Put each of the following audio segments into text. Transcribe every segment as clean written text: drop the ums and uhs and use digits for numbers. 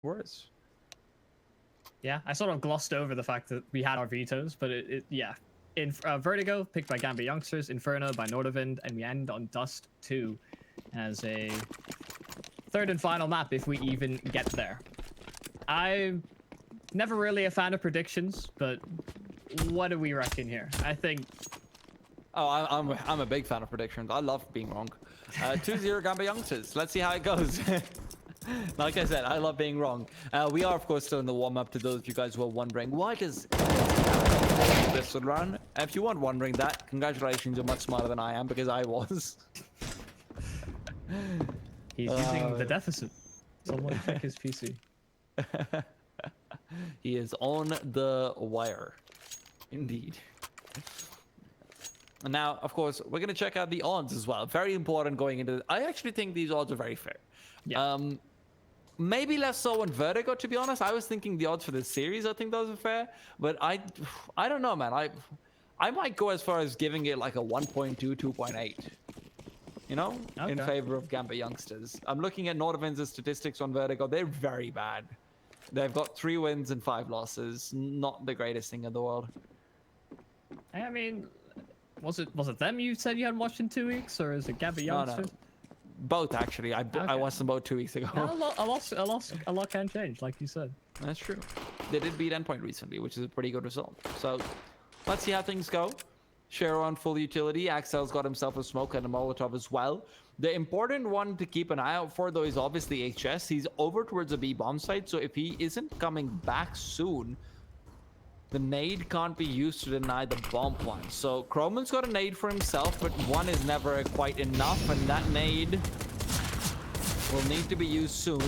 worse. Yeah, I sort of glossed over the fact that we had our vetoes, but yeah. In Vertigo, picked by GAMBIT Youngsters, Inferno by NORDAVIND, and we end on Dust 2 as a third and final map if we even get there. I'm never really a fan of predictions, but what do we reckon here? I think... Oh, I'm a big fan of predictions. I love being wrong. 2-0 GAMBIT Youngsters. Let's see how it goes. Like I said, I love being wrong. We are, of course, still in the warm-up to those of you guys who are wondering, why does this run? If you weren't wondering that, congratulations, you're much smarter than I am, because I was. He's using the deficit. Someone check his PC. He is on the wire. Indeed. And now, of course, we're going to check out the odds as well. Very important going into this. I actually think these odds are very fair. Yeah. Maybe less so on Vertigo, to be honest. I was thinking the odds for this series, I think those are fair. But I don't know, man. I might go as far as giving it like a 1.2, 2.8. You know? Okay. In favor of GAMBIT Youngsters. I'm looking at NORDAVIND's statistics on Vertigo. They're very bad. They've got 3 wins and 5 losses. Not the greatest thing in the world. I mean, was it them you said you hadn't watched in 2 weeks, or is it GAMBIT Youngsters? No. Both, actually. I watched them both 2 weeks ago. Yeah, a lot can change, like you said. That's true. They did beat Endpoint recently, which is a pretty good result. So let's see how things go. Shero on full utility. Axel's got himself a smoke and a Molotov as well. The important one to keep an eye out for, though, is obviously HS. He's over towards the B bomb site, so if he isn't coming back soon, the nade can't be used to deny the bomb one. So Croman's got a nade for himself, but one is never quite enough, and that nade will need to be used soon.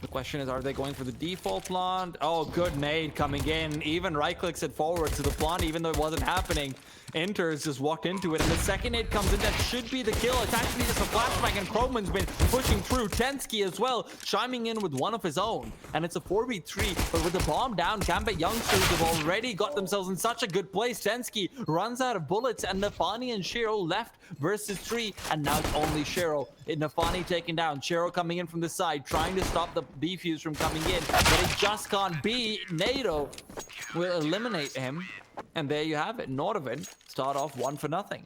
The question is, are they going for the default plant? Oh, good nade coming in. Even right clicks it forward to the plant, even though it wasn't happening. Enters, just walked into it, and the second nade comes in. That should be the kill. It's actually just a flashback, and Croman's been pushing through. Tensky as well, chiming in with one of his own, and it's a 4v3. But with the bomb down, GAMBIT Youngsters have already got themselves in such a good place. Tensky runs out of bullets, and Nafani and Shero left versus 3, and now it's only Shero. Nafani taken down. Shero coming in from the side, trying to stop the defuse from coming in, but it just can't be. NATO will eliminate him. And there you have it. NORDAVIND start off 1-0.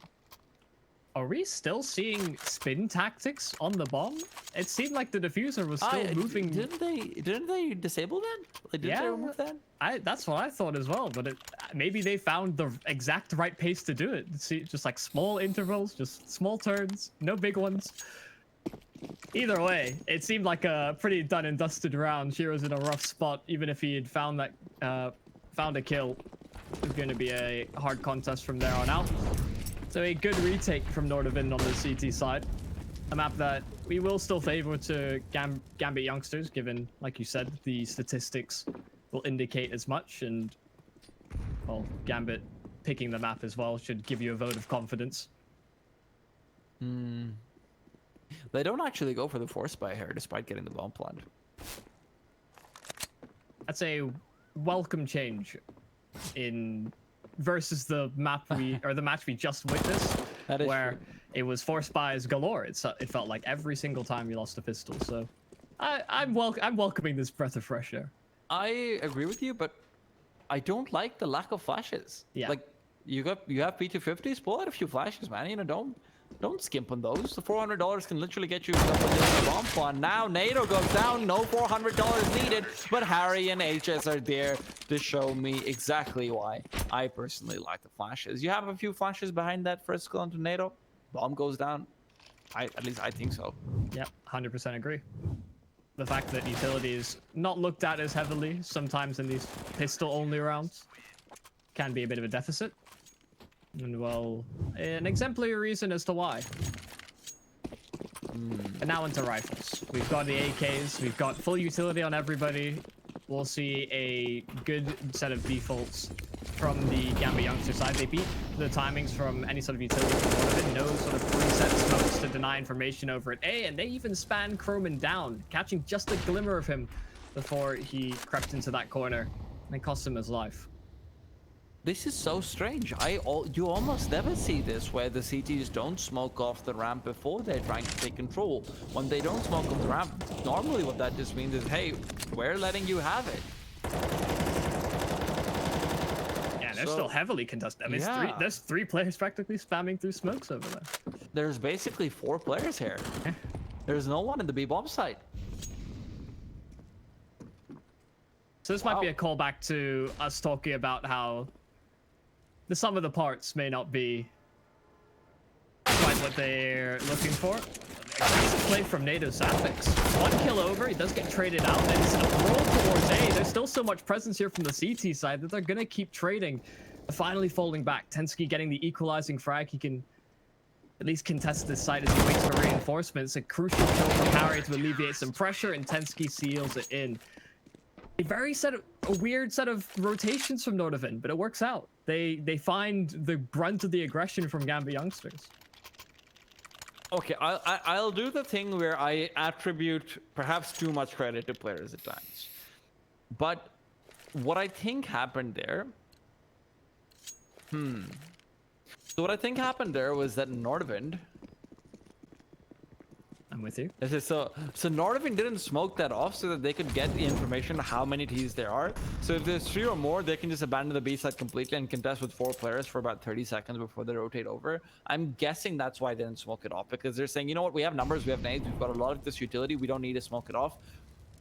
Are we still seeing spin tactics on the bomb? It seemed like the diffuser was still moving. Didn't they disable that? Like, didn't they remove that? That's what I thought as well. But maybe they found the exact right pace to do it. See, just like small intervals, just small turns, no big ones. Either way, it seemed like a pretty done and dusted round. Shiro's in a rough spot. Even if he had found that, found a kill, it's going to be a hard contest from there on out. So a good retake from NORDAVIND on the CT side. A map that we will still favor to GAMBIT Youngsters, given, like you said, the statistics will indicate as much. And, well, GAMBIT picking the map as well should give you a vote of confidence. They don't actually go for the force buy here, despite getting the bomb plant. That's a welcome change in versus the map the match we just witnessed, where it was force buys galore. It felt like every single time you lost a pistol. So I'm welcoming this breath of fresh air. I agree with you, but I don't like the lack of flashes. Yeah. Like you have P250s, pull out a few flashes, man. You know, don't skimp on those. The $400 can literally get you a bomb plant. Now NATO goes down, no $400 needed, but Harry and HS are there to show me exactly why I personally like the flashes. You have a few flashes behind that first skill into NATO, bomb goes down. At least I think so. Yep, 100% agree. The fact that utility is not looked at as heavily sometimes in these pistol-only rounds can be a bit of a deficit. And, well, an exemplary reason as to why. And now into rifles. We've got the AKs. We've got full utility on everybody. We'll see a good set of defaults from the GAMBIT Youngster side. They beat the timings from any sort of utility from NORDAVIND. No sort of preset smokes to deny information over at A. And they even span Croman down, catching just a glimmer of him before he crept into that corner. And it cost him his life. This is so strange. You almost never see this where the CTs don't smoke off the ramp before they're trying to take control. When they don't smoke off the ramp, normally what that just means is, hey, we're letting you have it. Yeah, they're still heavily contested. I mean, yeah. there's three players practically spamming through smokes over there. There's basically 4 players here. There's no one in the B-bomb site. So this might be a callback to us talking about how the sum of the parts may not be quite what they're looking for. Aggressive play from NATO Sapix. 1 kill over, he does get traded out, and it's a roll towards A. There's still so much presence here from the CT side that they're gonna keep trading. Finally falling back. Tensky getting the equalizing frag. He can at least contest this site as he waits for reinforcements. A crucial kill for Harry to alleviate some pressure, and Tensky seals it in. A weird set of rotations from NORDAVIND, but it works out. They find the brunt of the aggression from GAMBIT youngsters. Okay, I'll do the thing where I attribute perhaps too much credit to players at times. But what I think happened there... So what I think happened there was that NORDAVIND... I'm with you. So NORDAVIND didn't smoke that off so that they could get the information of how many Ts there are. So if there's 3 or more, they can just abandon the B site completely and contest with 4 players for about 30 seconds before they rotate over. I'm guessing that's why they didn't smoke it off, because they're saying, you know what, we have numbers, we have nades, we've got a lot of this utility, we don't need to smoke it off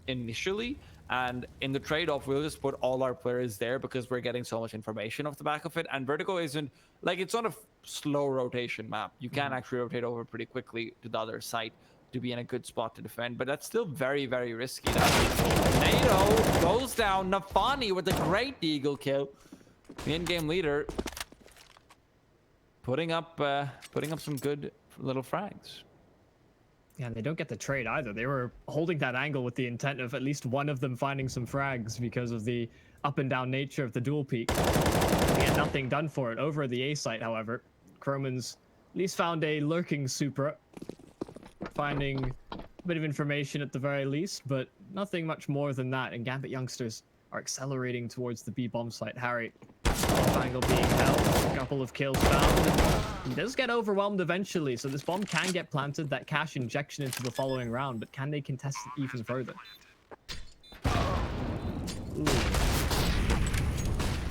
initially. And in the trade-off, we'll just put all our players there because we're getting so much information off the back of it. And Vertigo isn't, like, it's not a slow rotation map. You can actually rotate over pretty quickly to the other site to be in a good spot to defend, but that's still very, very risky. NATO goes down. Nafani with a great eagle kill. The in-game leader putting up some good little frags. Yeah, and they don't get the trade either. They were holding that angle with the intent of at least one of them finding some frags because of the up and down nature of the dual peak. They get nothing done for it. Over at the A site, however, Croman's at least found a lurking Supra, finding a bit of information at the very least, but nothing much more than that. And GAMBIT youngsters are accelerating towards the B-bomb site. Harry, angle being held, a couple of kills found. He does get overwhelmed eventually, so this bomb can get planted, that cash injection into the following round, but can they contest it even further? Ooh.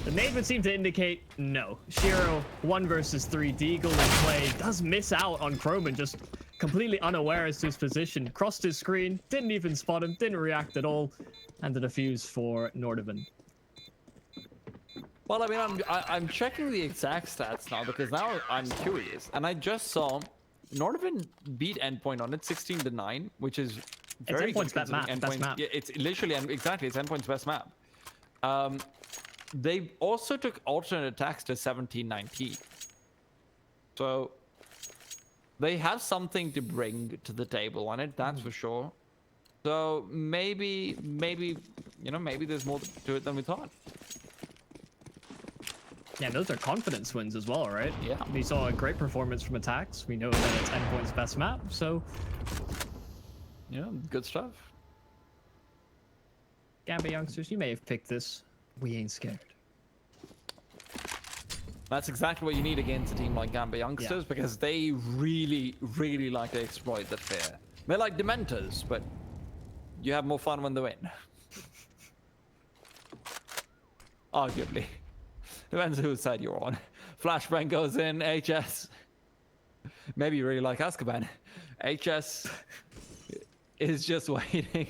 The nade would seem to indicate no. Shiro, 1 versus 3, Deagle in play, does miss out on Croman, just completely unaware as to his position. Crossed his screen, didn't even spot him, didn't react at all, and the defuse for NORDAVIND. Well, I mean, I'm checking the exact stats now because now I'm curious, and I just saw NORDAVIND beat Endpoint on it 16-9, which is very good. It's Endpoint's best map. Yeah, it's literally exactly it's Endpoint's best map. They also took alternate attacks to 17-19, so they have something to bring to the table on it. That's for sure. So maybe there's more to it than we thought. Yeah, those are confidence wins as well, right? Yeah. We saw a great performance from attacks. We know that it's Endpoint's best map, so... Yeah, good stuff. GAMBIT youngsters, you may have picked this. We ain't scared. That's exactly what you need against a team like GAMBIT youngsters, because they really, really like to exploit that fear. They're like Dementors, but you have more fun when they win. Arguably. Depends whose side you're on. Flashbang goes in, HS. Maybe you really like Azkaban. HS is just waiting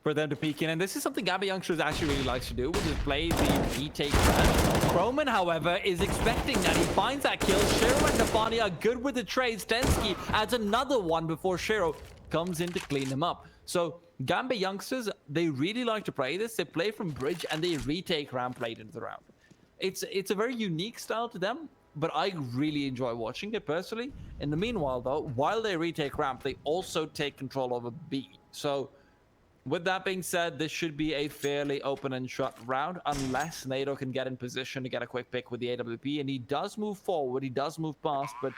for them to peek in. And this is something GAMBIT youngsters actually really likes to do, which is play the retake strat. Croman, however, is expecting that. He finds that kill. Shiro and Nafani are good with the trades. Stensky adds another one before Shiro comes in to clean him up. So GAMBIT youngsters, they really like to play this. They play from bridge and they retake ramp late into the round. It's a very unique style to them, but I really enjoy watching it personally. In the meanwhile, though, while they retake ramp, they also take control over B. So with that being said, this should be a fairly open and shut round, unless NATO can get in position to get a quick pick with the AWP. And he does move forward, he does move past, but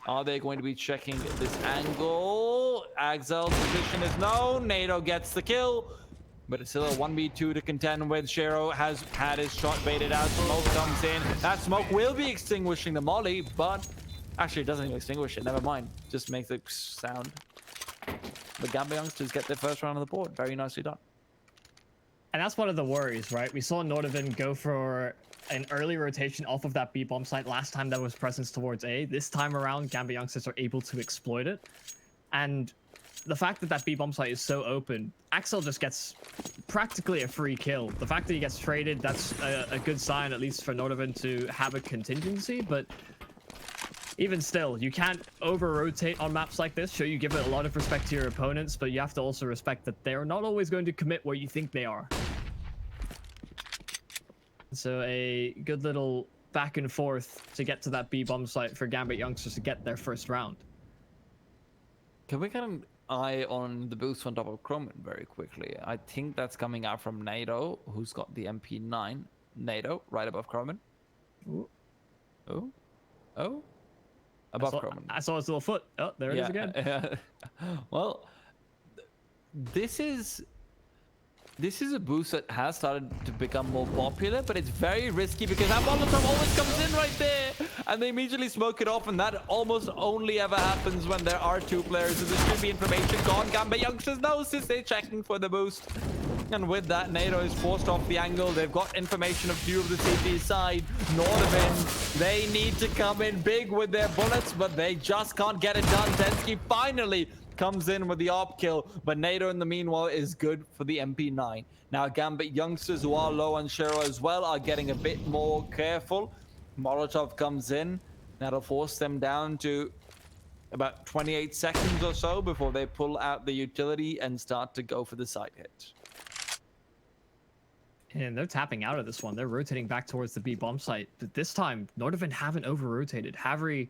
are they going to be checking this angle? Axel's position is no. NATO gets the kill. but it's still a 1v2 to contend with. Shero has had his shot baited out. Smoke comes in. That smoke will be extinguishing the molly, but actually it doesn't even extinguish it. Never mind. Just makes the sound. The GAMBIT youngsters get their first round on the board. Very nicely done. And that's one of the worries, right? We saw NORDAVIND go for an early rotation off of that B bomb site last time that was presence towards A. This time around, GAMBIT youngsters are able to exploit it. And the fact that that B bomb site is so open, Axel just gets practically a free kill. The fact that he gets traded, that's a good sign, at least for NORDAVIND to have a contingency. But even still, you can't over-rotate on maps like this. Sure, you give it a lot of respect to your opponents, but you have to also respect that they're not always going to commit where you think they are. So a good little back and forth to get to that B bomb site for GAMBIT youngsters to get their first round. Can we get an eye on the boost on top of Croman very quickly? I think that's coming out from NATO, who's got the MP9. NATO, right above Croman. Ooh. Oh? Oh? Above Croman. I saw his little foot. Oh, there it is again. Well, this is a boost that has started to become more popular, but it's very risky because that Molotov always comes in right there, and they immediately smoke it off, and that almost only ever happens when there are two players, so there should be information gone. GAMBIT youngsters know since they're checking for the boost. And with that, NATO is forced off the angle. They've got information of two of the CT side. NORDAVIND, they need to come in big with their bullets, but they just can't get it done. Tensky finally comes in with the op kill, but NATO in the meanwhile is good for the MP9. Now GAMBIT youngsters, who are low on Shero as well, are getting a bit more careful. Molotov comes in. That'll force them down to about 28 seconds or so before they pull out the utility and start to go for the side hit. And they're tapping out of this one. They're rotating back towards the B bomb site. But this time, NORDAVIND haven't over-rotated. Havry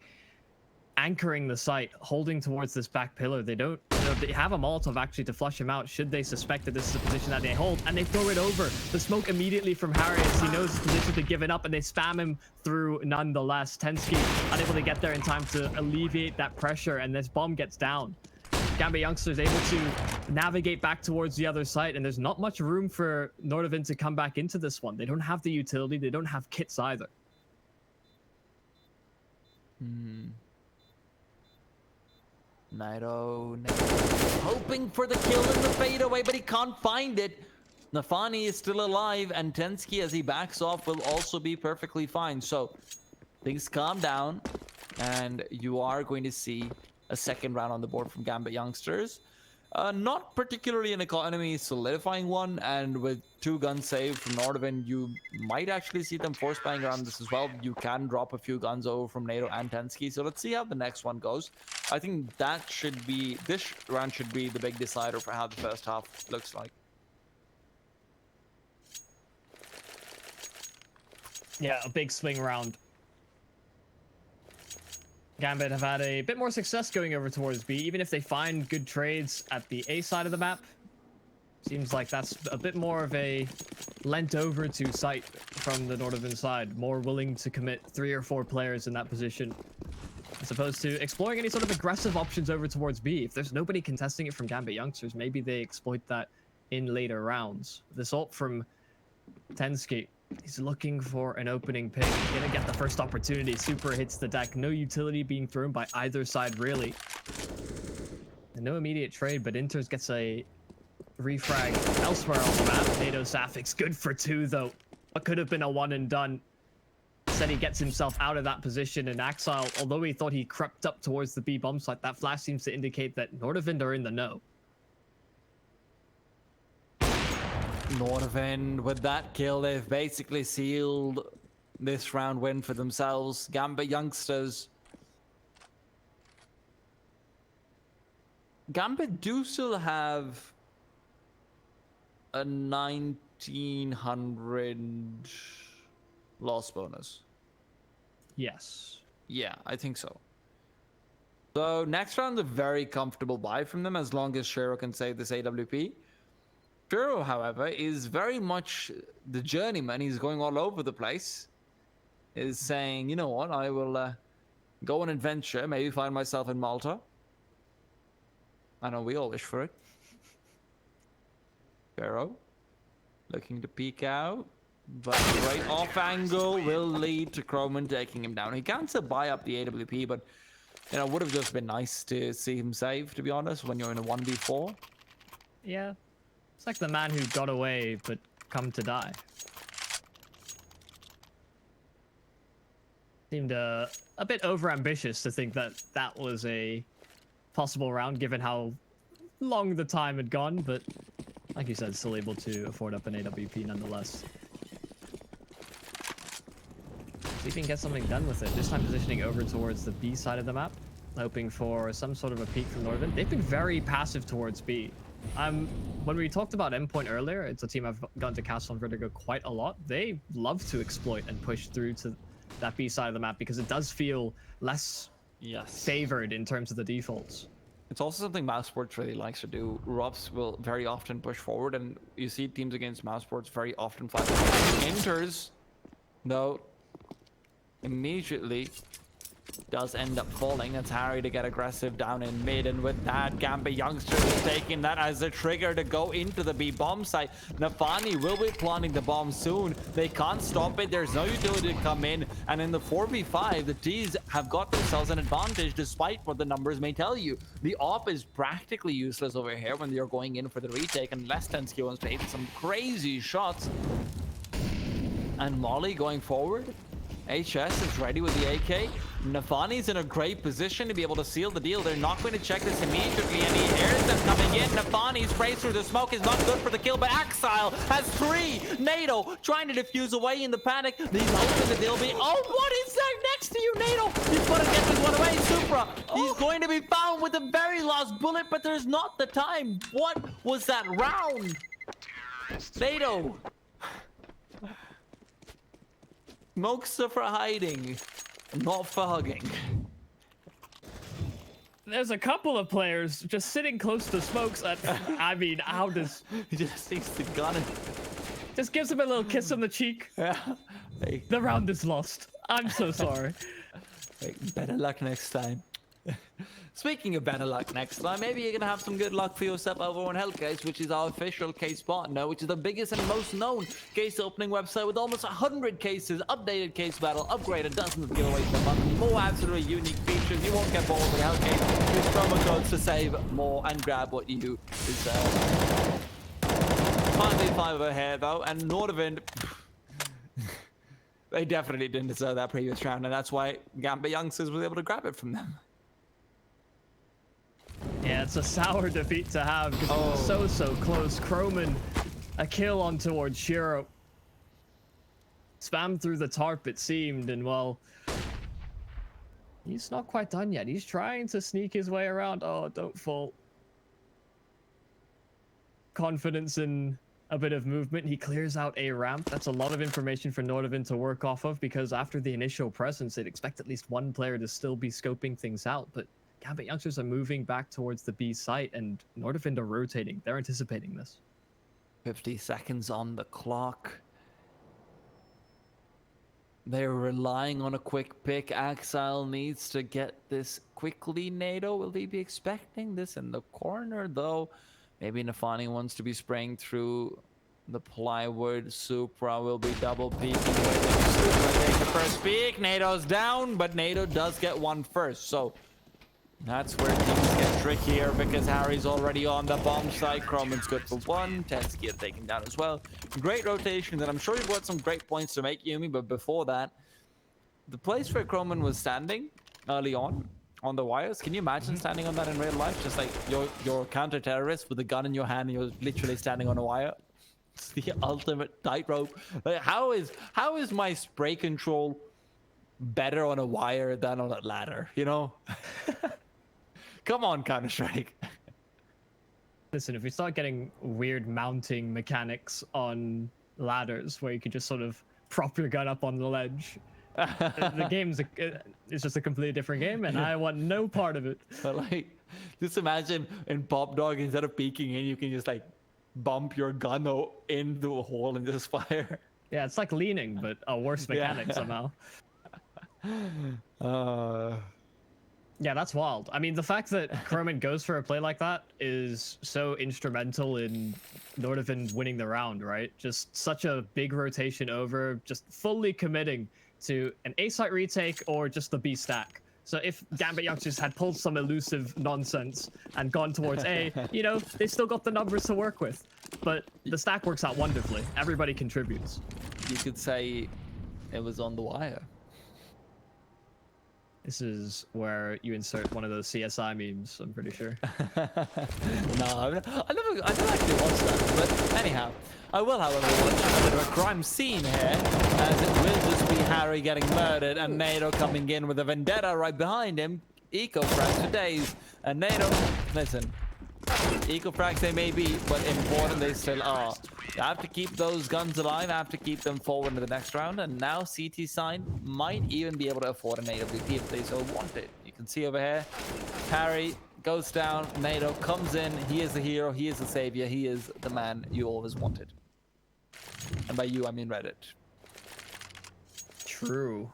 anchoring the site, holding towards this back pillar. They don't, they have a Molotov actually to flush him out should they suspect that this is a position that they hold, and they throw it over. The smoke immediately from Harry as he knows his position to give it up, and they spam him through nonetheless. Tensky unable to get there in time to alleviate that pressure, and this bomb gets down. GAMBIT youngsters able to navigate back towards the other side, and there's not much room for NORDAVIND to come back into this one. They don't have the utility, they don't have kits either. NATO hoping for the kill in the fadeaway, but he can't find it. Nafani is still alive, and Tensky, as he backs off, will also be perfectly fine. So things calm down, and you are going to see a second round on the board from GAMBIT youngsters. Not particularly an economy solidifying one, and with 2 guns saved from NORDAVIND, you might actually see them force buying around this as well. You can drop a few guns over from NATO and Tensky, so let's see how the next one goes. I think that should be, this round should be the big decider for how the first half looks like. Yeah, a big swing round. GAMBIT have had a bit more success going over towards B, even if they find good trades at the A side of the map. Seems like that's a bit more of a lent over to site from the NORDAVIND side, more willing to commit 3 or 4 players in that position, as opposed to exploring any sort of aggressive options over towards B. If there's nobody contesting it from GAMBIT youngsters, maybe they exploit that in later rounds. This ult from Tensky. He's looking for an opening pick. Gonna get the first opportunity. Super hits the deck. No utility being thrown by either side, really. And no immediate trade, but Inters gets a refrag elsewhere on the map. NATO Sapphics good for 2, though. What could have been a one and done. Instead, he gets himself out of that position, and Axile, although he thought he crept up towards the B bomb site, that flash seems to indicate that NORDAVIND are in the know. NORDAVIND, with that kill, they've basically sealed this round win for themselves. GAMBIT youngsters. GAMBIT do still have a 1900 loss bonus. Yes. Yeah, I think so. So next round, a very comfortable buy from them as long as Shero can save this AWP. Shero, however, is very much the journeyman. He's going all over the place. Is saying, you know what, I will go on adventure, maybe find myself in Malta. I know we all wish for it. Shero Looking to peek out. But right off angle will lead to Croman taking him down. He can still buy up the AWP, but you know, would have just been nice to see him save, to be honest, when you're in a 1v4. Yeah. It's like the man who got away but come to die. Seemed a bit overambitious to think that that was a possible round, given how long the time had gone, but like you said, still able to afford up an AWP nonetheless. See if he can get something done with it. This time positioning over towards the B side of the map, hoping for some sort of a peek from NORDAVIND. They've been very passive towards B. When we talked about Endpoint earlier, it's a team I've gotten to cast on Vertigo quite a lot. They love to exploit and push through to that B side of the map because it does feel less favored in terms of the defaults. It's also something Mousesports really likes to do. Rups will very often push forward, and you see teams against Mousesports very often fly. Enters, though, immediately does end up falling. It's Harry to get aggressive down in mid, and with that, GAMBIT youngster is taking that as a trigger to go into the B bomb site. Nafani will be planting the bomb soon. They can't stop it. There's no utility to come in, and in the 4v5, the T's have got themselves an advantage despite what the numbers may tell you. The AWP is practically useless over here when you're going in for the retake, unless Tensky wants to hit some crazy shots. And Molly going forward. HS is ready with the AK. Nafani's in a great position to be able to seal the deal. They're not going to check this immediately, and he hears them coming in. Nafani sprays through the smoke, is not good for the kill, but Axile has 3. NATO trying to defuse away in the panic. He's hoping that they'll be... Oh, what is that next to you, NATO? He's going to get this one away. Supra, he's going to be found with the very last bullet, but there's not the time. What was that round? NATO. Smokes are for hiding, not for hugging. There's a couple of players just sitting close to smokes. I mean, how does... He just seems to gun it. Just gives him a little kiss on the cheek. Yeah. Hey. The round is lost. I'm so sorry. Hey, better luck next time. Speaking of better luck next time, maybe you're gonna have some good luck for yourself over on Hellcase, which is our official case partner, which is the biggest and most known case opening website with almost 100 cases, updated case battle, upgraded, dozens of giveaways per month, more absolutely unique features. You won't get bored with Hellcase. Use promo codes to save more and grab what you deserve. 5v5 over here though, and NORDAVIND. They definitely didn't deserve that previous round, and that's why GAMBIT youngsters was able to grab it from them. Yeah, it's a sour defeat to have because it was so close. Croman, a kill on towards Shiro. Spammed through the tarp, it seemed, and well, he's not quite done yet. He's trying to sneak his way around. Oh, don't fall. Confidence in a bit of movement. He clears out a ramp. That's a lot of information for NORDAVIND to work off of because after the initial presence, they'd expect at least one player to still be scoping things out, but GAMBIT youngsters are moving back towards the B site, and NORDAVIND are rotating. They're anticipating this. 50 seconds on the clock. They're relying on a quick pick. Axile needs to get this quickly. NATO, will he be expecting this in the corner, though? Maybe Nafani wants to be spraying through the plywood. Supra will be double peeking. Supra take the first peek. NATO's down, but NATO does get one first, so... That's where things get trickier because Harry's already on the bomb site. Croman's good for 1. Tensky are taken down as well. Great rotation, and I'm sure you've got some great points to make, Yumi, but before that, the place where Croman was standing early on the wires, can you imagine standing on that in real life? Just like you're a counter-terrorist with a gun in your hand and you're literally standing on a wire. It's the ultimate tightrope. Like, how is my spray control better on a wire than on a ladder, you know? Come on, Counter-Strike. Listen, if we start getting weird mounting mechanics on ladders where you can just sort of prop your gun up on the ledge, the game's it's just a completely different game, and I want no part of it. But like, just imagine in Pop Dog, instead of peeking in, you can just like bump your gun into a hole and just fire. Yeah, it's like leaning, but a worse mechanic somehow. Yeah, that's wild. I mean, the fact that Croman goes for a play like that is so instrumental in Nordavind winning the round, right? Just such a big rotation over, just fully committing to an A site retake or just the B stack. So if GAMBIT.Y just had pulled some elusive nonsense and gone towards A, you know, they still got the numbers to work with. But the stack works out wonderfully. Everybody contributes. You could say it was on the wire. This is where you insert one of those CSI memes, I'm pretty sure. No, I don't actually watch that. But anyhow, I will, however, watch a bit of a crime scene here, as it will just be Harry getting murdered and NATO coming in with a vendetta right behind him. Eco frags for days. And NATO, listen, eco frags they may be, but important they still are. You have to keep those guns alive, have to keep them forward to the next round, and now CT Sign might even be able to afford an AWP if they so want it. You can see over here, Harry goes down, NATO comes in, he is the hero, he is the savior, he is the man you always wanted. And by you, I mean Reddit. True.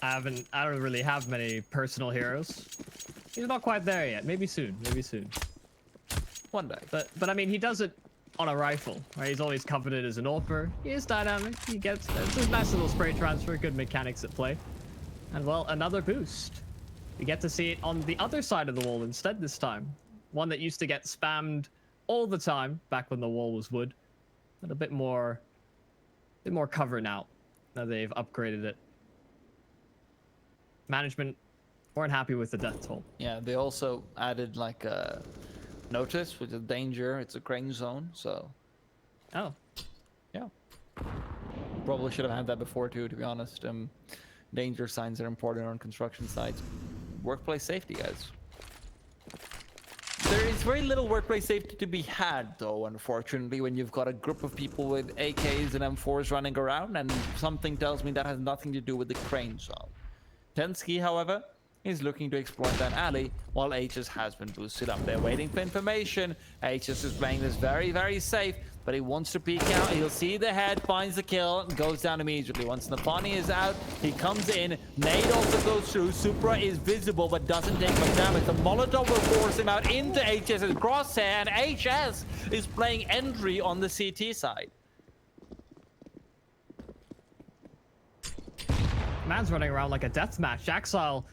I don't really have many personal heroes. He's not quite there yet. Maybe soon, maybe soon. One day. But I mean, he does it on a rifle, right? He's always coveted as an AWPer. He is dynamic. He gets it's a nice little spray transfer, good mechanics at play. And well, another boost. We get to see it on the other side of the wall instead this time. One that used to get spammed all the time back when the wall was wood. But a bit more cover now that they've upgraded it. Management weren't happy with the death toll. Yeah, they also added like a notice with the danger. It's a crane zone, so. Oh. Yeah. Probably should have had that before too, to be honest. Danger signs are important on construction sites. Workplace safety, guys. There is very little workplace safety to be had, though, unfortunately, when you've got a group of people with AKs and M4s running around, and something tells me that has nothing to do with the crane zone. Tensky, however, is looking to exploit that alley while HS has been boosted up. They're waiting for information. HS is playing this very, very safe, but he wants to peek out. He'll see the head, finds the kill, and goes down immediately. Once Nafani is out, he comes in. Nade also goes through. Supra is visible, but doesn't take much damage. The Molotov will force him out into HS's crosshair, and HS is playing entry on the CT side. Man's running around like a deathmatch. Exile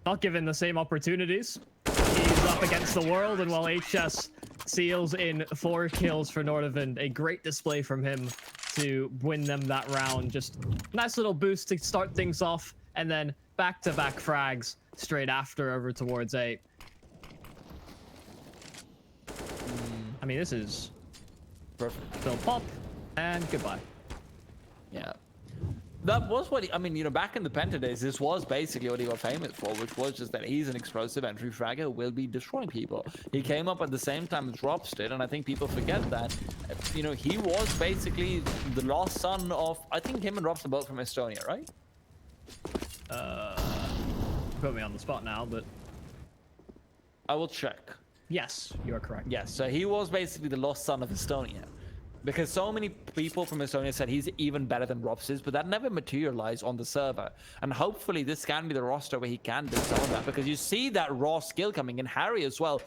not given the same opportunities. He's up against the world, and while HS seals in 4 kills for NORDAVIND, a great display from him to win them that round. Just nice little boost to start things off, and then back-to-back frags straight after over towards A. I mean, this is Perfect. Phil pop, and goodbye. Yeah. That was what I mean, you know, back in the Penta days, this was basically what he got famous for, which was just that he's an explosive entry fragger who will be destroying people. He came up at the same time as Robs did, and I think people forget that. You know, he was basically the lost son of, I think him and Robs are both from Estonia, right? Put me on the spot now, but I will check. yes, you are correct. Yes, so he was basically the lost son of Estonia. Because so many people from Estonia said he's even better than Robs is, but that never materialized on the server. And hopefully this can be the roster where he can do some of that, because you see that raw skill coming in. Harry as well,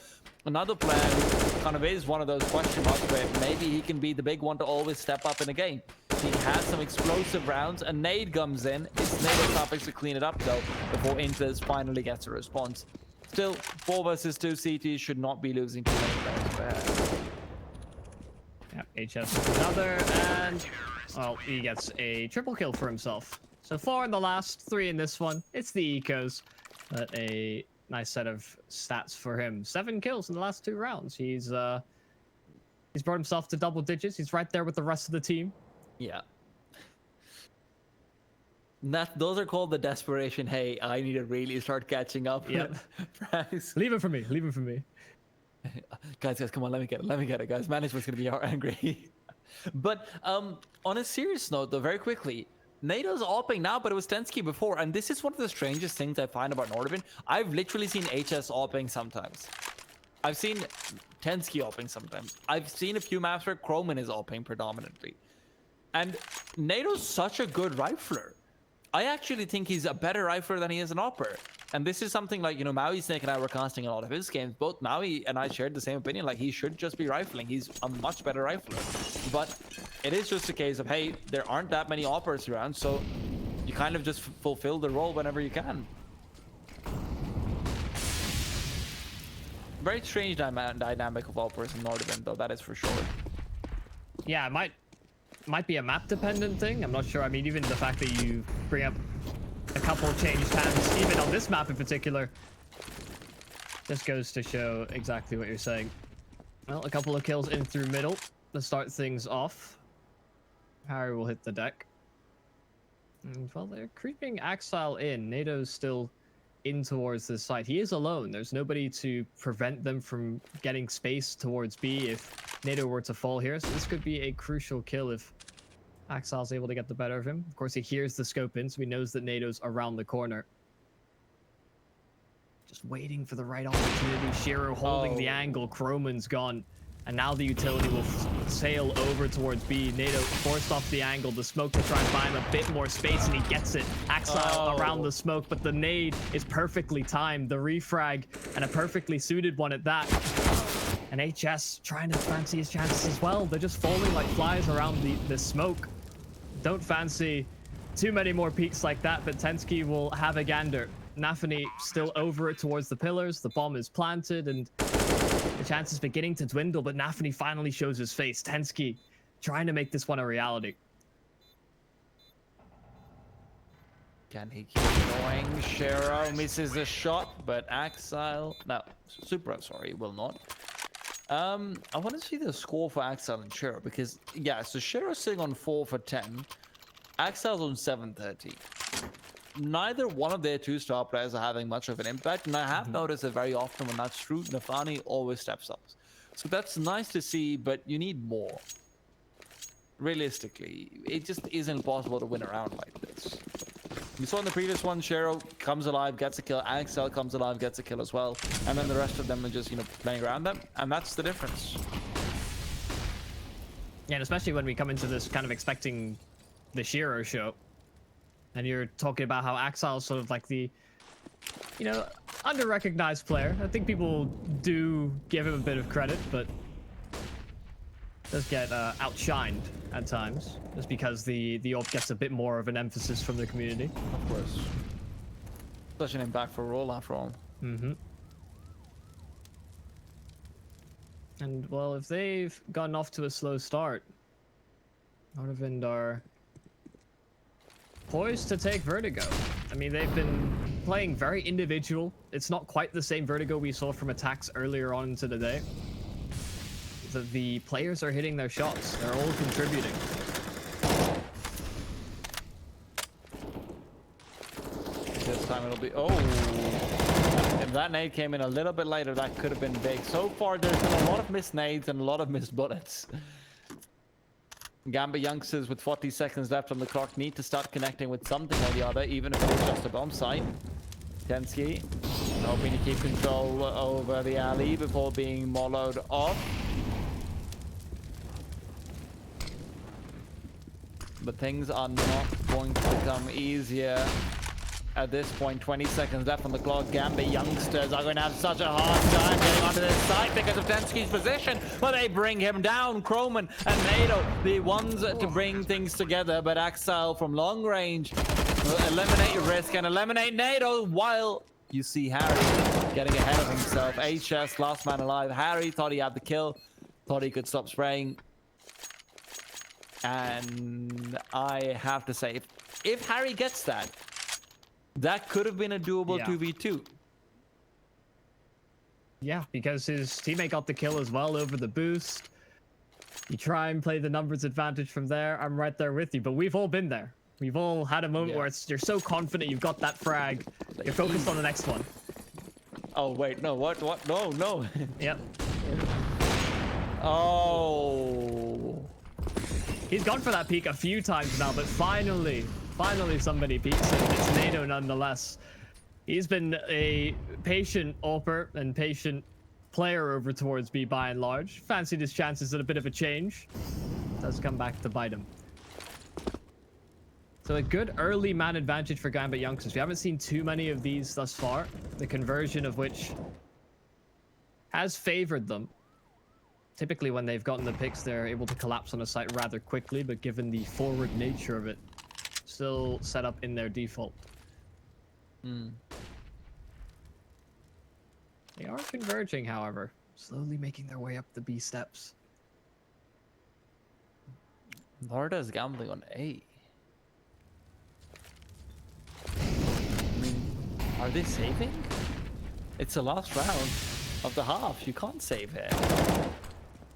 another player who kind of is one of those question marks where maybe he can be the big one to always step up in a game. He has some explosive rounds, and Nade comes in. It's Nade's topics to clean it up though, before Inters finally gets a response. Still, 4 versus 2 CT should not be losing too many players there. Yeah, HS with another, and well, he gets a triple kill for himself. So 4 in the last, 3 in this one. It's the ecos, but a nice set of stats for him. 7 kills in the last 2 rounds. He's brought himself to double digits. He's right there with the rest of the team. Yeah. Those are called the desperation, hey, I need to really start catching up. Yep. Frags. Leave it for me. Leave it for me. Guys, come on, let me get it, guys. Management's gonna be angry. But on a serious note, though, very quickly, NATO's AWPing now, but it was Tensky before, and this is one of the strangest things I find about NORDAVIND. I've literally seen HS AWPing sometimes. I've seen Tensky AWPing sometimes. I've seen a few maps where Croman is AWPing predominantly. And NATO's such a good rifler. I actually think he's a better rifler than he is an AWPer. And this is something like, you know, Maui Snake and I were casting a lot of his games. Both Maui and I shared the same opinion. Like, he should just be rifling. He's a much better rifler. But it is just a case of, hey, there aren't that many operas around, so you kind of just fulfill the role whenever you can. Very strange dynamic of operas in NORDAVIND, though, that is for sure. Yeah, it might be a map dependent thing. I'm not sure. I mean, even the fact that you bring up a couple changed hands, even on this map in particular, just goes to show exactly what you're saying. Well, a couple of kills in through middle to start things off. Harry will hit the deck. And, well, they're creeping Axile in. NATO's still in towards this side. He is alone. There's nobody to prevent them from getting space towards B if NATO were to fall here. So this could be a crucial kill if Axile's able to get the better of him. Of course, he hears the scope in, so he knows that NATO's around the corner. Just waiting for the right opportunity. Shiro holding the angle. Croman's gone. And now the utility will sail over towards B. NATO forced off the angle. The smoke to try and buy him a bit more space, and he gets it. Axile around the smoke, but the nade is perfectly timed. The refrag, and a perfectly suited one at that. And HS trying to fancy his chances as well. They're just falling like flies around the smoke. Don't fancy too many more peaks like that, but Tensky will have a gander. Nafany still over it towards the pillars. The bomb is planted, and the chance is beginning to dwindle, but Nafany finally shows his face. Tensky trying to make this one a reality. Can he keep going? Shiro misses a shot, but Axile... No, Supra, sorry, will not. I want to see the score for Axile and Shiro, because, yeah, so Shiro's sitting on 4 for 10. Axile's on 730. Neither one of their two star players are having much of an impact, and I have noticed that very often when that's true, Nafany always steps up. So that's nice to see, but you need more. Realistically, it just isn't possible to win around like this. You saw in the previous one, Shiro comes alive, gets a kill, Axile comes alive, gets a kill as well, and then the rest of them are just, you know, playing around them, and that's the difference. Yeah, and especially when we come into this kind of expecting the Shiro show. And you're talking about how Axile's sort of like the, you know, under-recognized player. I think people do give him a bit of credit, but does get outshined at times, just because the AWP gets a bit more of an emphasis from the community. Of course. Such an impactful role after all. And, well, if they've gotten off to a slow start, NORDAVIND are poised to take Vertigo. I mean, they've been playing very individual. It's not quite the same Vertigo we saw from attacks earlier on into the day. The players are hitting their shots. They're all contributing. This time it'll be... Oh! If that nade came in a little bit later, that could have been big. So far, there's been a lot of missed nades and a lot of missed bullets. GAMBIT youngsters with 40 seconds left on the clock need to start connecting with something or the other, even if it's just a bomb site. Tensky hoping to keep control over the alley before being mollowed off. But things are not going to become easier at this point. 20 seconds left on the clock. GAMBIT youngsters are going to have such a hard time getting onto this site because of Tensky's position. Well, they bring him down. Croman and NATO, the ones to bring things together. But Axile from long range will eliminate Risk and eliminate NATO, while you see Harry getting ahead of himself. HS, last man alive. Harry thought he had the kill, thought he could stop spraying. And I have to say, if Harry gets that, that could have been a doable 2v2. Yeah, because his teammate got the kill as well over the boost. You try and play the numbers advantage from there. I'm right there with you, but we've all been there. We've all had a moment where you're so confident you've got that frag, you're focused on the next one. Oh, wait, no, what? No. Yep. Oh. He's gone for that peek a few times now, but finally somebody peeks him. It's NATO nonetheless. He's been a patient AWPer and patient player over towards B by and large. Fancied his chances at a bit of a change. Does come back to bite him. So a good early man advantage for Gambit youngsters. We haven't seen too many of these thus far. The conversion of which has favored them. Typically when they've gotten the picks, they're able to collapse on a site rather quickly, but given the forward nature of it, still set up in their default. They are converging, however, slowly making their way up the B steps. Norda's gambling on A. I mean, are they saving? It's the last round of the half. You can't save it.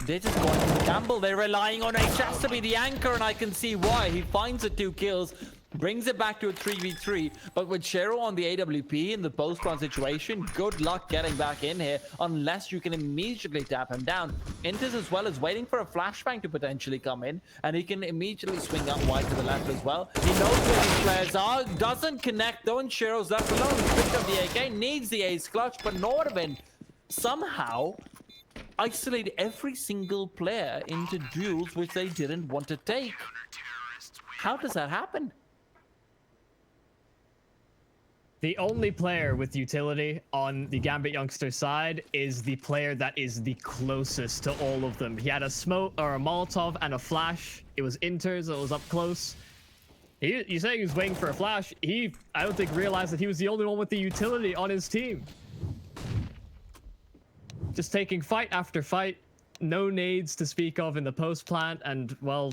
They're just going to gamble. They're relying on HS to be the anchor, and I can see why. He finds the 2 kills, brings it back to a 3v3. But with Shero on the AWP in the post-round situation, good luck getting back in here unless you can immediately tap him down. Enters as well as waiting for a flashbang to potentially come in, and he can immediately swing out wide to the left as well. He knows where these players are, doesn't connect though, and Shero's left alone. He's picked up the AK, needs the ace clutch, but NORDAVIND somehow isolate every single player into duels which they didn't want to take. How does that happen? The only player with utility on the Gambit youngster side is the player that is the closest to all of them. He had a smoke or a Molotov and a flash. It was Inters that was up close. You say he was waiting for a flash. I don't think realized that he was the only one with the utility on his team. Just taking fight after fight, no nades to speak of in the post plant, and well,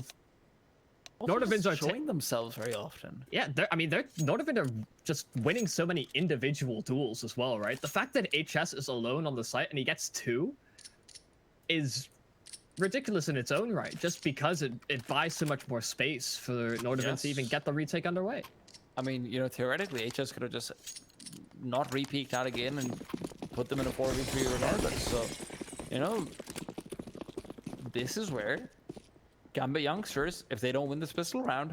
NORDAVIND are showing themselves very often. Yeah, NORDAVIND are just winning so many individual duels as well, right? The fact that HS is alone on the site and he gets 2 is ridiculous in its own right, just because it buys so much more space for NORDAVIND to even get the retake underway. I mean, you know, theoretically, HS could have just not re-peeked out again and put them in a 4v3 regardless. So, you know, this is where Gambit youngsters, if they don't win this pistol round,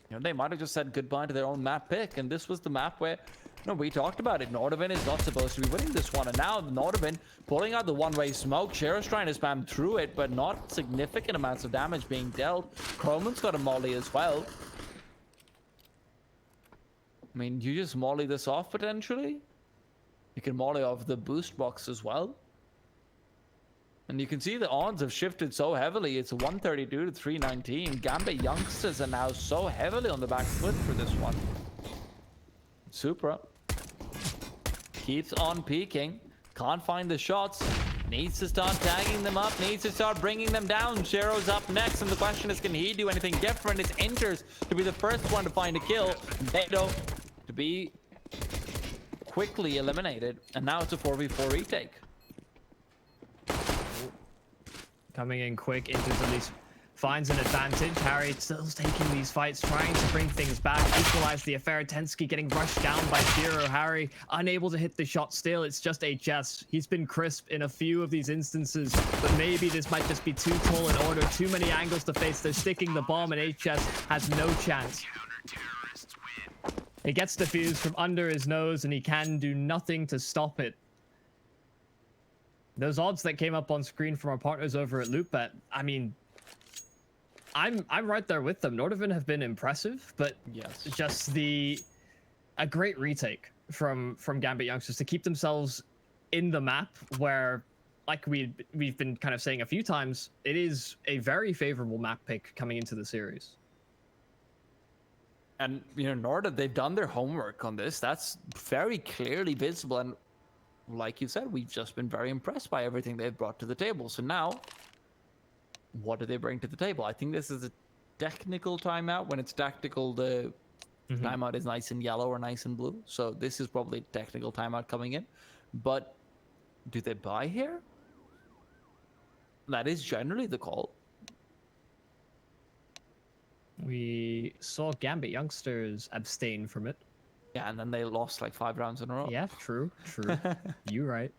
you know, they might have just said goodbye to their own map pick. And this was the map where, you know, we talked about it. NORDAVIND is not supposed to be winning this one. And now NORDAVIND pulling out the one-way smoke. Shero's trying to spam through it, but not significant amounts of damage being dealt. Chroman's got a molly as well. I mean, you just molly this off potentially. You can molly off the boost box as well. And you can see the odds have shifted so heavily. It's 132 to 319. Gambit youngsters are now so heavily on the back foot for this one. Supra keeps on peeking. Can't find the shots. Needs to start tagging them up. Needs to start bringing them down. Shero's up next. And the question is, can he do anything different? It's Enters to be the first one to find a kill. Beto to be quickly eliminated. And now it's a 4v4 retake. Coming in quick, Inters at least finds an advantage. Harry still taking these fights, trying to bring things back, equalize the affair. Tensky getting rushed down by Zero. Harry unable to hit the shot still. It's just HS. He's been crisp in a few of these instances, but maybe this might just be too tall in order. Too many angles to face. They're sticking the bomb and HS has no chance. It gets defused from under his nose and he can do nothing to stop it. Those odds that came up on screen from our partners over at LootBet, I mean, I'm right there with them. NORDAVIND have been impressive, but yes, just a great retake from Gambit youngsters to keep themselves in the map where, like we've been kind of saying a few times, it is a very favorable map pick coming into the series. And you know, Norda, they've done their homework on this. That's very clearly visible. And like you said, we've just been very impressed by everything they've brought to the table. So now, what do they bring to the table? I think this is a technical timeout. When it's tactical, the timeout is nice and yellow or nice and blue. So this is probably a technical timeout coming in. But do they buy here? That is generally the call. We saw Gambit youngsters abstain from it. Yeah, and then they lost like 5 rounds in a row. Yeah, true. You're right.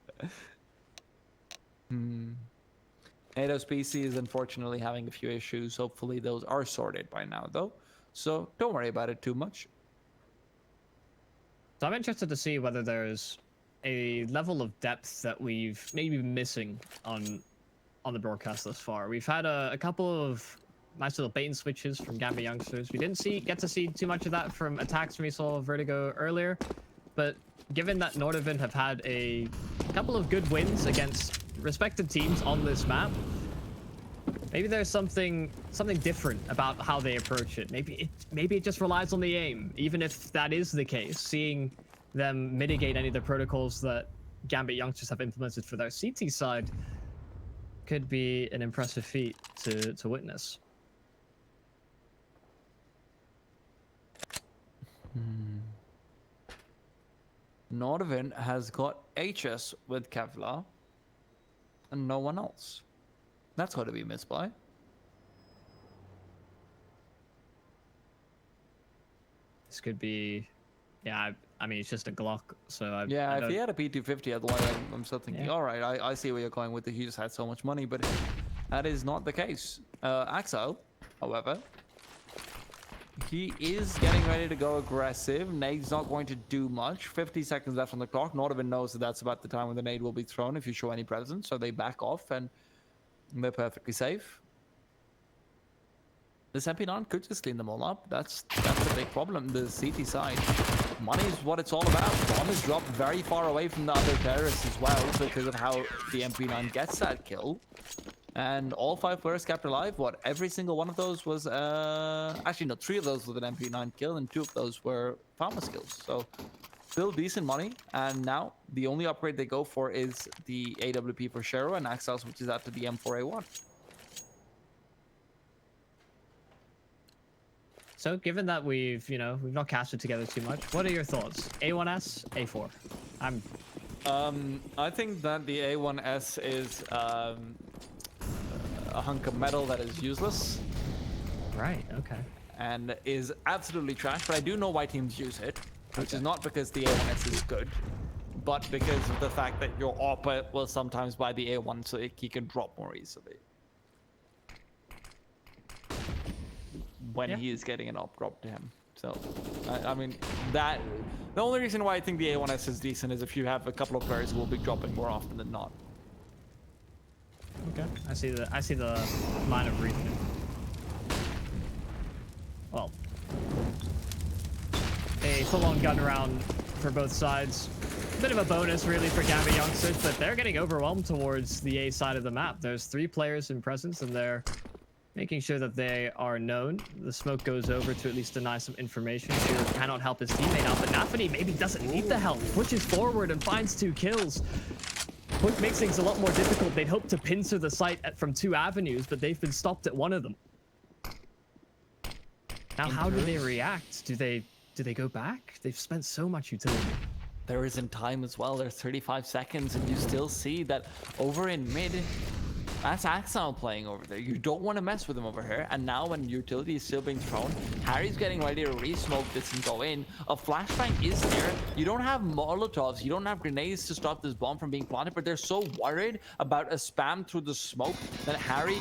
NATO's PC is unfortunately having a few issues. Hopefully those are sorted by now, though. So don't worry about it too much. So I'm interested to see whether there's a level of depth that we've maybe been missing on the broadcast thus far. We've had a couple of nice little bait and switches from Gambit youngsters. We didn't get to see too much of that from attacks when we saw Vertigo earlier, but given that NORDAVIND have had a couple of good wins against respective teams on this map, maybe there's something different about how they approach it. Maybe it just relies on the aim. Even if that is the case, seeing them mitigate any of the protocols that Gambit youngsters have implemented for their CT side could be an impressive feat to witness. NORDAVIND has got HS with Kevlar and no one else. That's got to be missed by. This could be, yeah. I mean, it's just a Glock, so yeah. If he had a P250, otherwise I'm still thinking, Yeah. all right, I see where you're going with it. He just had so much money, but that is not the case. Axel, however, he is getting ready to go aggressive. Nade's not going to do much. 50 seconds left on the clock. NORDAVIND knows that that's about the time when the nade will be thrown if you show any presence, so they back off and they're perfectly safe. This MP9 could just clean them all up. That's a big problem. The CT side, money is what it's all about. Bomb is dropped very far away from the other terrorists as well because of how the MP9 gets that kill. And all 5 players kept alive. What? Every single one of those was actually no, 3 of those with an MP9 kill, and 2 of those were farmer skills. So still decent money. And now the only upgrade they go for is the AWP for Shero and Axel switches out to the M4A1. So given that we've not casted together too much, what are your thoughts? A1S, A4? I think that the A1S is a hunk of metal that is useless. Right, okay. And is absolutely trash, but I do know why teams use it, which is not because the A1S is good, but because of the fact that your AWP will sometimes buy the A1 so he can drop more easily. When he is getting an AWP drop to him. So, I mean, the only reason why I think the A1S is decent is if you have a couple of players who will be dropping more often than not. Okay, I see the line of reasoning. Well, a full-on gun round for both sides. Bit of a bonus really for Gambit youngsters, but they're getting overwhelmed towards the A side of the map. There's 3 players in presence, and they're making sure that they are known. The smoke goes over to at least deny some information. Shiro cannot help his teammate out, but Nafany maybe doesn't need the help. Pushes forward and finds 2 kills. Which makes things a lot more difficult. They'd hope to pincer the site from 2 avenues, but they've been stopped at one of them. Now, how do they react? Do they go back? They've spent so much utility. There isn't time as well. There's 35 seconds, and you still see that over in mid, that's Axel playing over there. You don't want to mess with him over here. And now when utility is still being thrown, Harry's getting ready to re-smoke this and go in. A flashbang is there. You don't have Molotovs. You don't have grenades to stop this bomb from being planted, but they're so worried about a spam through the smoke that Harry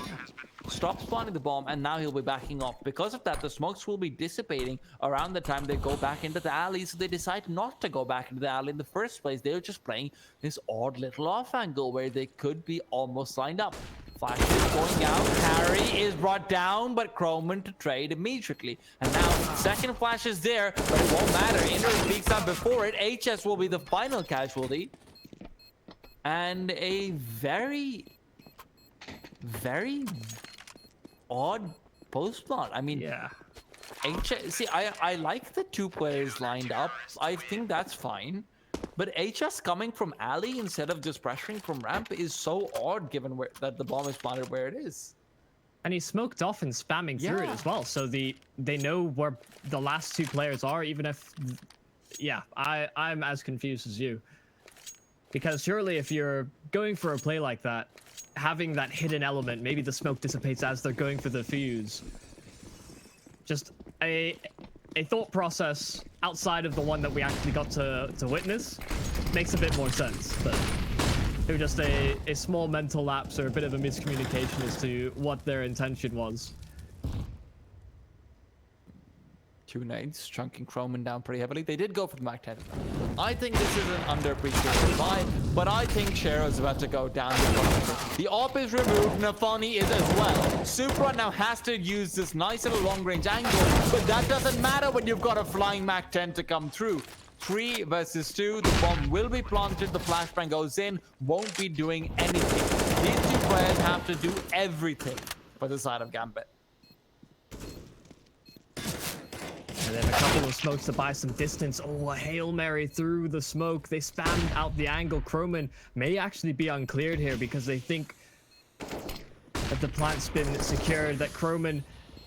stops planting the bomb, and now he'll be backing off. Because of that, the smokes will be dissipating around the time they go back into the alley, so they decide not to go back into the alley in the first place. They're just playing this odd little off angle where they could be almost lined up. Flash is going out. Harry is brought down, but Croman to trade immediately. And now, second flash is there, but it won't matter. Inner peeks out before it. HS will be the final casualty. And a very odd post plot. I mean, Yeah. see, I like the 2 players lined up. I think that's fine. But HS coming from alley instead of just pressuring from ramp is so odd given that the bomb is planted where it is. And he's smoked off and spamming through it as well. So they know where the last 2 players are, even if... Yeah, I'm as confused as you. Because surely if you're going for a play like that, having that hidden element, maybe the smoke dissipates as they're going for the fuse. Just a thought process outside of the one that we actually got to witness makes a bit more sense. But it was just a small mental lapse or a bit of a miscommunication as to what their intention was. few nades, chunking Chroman down pretty heavily. They did go for the Mac 10. I think this is an underappreciated buy, but I think Shero is about to go down. The AWP is removed, Nafani is as well. Supra now has to use this nice little long-range angle, but that doesn't matter when you've got a flying Mac 10 to come through. 3 versus 2, the bomb will be planted, the flashbang goes in, won't be doing anything. These two players have to do everything for the side of Gambit. And then a couple of smokes to buy some distance. Oh, a Hail Mary through the smoke. They spammed out the angle. Chroman may actually be uncleared here because they think that the plant's been secured, that Chroman...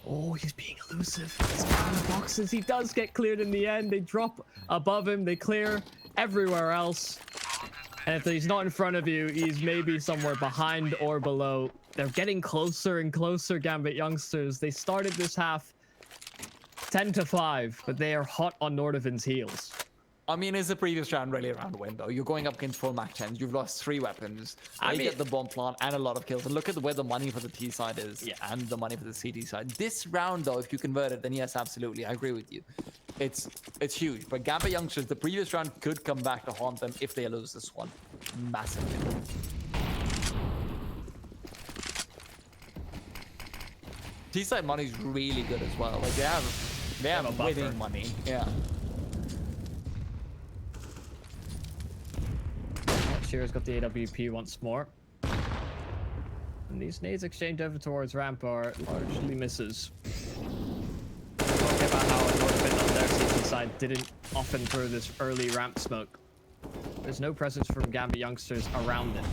Oh, he's being elusive. He's down the boxes. He does get cleared in the end. They drop above him. They clear everywhere else. And if he's not in front of you, he's maybe somewhere behind or below. They're getting closer and closer, Gambit youngsters. They started this half 10-5, but they are hot on Nordavind's heels. I mean, is the previous round really around win, though? You're going up against full Mac 10s. You've lost 3 weapons. They get the bomb plant and a lot of kills. And look at where the money for the T side is and the money for the CT side. This round, though, if you convert it, then yes, absolutely. I agree with you. It's huge. But Gambit youngsters, the previous round could come back to haunt them if they lose this one. Massively. T side money is really good as well. Like, they have winning money. Yeah. Shearer's got the AWP once more. And these nades exchange over towards ramp are largely misses. Talking about how Nordavind on their CT side didn't often throw this early ramp smoke. There's no presence from Gambit youngsters around it.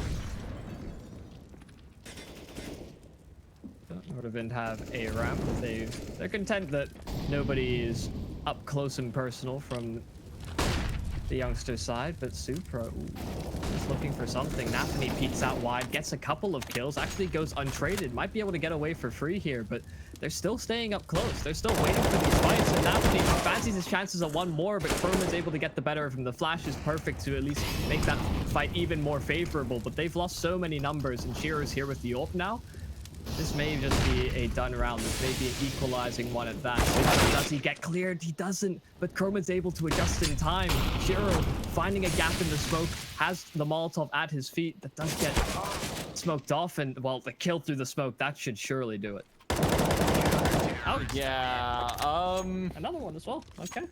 Nordavind have a ramp. They're content that nobody is up close and personal from the youngster side, but Supra is looking for something. Nafani peeks out wide, gets a couple of kills, actually goes untraded. Might be able to get away for free here, but they're still staying up close. They're still waiting for these fights, and Nafani fancies his chances at one more, but Chroman's able to get the better of him. The flash is perfect to at least make that fight even more favorable, but they've lost so many numbers, and Shearer's here with the AWP now. This may just be a done round. This may be an equalizing one at that. Does he get cleared? He doesn't, but Chroman's able to adjust in time. Shearer finding a gap in the smoke, has the Molotov at his feet. That does get smoked off, and, well, the kill through the smoke, that should surely do it. Oh, yeah, another one as well. Okay.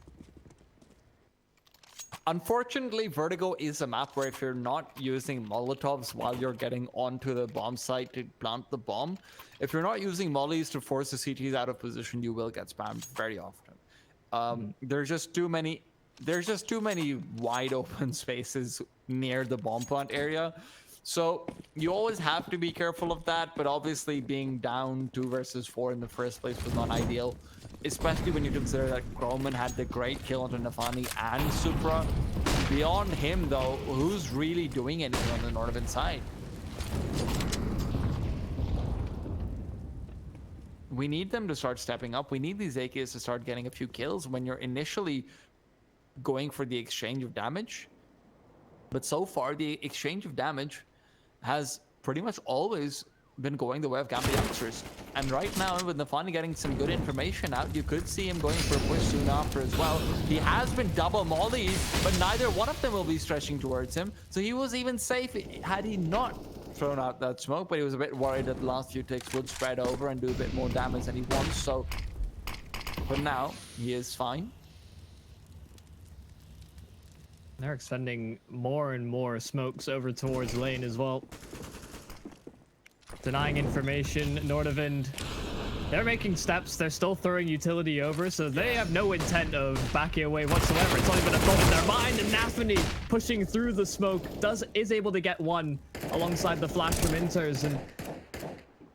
Unfortunately, Vertigo is a map where if you're not using Molotovs while you're getting onto the bomb site to plant the bomb, if you're not using mollies to force the CTs out of position, you will get spammed very often. There's just too many wide open spaces near the bomb plant area. So you always have to be careful of that, but obviously being down 2 versus 4 in the first place was not ideal. Especially when you consider that Chroman had the great kill onto Nafani and Supra. Beyond him, though, who's really doing anything on the Nordavind side? We need them to start stepping up. We need these AKs to start getting a few kills when you're initially going for the exchange of damage. But so far, the exchange of damage has pretty much always been going the way of Gambit youngsters. And right now, with Nafani getting some good information out, you could see him going for a push soon after as well. He has been double mollied, but neither one of them will be stretching towards him. So he was even safe had he not thrown out that smoke, but he was a bit worried that the last few ticks would spread over and do a bit more damage than he wants. So, but now he is fine. They're extending more and more smokes over towards lane as well. Denying information, Nordavind, they're making steps. They're still throwing utility over, so they have no intent of backing away whatsoever. It's not even a thought in their mind, and Nafani pushing through the smoke is able to get one alongside the flash from Inters, and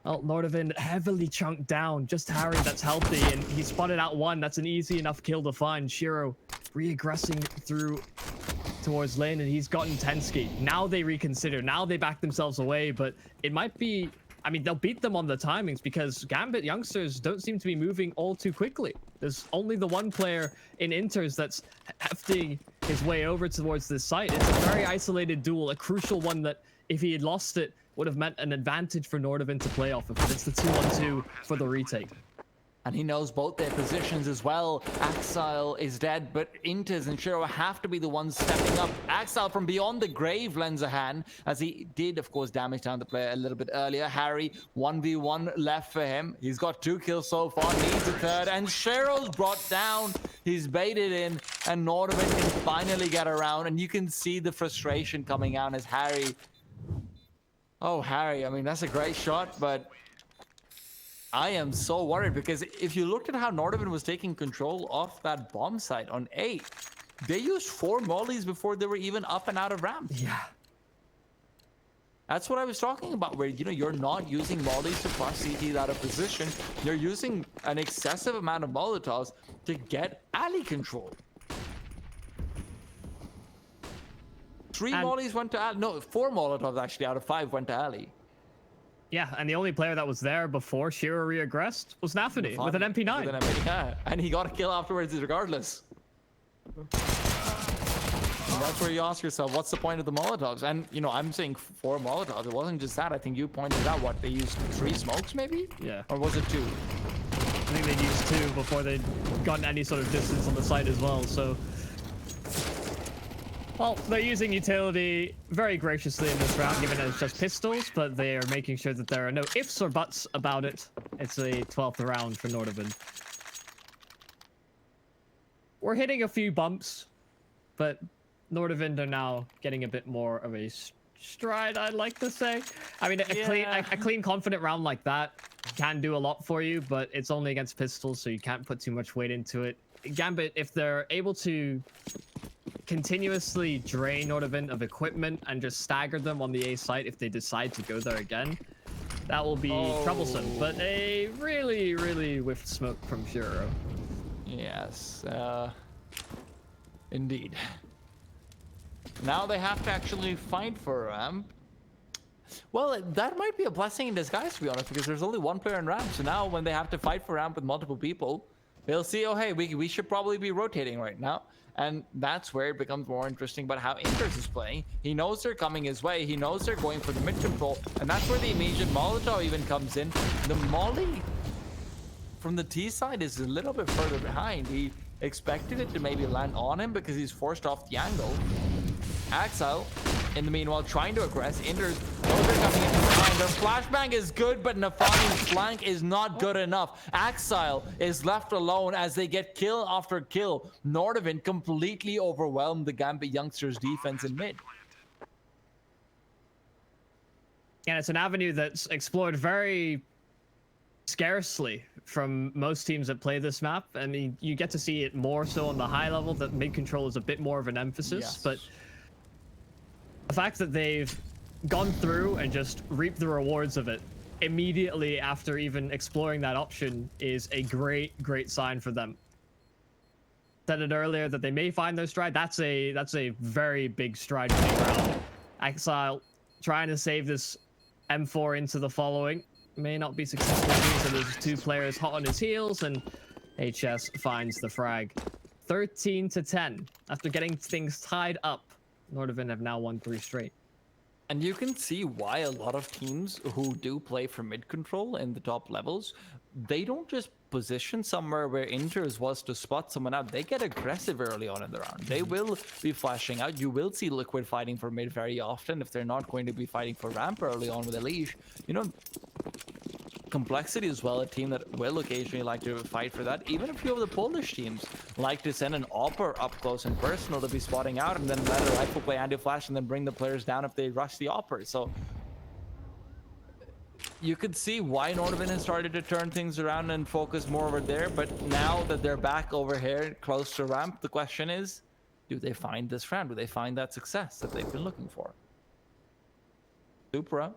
well, Nordavind heavily chunked down. Just Harry that's healthy, and he spotted out one. That's an easy enough kill to find. Shiro re-aggressing through towards lane, and he's gotten Tensky. Now they reconsider. Now they back themselves away, but it might be... I mean, they'll beat them on the timings because Gambit youngsters don't seem to be moving all too quickly. There's only the one player in Inters that's hefting his way over towards this site. It's a very isolated duel, a crucial one that if he had lost it, would have meant an advantage for Nordavind to play off of. But it's the 2-on-2 for the retake. And he knows both their positions as well. Axile is dead, but Inters and Shiro have to be the ones stepping up. Axile from beyond the grave lends a hand, as he did, of course, damage down the player a little bit earlier. Harry, 1v1 left for him. He's got 2 kills so far, needs a third, and Shiro's brought down. He's baited in, and Nordavind can finally get around, and you can see the frustration coming out as Harry... Oh, Harry, I mean, that's a great shot, but... I am so worried because if you looked at how Nordavind was taking control of that bomb site on A, they used 4 mollies before they were even up and out of ramp. Yeah. That's what I was talking about, where, you know, you're not using mollies to flush CTs out of position. You're using an excessive amount of Molotovs to get alley control. 3 mollies went to alley. No, 4 Molotovs actually out of 5 went to alley. Yeah, and the only player that was there before Shiro reaggressed was Nafany with an MP9. With an MP9. And he got a kill afterwards regardless. And that's where you ask yourself, what's the point of the Molotovs? And, you know, I'm saying 4 Molotovs. It wasn't just that. I think you pointed out, what, they used 3 smokes maybe? Yeah. Or was it 2? I think they'd used 2 before they'd gotten any sort of distance on the site as well, so... Well, they're using utility very graciously in this round, given that it's just pistols, but they are making sure that there are no ifs or buts about it. It's a 12th round for Nordavind. We're hitting a few bumps, but Nordavind are now getting a bit more of a stride, I'd like to say. I mean, a clean, confident round like that can do a lot for you, but it's only against pistols, so you can't put too much weight into it. Gambit, if they're able to continuously drain Nordavind of equipment and just stagger them on the A site if they decide to go there again, that will be troublesome. But a really, really whiffed smoke from Shiro. Yes, indeed. Now they have to actually fight for ramp. Well, that might be a blessing in disguise, to be honest, because there's only 1 player in ramp. So now when they have to fight for ramp with multiple people, they'll see, oh, hey, we should probably be rotating right now. And that's where it becomes more interesting about how Inters is playing. He knows they're coming his way. He knows they're going for the mid control. And that's where the immediate Molotov even comes in. The molly from the T side is a little bit further behind. He expected it to maybe land on him because he's forced off the angle. Axel, in the meanwhile, trying to aggress. Inters, those are coming in behind. Their flashbang is good, but Nafani's flank is not good enough. Axel is left alone as they get kill after kill. Nordavind completely overwhelmed the Gambit youngsters' defense in mid. And it's an avenue that's explored very scarcely from most teams that play this map. I mean, you get to see it more so on the high level, that mid control is a bit more of an emphasis, yes. But the fact that they've gone through and just reaped the rewards of it immediately after even exploring that option is a great, great sign for them. Said it earlier that they may find their stride. That's a very big stride for the round. Exile trying to save this M4 into the following. May not be successful, so there's 2 players hot on his heels, and HS finds the frag. 13-10 after getting things tied up. Nordavind have now won 3 straight. And you can see why a lot of teams who do play for mid control in the top levels, they don't just position somewhere where Inters was to spot someone out. They get aggressive early on in the round. They will be flashing out. You will see Liquid fighting for mid very often if they're not going to be fighting for ramp early on with a leash. You know, Complexity as well, a team that will occasionally like to fight for that. Even a few of the Polish teams like to send an Opper up close and personal to be spotting out, and then let a rifle play anti-flash and then bring the players down if they rush the Opper. So you could see why Nordavind has started to turn things around and focus more over there. But now that they're back over here close to ramp, the question is, do they find this round? Do they find that success that they've been looking for? Supra.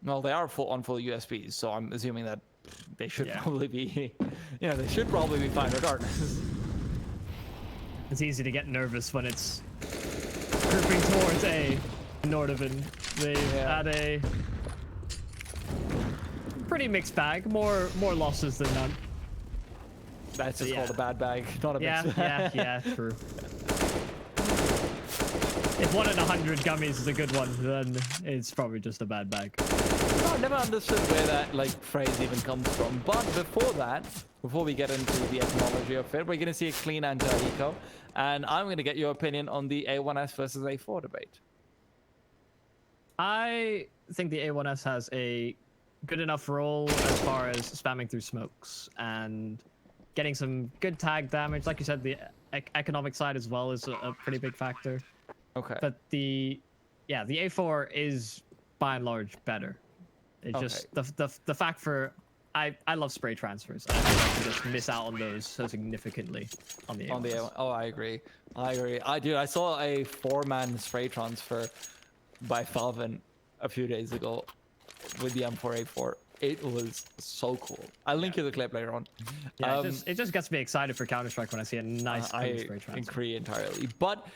Well, they are on full USBs, so I'm assuming that they should probably be, you know, they should probably be fine regardless. It's easy to get nervous when it's grouping towards a Nordavind. They've had a pretty mixed bag, more losses than none. That's just called a bad bag, not a mixed bag. Yeah, true. if 1 in 100 gummies is a good one, then it's probably just a bad bag. No, I never understood where that like phrase even comes from. But before that, before we get into the etymology of it, we're going to see a clean anti-eco, and I'm going to get your opinion on the A1S versus A4 debate. I think the A1S has a good enough role as far as spamming through smokes and getting some good tag damage. Like you said, the economic side as well is a pretty big factor. Okay. But the A4 is by and large better. It's just the fact for I love spray transfers. I feel like you just miss out on those so significantly on the A1S. On the A1. Oh, I agree. I saw a 4-man spray transfer by Falvin a few days ago with the M4A4. It was so cool. I'll link you the clip later on. Yeah, it just gets me excited for Counter-Strike when I see a nice clean spray transfer. I agree entirely. But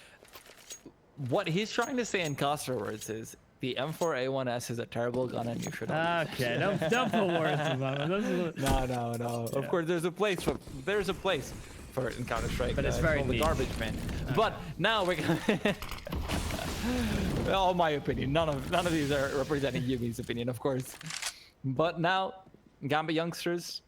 what he's trying to say in Coster words is the M4A1S is a terrible gun and you should not use it. Okay, don't put words in my mouth. No. Of course, there's a place for it in Counter-Strike. But it's very the garbage man. Okay. But now we're gonna all my opinion. None of these are representing Yumi's opinion, of course. But now, Gambit youngsters,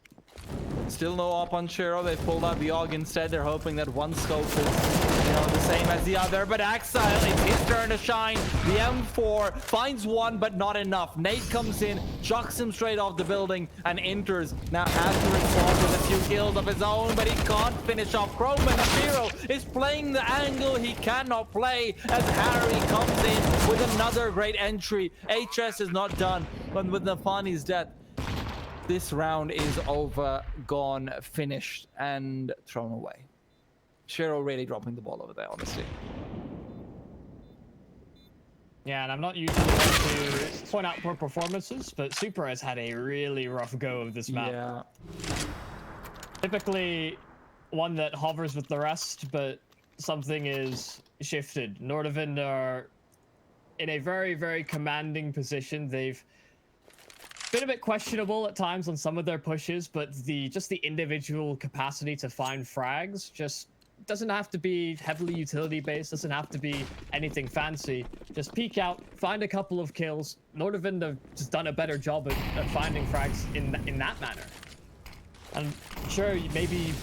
still no op on Shiro. They pulled out the AUG instead. They're hoping that one scope is, the same as the other. But Axile, it's his turn to shine. The M4 finds one, but not enough. Nate comes in, chucks him straight off the building, and enters. Now has to respond with a few kills of his own, but he can't finish off. Croman Shiro is playing the angle he cannot play as Harry comes in with another great entry. HS is not done, but with Nafani's death, this round is over, gone, finished, and thrown away. Shiro really dropping the ball over there, honestly. Yeah, and I'm not usually one to point out poor performances, but Super has had a really rough go of this map. Yeah. Typically one that hovers with the rest, but something is shifted. NORDAVIND are in a very, very commanding position. They've been a bit questionable at times on some of their pushes, but just the individual capacity to find frags just doesn't have to be heavily utility based, doesn't have to be anything fancy. Just peek out, find a couple of kills. NORDAVIND have just done a better job at finding frags in that manner. And sure, maybe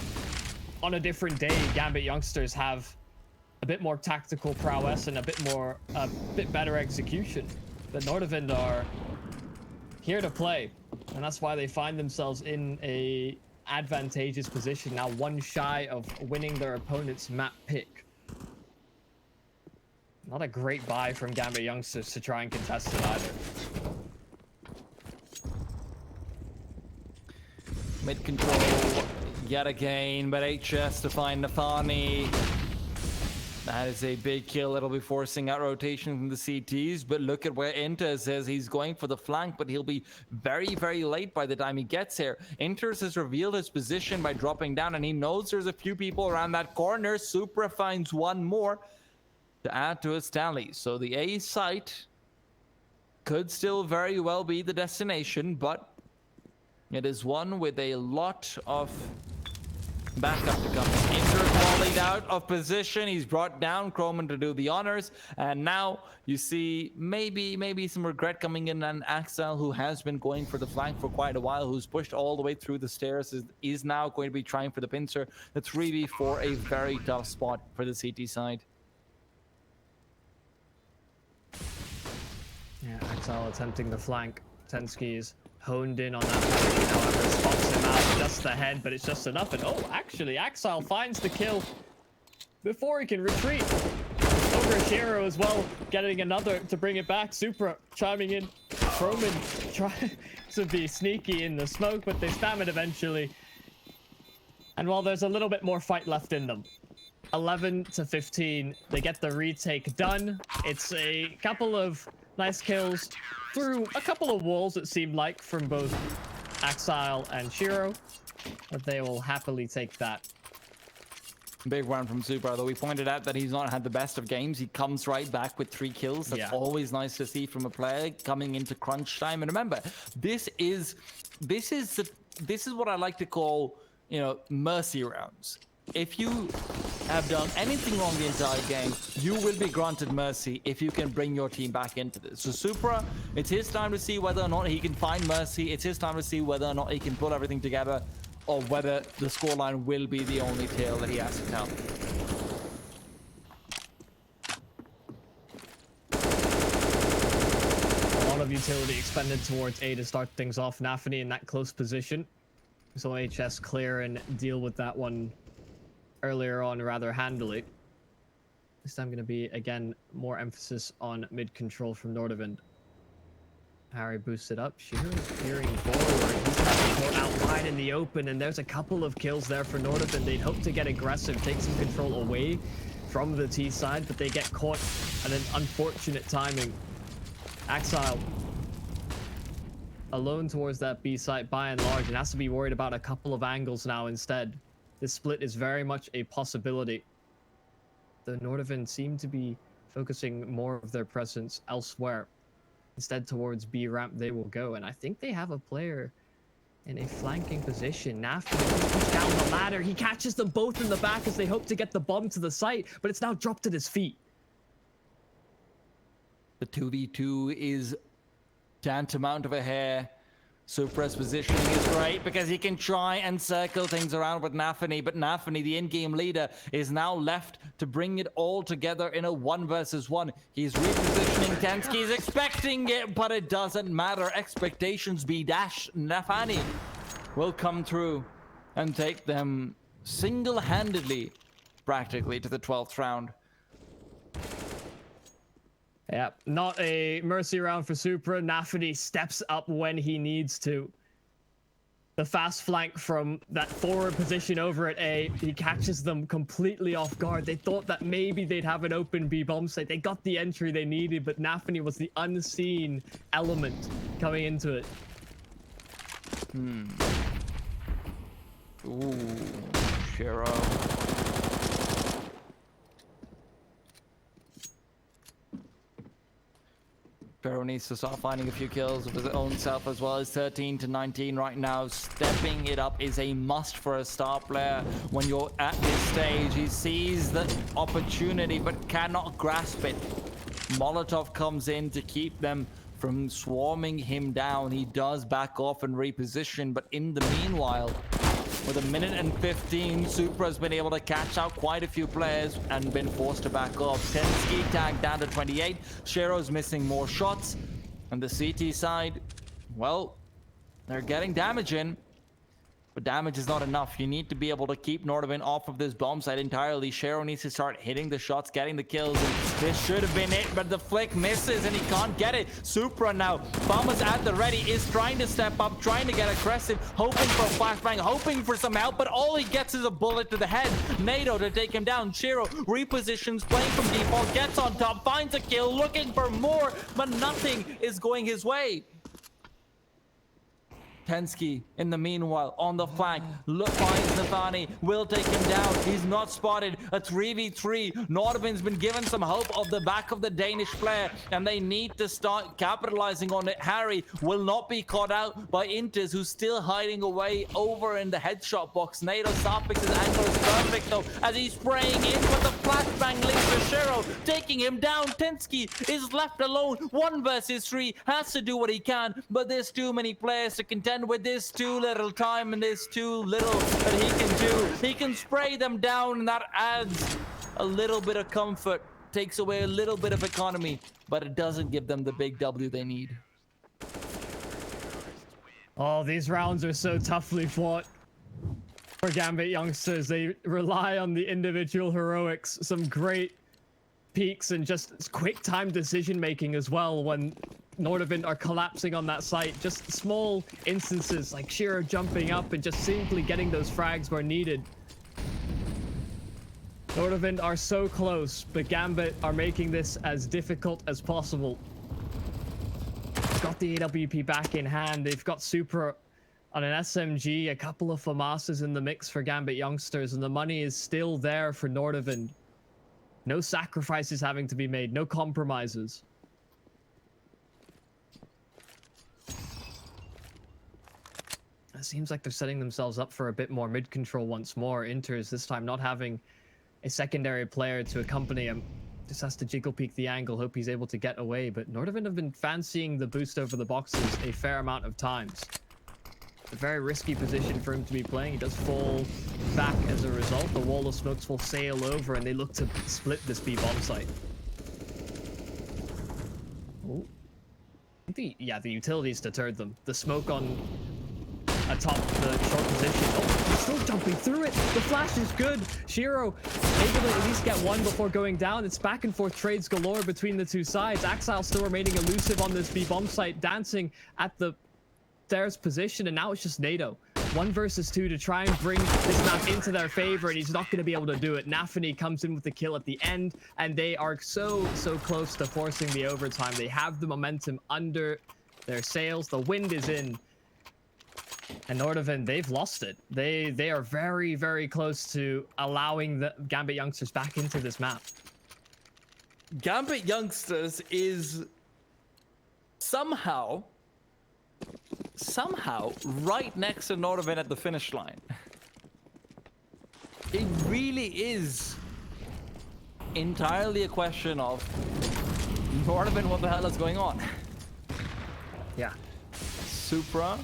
on a different day, Gambit youngsters have a bit more tactical prowess and a bit better execution, but NORDAVIND are here to play, and that's why they find themselves in a advantageous position now, one shy of winning their opponent's map pick. Not a great buy from Gambit youngsters to try and contest it either. Mid control yet again, but HS to find Nafani. That is a big kill. It'll be forcing out rotation from the CTs, but look at where Inter says he's going for the flank, but he'll be very, very late by the time he gets here. Inter has revealed his position by dropping down, and he knows there's a few people around that corner. Supra finds one more to add to his tally. So the A site could still very well be the destination, but it is one with a lot of backup to come. Inter volleyed out of position. He's brought down Croman to do the honors, and now you see maybe some regret coming in, and Axel, who has been going for the flank for quite a while, who's pushed all the way through the stairs, is now going to be trying for the pincer. The 3v4, a very tough spot for the CT side. Yeah, Axel attempting the flank. Tensky is honed in on that position, however, spots him out just ahead, but it's just enough. And oh, actually, Axel finds the kill before he can retreat. Over Shiro as well, getting another to bring it back. Supra chiming in. Croman trying to be sneaky in the smoke, but they spam it eventually. And while there's a little bit more fight left in them, 11 to 15, they get the retake done. It's a couple of nice kills through a couple of walls, it seemed like, from both Axile and Shiro, but they will happily take that. Big run from Super, though we pointed out that he's not had the best of games. He comes right back with 3 kills. That's always nice to see from a player coming into crunch time. And remember, this is what I like to call, mercy rounds. If you have done anything wrong the entire game, you will be granted mercy if you can bring your team back into this. So Supra, it's his time to see whether or not he can find mercy. It's his time to see whether or not he can pull everything together, or whether the scoreline will be the only tale that he has to tell. A lot of utility expended towards A to start things off. Nafany in that close position. So HS clear and deal with that one earlier on rather handily. This time going to be, again, more emphasis on mid control from NORDAVIND. Harry boosted up. Shearo's peering forward. He's got the out wide in the open, and there's a couple of kills there for NORDAVIND. They'd hope to get aggressive, take some control away from the T side, but they get caught at an unfortunate timing. Axile alone towards that B site by and large, and has to be worried about a couple of angles now instead. This split is very much a possibility. The NORDAVIND seem to be focusing more of their presence elsewhere. Instead, towards B ramp they will go, and I think they have a player in a flanking position. Nafany pushes down the ladder. He catches them both in the back as they hope to get the bomb to the site, but it's now dropped at his feet. The 2v2 is tantamount of a hair. Supra's positioning is great because he can try and circle things around with Nafany, but Nafany, the in-game leader, is now left to bring it all together in a 1 versus 1. He's repositioning Tensky, he's expecting it, but it doesn't matter. Expectations be dashed. Nafany will come through and take them single-handedly, practically, to the 12th round. Yeah, not a mercy round for Supra. Nafany steps up when he needs to. The fast flank from that forward position over at A, he catches them completely off guard. They thought that maybe they'd have an open B bomb site. They got the entry they needed, but Nafany was the unseen element coming into it. Ooh, Shiro. Pharaoh needs to start finding a few kills of his own self as well. As 13 to 19 right now. Stepping it up is a must for a star player when you're at this stage. He sees the opportunity but cannot grasp it. Molotov comes in to keep them from swarming him down. He does back off and reposition, but in the meanwhile, with 1 minute and 15, Supra's been able to catch out quite a few players and been forced to back off. Tensky tagged down to 28. Shiro's missing more shots. And the CT side, well, they're getting damage in. But damage is not enough. You need to be able to keep NORDAVIND off of this bomb site entirely. Shiro needs to start hitting the shots, getting the kills. And this should have been it, but the flick misses and he can't get it. Supra now, Bombers at the ready, is trying to step up, trying to get aggressive, hoping for a flashbang, hoping for some help, but all he gets is a bullet to the head. NATO to take him down. Shiro repositions, playing from default, gets on top, finds a kill, looking for more, but nothing is going his way. Tensky, in the meanwhile, on the flank, finds Nafany, will take him down. He's not spotted. A 3v3. NORDAVIND's been given some hope of the back of the Danish player, and they need to start capitalizing on it. Harry will not be caught out by Inters, who's still hiding away over in the headshot box. NATO Sarpix's angle is perfect, though, as he's spraying in, but the flashbang leads to Shiro, taking him down. Tensky is left alone. 1 versus 3, has to do what he can, but there's too many players to contend with. This too little time and there's too little that he can do. He can spray them down, and that adds a little bit of comfort, takes away a little bit of economy, but it doesn't give them the big W they need. Oh, these rounds are so toughly fought for Gambit youngsters. They rely on the individual heroics, some great peaks, and just quick time decision making as well when NORDAVIND are collapsing on that site. Just small instances like Shiro jumping up and just simply getting those frags where needed. NORDAVIND are so close, but Gambit are making this as difficult as possible. Got the AWP back in hand. They've got Supra on an SMG, a couple of FAMASs in the mix for Gambit youngsters, and the money is still there for NORDAVIND. No sacrifices having to be made, no compromises. It seems like they're setting themselves up for a bit more mid-control once more. Inters this time not having a secondary player to accompany him. Just has to jiggle peek the angle, hope he's able to get away. But NORDAVIND have been fancying the boost over the boxes a fair amount of times. A very risky position for him to be playing. He does fall back as a result. The wall of smokes will sail over, and they look to split this B bomb site. Oh, the utilities deterred them. The smoke on atop the short position. Oh, he's still jumping through it. The flash is good. Shiro able to at least get one before going down. It's back and forth trades galore between the two sides. Axile still remaining elusive on this B bomb site, dancing at the stairs position, and now it's just NATO. 1 versus 2 to try and bring this map into their favor, and he's not going to be able to do it. Nafany comes in with the kill at the end, and they are so close to forcing the overtime. They have the momentum under their sails. The wind is in. And NORDAVIND, they've lost it. They are very close to allowing the Gambit youngsters back into this map. Gambit youngsters is somehow right next to NORDAVIND at the finish line. It really is entirely a question of NORDAVIND, what the hell is going on? Yeah. Supra.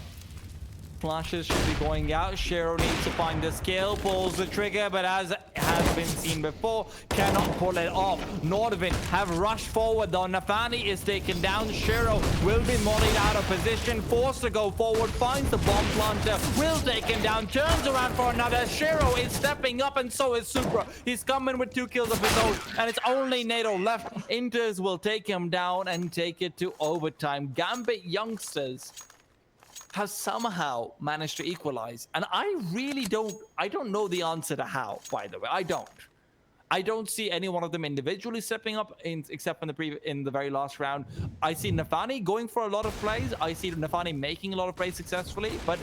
Flashes should be going out. Shiro needs to find the skill, pulls the trigger, but as has been seen before, cannot pull it off. NORDAVIND have rushed forward though. Nafany is taken down. Shiro will be mollied out of position, forced to go forward, finds the bomb planter, will take him down, turns around for another. Shiro is stepping up, and so is Supra. He's coming with 2 kills of his own, and it's only NATO left. Inters will take him down and take it to overtime. Gambit youngsters has somehow managed to equalize, and I don't know the answer to how, by the way. I don't see any one of them individually stepping up, except in the very last round. I see Nafany going for a lot of plays. I see Nafany making a lot of plays successfully, but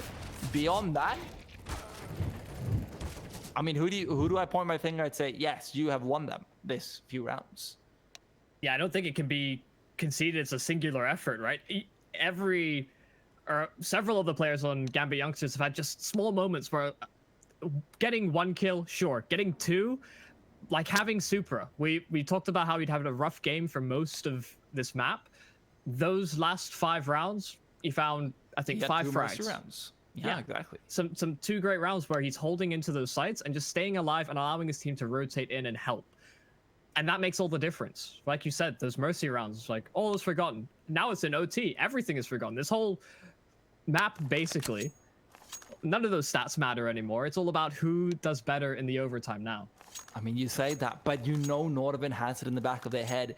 beyond that, I mean, who do I point my finger and say, yes, you have won them this few rounds? Yeah, I don't think it can be conceded it's a singular effort, right? Several of the players on Gambit youngsters have had just small moments where getting 1 kill, sure. Getting 2, like having Supra. We talked about how he'd have a rough game for most of this map. Those last 5 rounds, he found, I think, 5 frags. Rounds. Yeah, exactly. Some 2 great rounds where he's holding into those sites and just staying alive and allowing his team to rotate in and help. And that makes all the difference. Like you said, those Mercy rounds, like, all is forgotten. Now it's an OT. Everything is forgotten. This whole map, basically, none of those stats matter anymore. It's all about who does better in the overtime now. I mean, you say that, but you know NORDAVIND has it in the back of their head.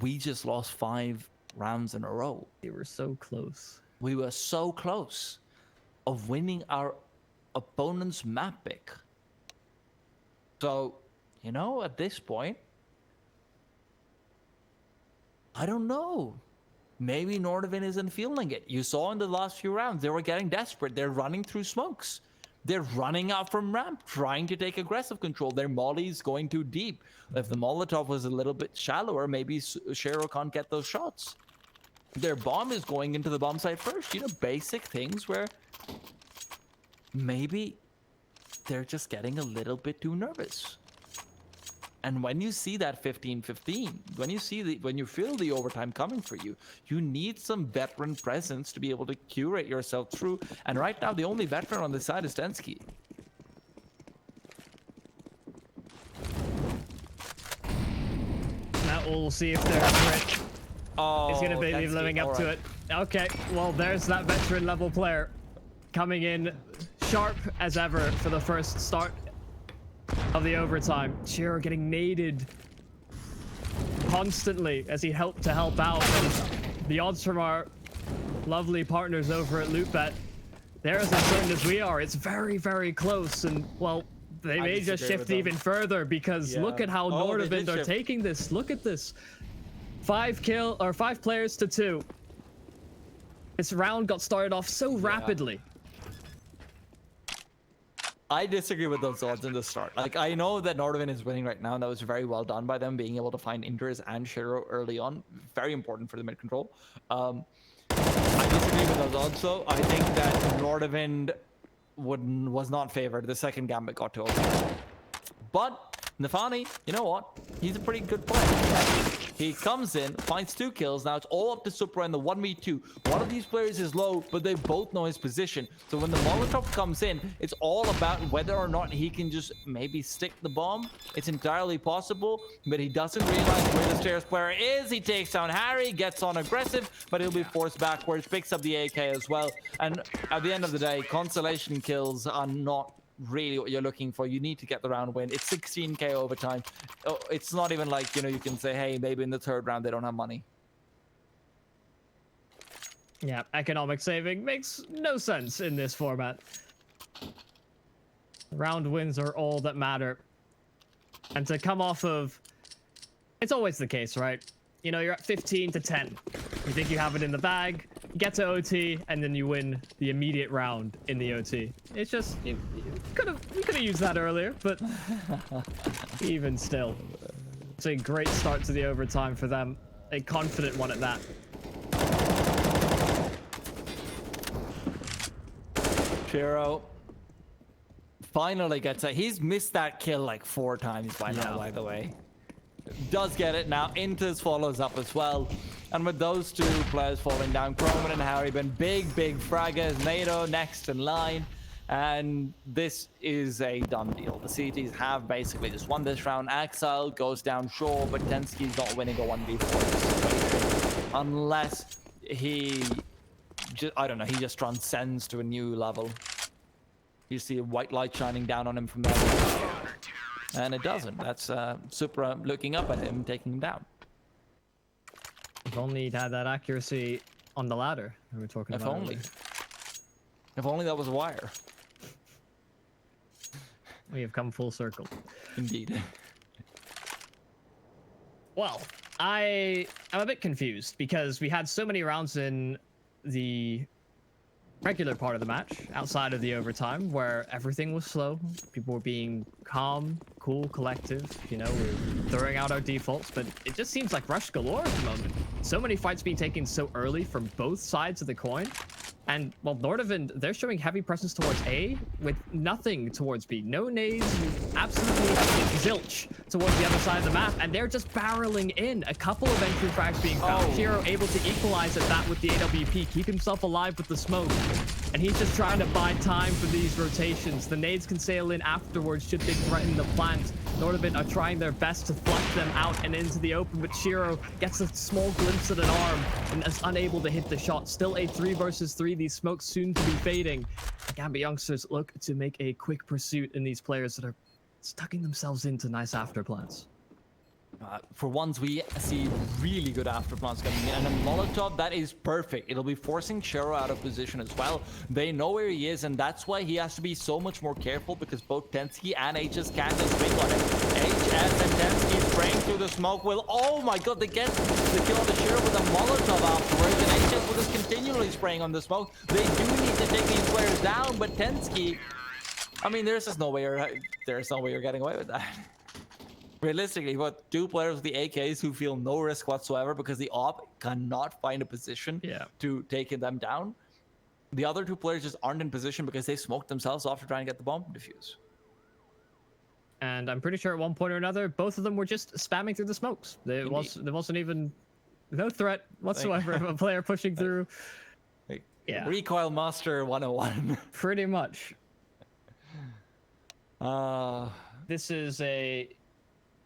We just lost 5 rounds in a row. They were so close. We were so close of winning our opponent's map pick. So, you know, at this point, I don't know. Maybe NORDAVIND isn't feeling it. You saw in the last few rounds, they were getting desperate. They're running through smokes. They're running out from ramp, trying to take aggressive control. Their molly's going too deep. If the Molotov was a little bit shallower, maybe Shiro can't get those shots. Their bomb is going into the bomb site first. You know, basic things where maybe they're just getting a little bit too nervous. And when you see that 15-15, when you feel the overtime coming for you, you need some veteran presence to be able to curate yourself through. And right now, the only veteran on this side is Tensky. Now we'll see if their grit is going to be Tensky, living up to it. Okay, well, there's that veteran level player coming in sharp as ever for the first start of the overtime. Shiro getting naded constantly as he helped to help out. And the odds from our lovely partners over at LootBet, they're as uncertain as we are. It's very close, and well, they may just shift even further because look at how NORDAVIND are taking this. Look at this. 5 players to 2. This round got started off so rapidly. I disagree with those odds in the start. Like, I know that NORDAVIND is winning right now, and that was very well done by them, being able to find Inters and Shiro early on. Very important for the mid control. I disagree with those odds, though. I think that NORDAVIND was not favored. The second Gambit got to overtime. But Nafani, you know what? He's a pretty good player. He comes in, finds 2 kills. Now it's all up to Supra in the 1v2. One of these players is low, but they both know his position. So when the Molotov comes in, it's all about whether or not he can just maybe stick the bomb. It's entirely possible, but he doesn't realize where the stairs player is. He takes down Harry, gets on aggressive, but he'll be forced backwards, picks up the AK as well. And at the end of the day, consolation kills are not really what you're looking for. You need to get the round win. It's 16k overtime. Oh, it's not even like, you know, you can say, hey, maybe in the 3rd round they don't have money. Yeah, economic saving makes no sense in this format. Round wins are all that matter. And to come off of... It's always the case, right? You know, you're at 15 to 10. You think you have it in the bag, you get to OT, and then you win the immediate round in the OT. It's just, we could have used that earlier, but even still, it's a great start to the overtime for them. A confident one at that. Shiro finally gets it. He's missed that kill like 4 times by now, by the way. Does get it now. Inters follows up as well. And with those 2 players falling down, Croman and Harry been big fraggers. NATO next in line. And this is a done deal. The CTs have basically just won this round. Axel goes down, sure, but Tensky's not winning a 1v4 situation. Unless he, I don't know, he just transcends to a new level. You see a white light shining down on him from there. And it doesn't. That's Supra looking up at him, taking him down. If only he'd had that accuracy on the ladder we were talking about. If only that was a wire. We have come full circle. Indeed. Well, I'm a bit confused because we had so many rounds in the regular part of the match, outside of the overtime, where everything was slow. People were being calm, cool, collective. You know, we're throwing out our defaults, but it just seems like rush galore at the moment. So many fights being taken so early from both sides of the coin. And, well, NORDAVIND, they're showing heavy presence towards A with nothing towards B. No nades, absolutely zilch towards the other side of the map. And they're just barreling in. A couple of entry frags being found. Shiro able to equalize at that with the AWP, keep himself alive with the smoke. And he's just trying to buy time for these rotations. The nades can sail in afterwards should they threaten the plant. NORDAVIND are trying their best to flush them out and into the open, but Shiro gets a small glimpse at an arm and is unable to hit the shot. Still a 3 versus 3. These smokes soon to be fading. The GAMBIT youngsters look to make a quick pursuit in these players that are tucking themselves into nice after plans. For once, we see really good afterplans coming in, and a Molotov that is perfect. It'll be forcing Shiro out of position as well. They know where he is, and that's why he has to be so much more careful, because both Tensky and HS can just swing on him. HS and Tensky spraying through the smoke will, oh my god, they get the kill on the Shiro with a Molotov afterwards, and HS will just continually spraying on the smoke. They do need to take these players down, but Tensky, I mean, there's no way you're getting away with that. Realistically, you've got 2 players with the AKs who feel no risk whatsoever because the op cannot find a position to take them down. The other 2 players just aren't in position because they smoked themselves off to try and get the bomb defuse. And I'm pretty sure at one point or another, both of them were just spamming through the smokes. There wasn't even no threat whatsoever of a player pushing through. Recoil Master 101. Pretty much. This is a...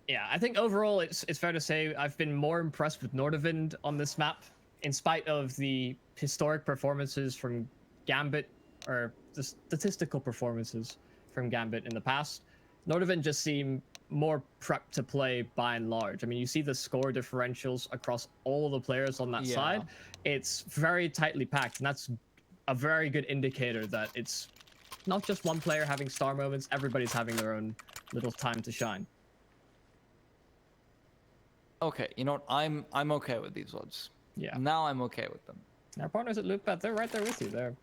Yeah, I think overall it's fair to say I've been more impressed with NORDAVIND on this map, in spite of the historic performances from GAMBIT, or the statistical performances from GAMBIT in the past. NORDAVIND just seem more prepped to play by and large. I mean, you see the score differentials across all of the players on that side. It's very tightly packed, and that's a very good indicator that it's not just one player having star moments, everybody's having their own little time to shine. Okay, you know what? I'm okay with these odds. Yeah. Now I'm okay with them. Our partners at Loopbat, they're right there with you. They're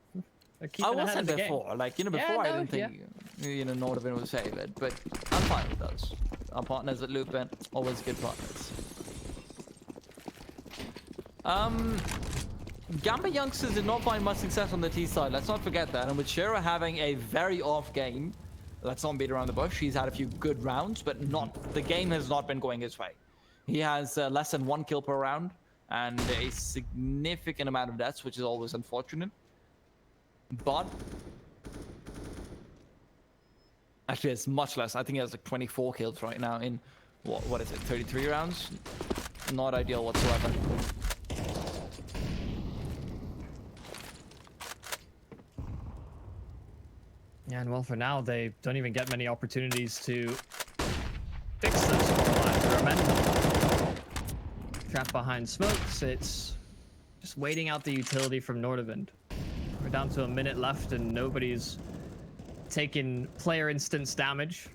keeping I ahead wasn't of the before. game. Like, you know, before I didn't think NORDAVIND was favored, but I'm fine with those. Our partners at Loopbat, always good partners. GAMBIT youngsters did not find much success on the T side. Let's not forget that. And with Shiro having a very off game, let's not beat around the bush. He's had a few good rounds, but the game has not been going his way. He has less than 1 kill per round and a significant amount of deaths, which is always unfortunate. But actually, it's much less. I think he has like 24 kills right now in what is it, 33 rounds? Not ideal whatsoever. Yeah, and well, for now, they don't even get many opportunities to fix those scorelines or amend them. Trapped behind smokes, it's just waiting out the utility from NORDAVIND. We're down to a minute left and nobody's taking player instance damage.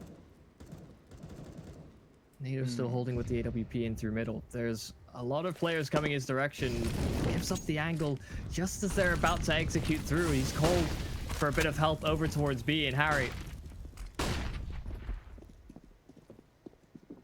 NATO's still holding with the AWP in through middle. There's a lot of players coming his direction. Gives up the angle just as they're about to execute through. He's called for a bit of help over towards B, and Harry.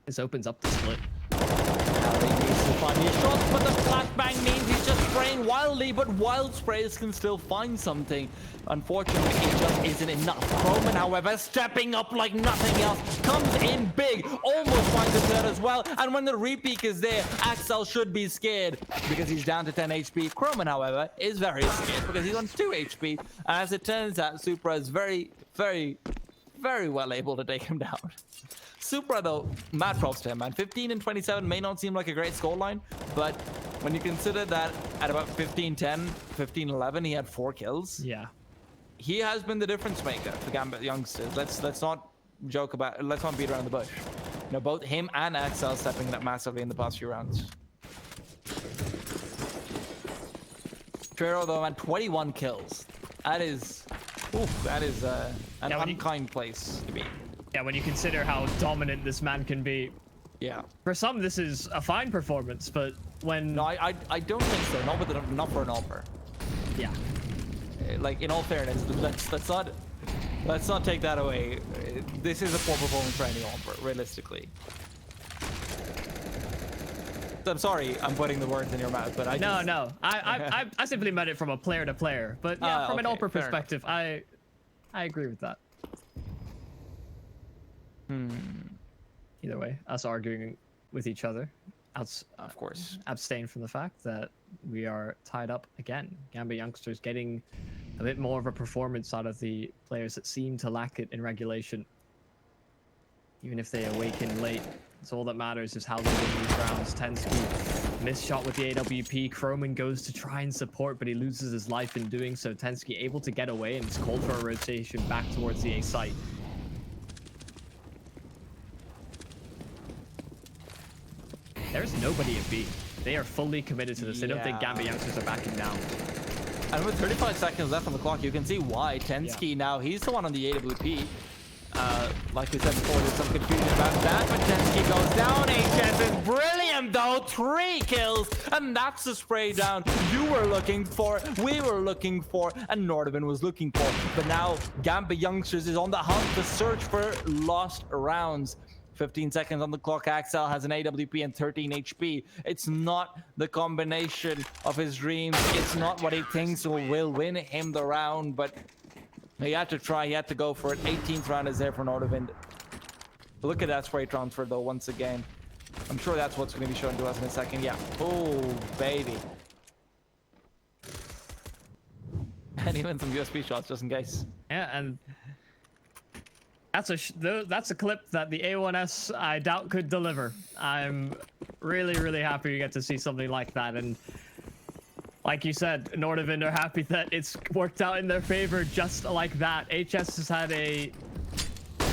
This opens up the split. Harry needs to find his shots, but the flashbang means he's just spraying wildly, but wild sprays can still find something. Unfortunately, it just isn't enough. Croman, however, stepping up like nothing else, comes in big, almost finds the third as well, and when the repeak is there, Axel should be scared because he's down to 10 HP. Croman, however, is very scared because he's on 2 HP, and as it turns out, Supra is very, very, very well able to take him down. Supra, though, mad props to him, man. 15 and 27 may not seem like a great scoreline, but when you consider that at about 15-10, 15-11, he had 4 kills. Yeah. He has been the difference maker for Gambit youngsters. Let's not joke about. Let's not beat around the bush. You know, both him and Axel stepping up massively in the past few rounds. Trero, though, man, 21 kills. That is, an unkind place to be. Yeah, when you consider how dominant this man can be. Yeah. For some, this is a fine performance, but when... No, I don't think so. Not for an offer. Yeah. Like, in all fairness, let's not take that away. This is a poor performance for any offer, realistically. I'm sorry, I'm putting the words in your mouth, but No. I simply meant it from a player to player, but yeah, from an offer perspective, I agree with that. Either way, us arguing with each other, of course, abstain from the fact that we are tied up again. Gambit youngsters getting a bit more of a performance out of the players that seem to lack it in regulation. Even if they awaken late, it's all that matters is how they win these rounds. Tensky missed shot with the AWP. Croman goes to try and support, but he loses his life in doing so. Tensky able to get away and is called for a rotation back towards the A site. There's nobody at B. They are fully committed to this. They don't think Gambit youngsters are backing down. And with 35 seconds left on the clock, you can see why Tensky now, he's the one on the AWP. Like we said before, there's some confusion about that, but Tensky goes down. HS is brilliant, though. 3 kills, and that's the spray down you were looking for, we were looking for, and NORDAVIND was looking for. But now, Gambit youngsters is on the hunt to search for lost rounds. 15 seconds on the clock. Axel has an AWP and 13 HP. It's not the combination of his dreams. It's not what he thinks will win him the round, but he had to try. He had to go for it. 18th round is there for NORDAVIND. Look at that spray transfer, though, once again. I'm sure that's what's going to be shown to us in a second. Yeah. Oh, baby. And even some USB shots, just in case. Yeah, and that's a clip that the A1S I doubt could deliver. I'm really happy you get to see something like that, and like you said, NORDAVIND are happy that it's worked out in their favor just like that. HS has had a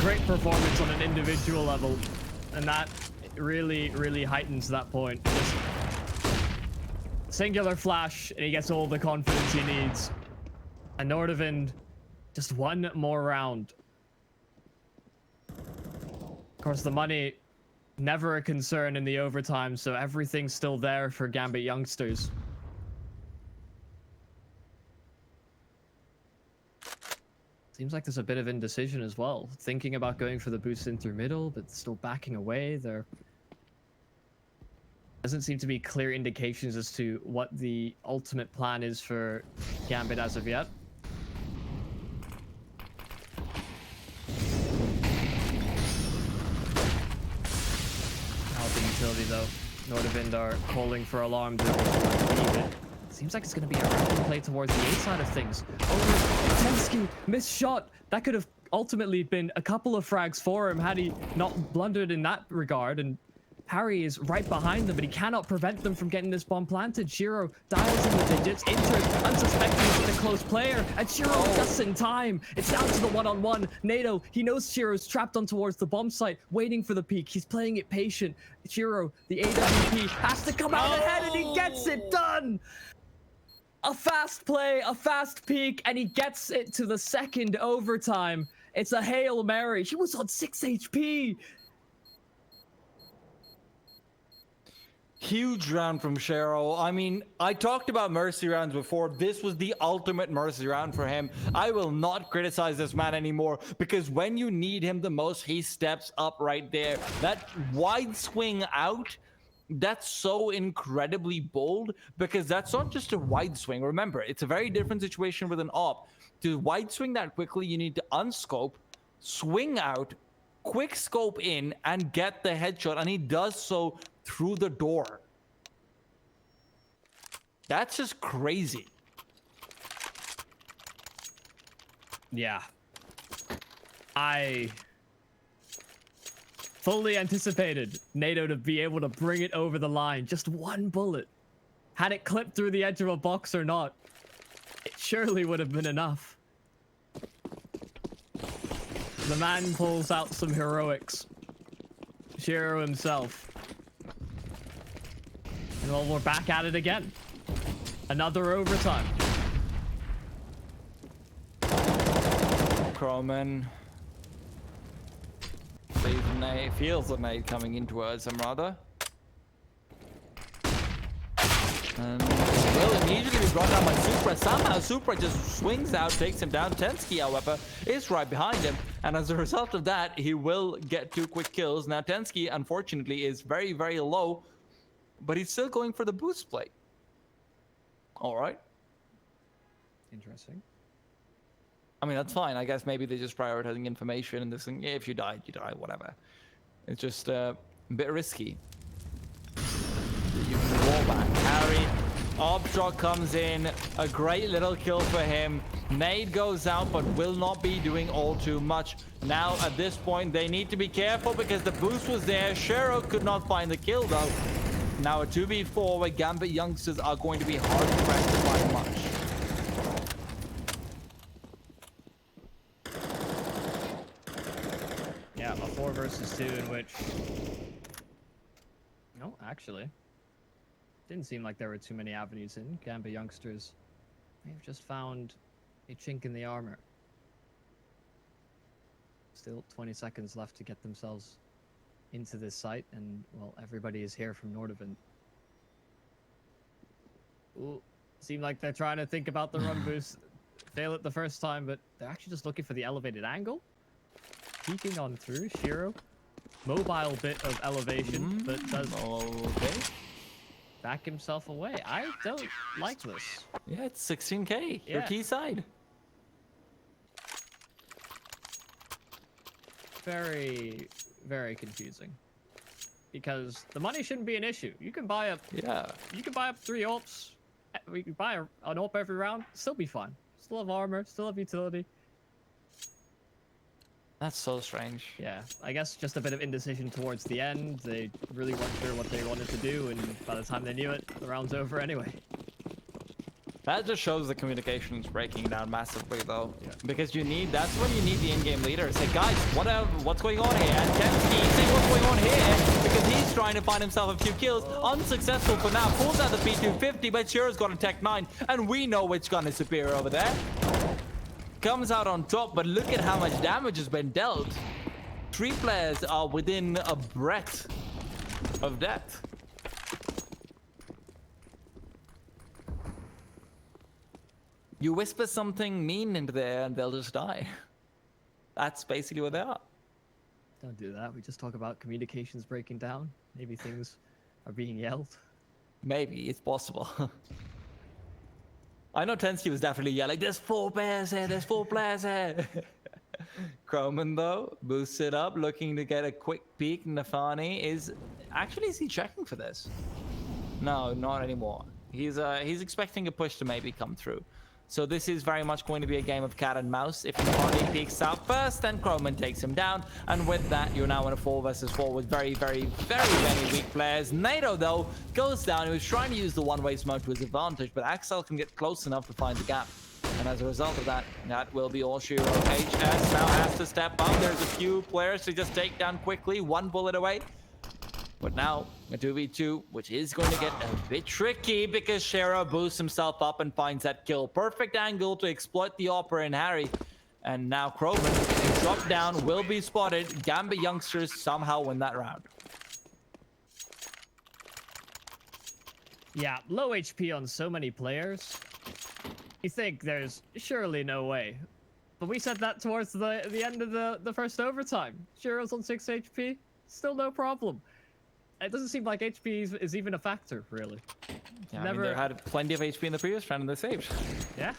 great performance on an individual level, and that really heightens that point. Just singular flash, and he gets all the confidence he needs. And NORDAVIND, just one more round. Of course, the money, never a concern in the overtime, so everything's still there for Gambit youngsters. Seems like there's a bit of indecision as well. Thinking about going for the boost in through middle, but still backing away. There doesn't seem to be clear indications as to what the ultimate plan is for Gambit as of yet. Malta utility though. NORDAVIND are calling for alarm to leave it. Seems like it's going to be a rapid play towards the A side of things. Oh, Tensky, missed shot. That could have ultimately been a couple of frags for him had he not blundered in that regard. And Harry is right behind them, but he cannot prevent them from getting this bomb planted. Shiro dials in the digits, enters unsuspectingly with a close player, and Shiro just in time. It's down to the one-on-one. NATO, he knows Shiro's trapped on towards the bomb site, waiting for the peak. He's playing it patient. Shiro, the AWP, has to come out ahead, and he gets it done! A fast play, a fast peak, and he gets it to the second overtime. It's a Hail Mary. He was on 6 HP. Huge round from Shero. I mean, I talked about mercy rounds before. This was the ultimate mercy round for him. I will not criticize this man anymore because when you need him the most, he steps up right there. That wide swing out, that's so incredibly bold because that's not just a wide swing. Remember, it's a very different situation with an op. To wide swing that quickly, you need to unscope, swing out, quick scope in, and get the headshot. And he does so through the door. That's just crazy. Yeah. I fully anticipated NATO to be able to bring it over the line. Just one bullet. Had it clipped through the edge of a box or not, it surely would have been enough. The man pulls out some heroics. Shiro himself. And well, we're back at it again. Another overtime. Croman feels a nade coming in towards him, rather. And will immediately be brought down by Supra. Somehow Supra just swings out, takes him down. Tensky, however, is right behind him. And as a result of that, he will get 2 quick kills. Now Tensky, unfortunately, is very, very low. But he's still going for the boost play. All right. Interesting. I mean, that's fine. I guess maybe they're just prioritizing information and this thing. Yeah, if you died, you die, whatever. It's just a bit risky. You can roll back. Harry, Obshot comes in. A great little kill for him. Nade goes out, but will not be doing all too much. Now, at this point, they need to be careful because the boost was there. Shero could not find the kill, though. Now a 2v4 where Gambit youngsters are going to be hard pressed to find much. Yeah, a 4 versus 2 in which... No, actually. Didn't seem like there were too many avenues in. Gambit youngsters may have just found a chink in the armor. Still 20 seconds left to get themselves into this site, and well, everybody is here from NORDAVIND. Ooh, seem like they're trying to think about the run boost. Fail it the first time, but they're actually just looking for the elevated angle. Peeking on through, Shiro. Mobile bit of elevation, but does back himself away. I don't like this. Yeah, it's 16k. Yeah. Your key side. Very, very confusing. Because the money shouldn't be an issue. You can buy up. Yeah. You can buy up 3 AWPs. We can buy an AWP every round. Still be fine. Still have armor. Still have utility. That's so strange. Yeah, I guess just a bit of indecision towards the end. They really weren't sure what they wanted to do, and by the time they knew it, the round's over anyway. That just shows the communication is breaking down massively, though. Yeah. Because that's when you need the in-game leader. Say, guys, what's going on here? And Tensky, see what's going on here? Because he's trying to find himself a few kills. Unsuccessful for now. Pulls out the P250, but Shiro's got a Tech 9. And we know which gun is superior over there. Comes out on top, but look at how much damage has been dealt. 3 players are within a breath of death. You whisper something mean into there and they'll just die. That's basically what they are. Don't do that. We just talk about communications breaking down. Maybe things are being yelled. Maybe, it's possible. I know Tensky was definitely yelling, there's 4 players here, there's 4 players here. Croman, though, boosts it up, looking to get a quick peek. Nafani is Actually, is he checking for this? No, not anymore. He's expecting a push to maybe come through. So this is very much going to be a game of cat and mouse. If Hardy peeks out first, then Croman takes him down. And with that, you're now in a 4 versus 4 with very many weak players. NATO, though, goes down. He was trying to use the one-way smoke to his advantage, but Axel can get close enough to find the gap. And as a result of that, that will be all Shiro. HS now has to step up. There's a few players to just take down quickly. 1 bullet away. But now, a 2v2, which is going to get a bit tricky because Shiro boosts himself up and finds that kill. Perfect angle to exploit the Opera and Harry. And now Croman, drop down, will be spotted. GAMBIT youngsters somehow win that round. Yeah, low HP on so many players. You think there's surely no way. But we said that towards the end of the first overtime. Shiro's on 6 HP, still no problem. It doesn't seem like HP is even a factor, really. Yeah, I mean, they had plenty of HP in the previous round and they saved. Yeah.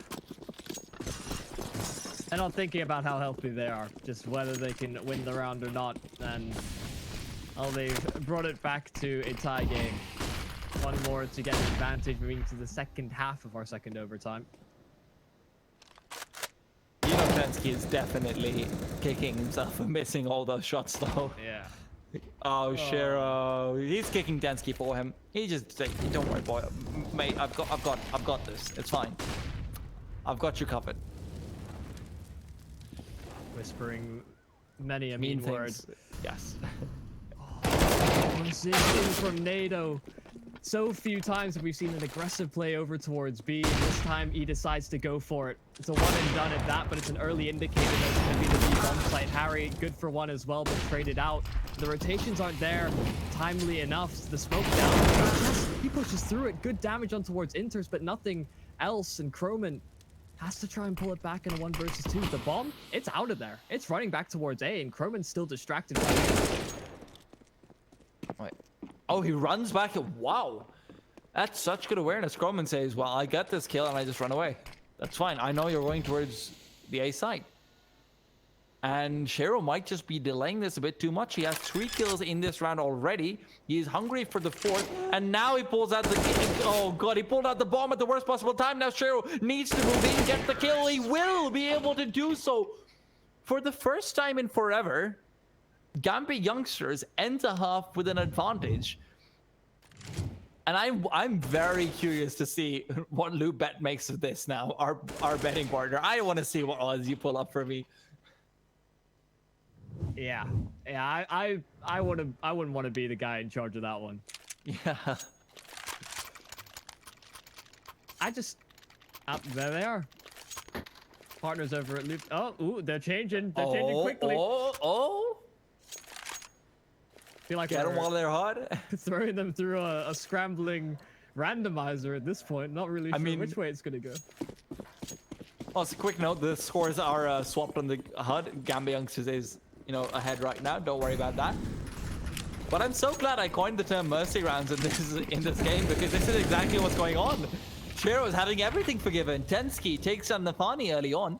And not thinking about how healthy they are, just whether they can win the round or not. And they've brought it back to a tie game. 1 more to get an advantage moving to the second half of our second overtime. You know, Tensky is definitely kicking himself for missing all those shots, though. Yeah. Oh, Shiro, he's kicking Densky for him. He just like, don't worry, boy, mate. I've got this. It's fine. I've got you covered. Whispering many a mean word. Yes. Position from NATO. So few times have we seen an aggressive play over towards B. This time he decides to go for it. It's a one and done at that, but it's an early indicator that it's going to be the B bomb site. Harry, good for 1 as well, but traded out. The rotations aren't there timely enough. The smoke down. He pushes through it. Good damage on towards Inters, but nothing else. And Croman has to try and pull it back in a 1 versus 2. The bomb, it's out of there. It's running back towards A, and Croman's still distracted by it. Wait. Oh, he runs back. Wow. That's such good awareness. Croman says, well, I got this kill and I just run away. That's fine. I know you're going towards the A side. And Shiro might just be delaying this a bit too much. He has 3 kills in this round already. He's hungry for the 4th. And now he pulls out the... Oh, God. He pulled out the bomb at the worst possible time. Now Shiro needs to move in, get the kill. He will be able to do so. For the first time in forever, GAMBIT youngsters enter half with an advantage. And I'm very curious to see what Lubet makes of this now, our betting partner. I want to see what odds you pull up for me. Yeah, I wouldn't want to be the guy in charge of that one. Yeah. There they are. Partners over at Loop. Oh, ooh, they're changing. They're changing quickly. Oh. Feel like Get them while they're hot. Throwing them through a scrambling randomizer at this point. Not really sure which way it's gonna go. Also, quick note: the scores are swapped on the HUD. GAMBIT youngsters is, ahead right now. Don't worry about that. But I'm so glad I coined the term mercy rounds in this game, because this is exactly what's going on. Shiro is having everything forgiven. Tensky takes on Nafani early on.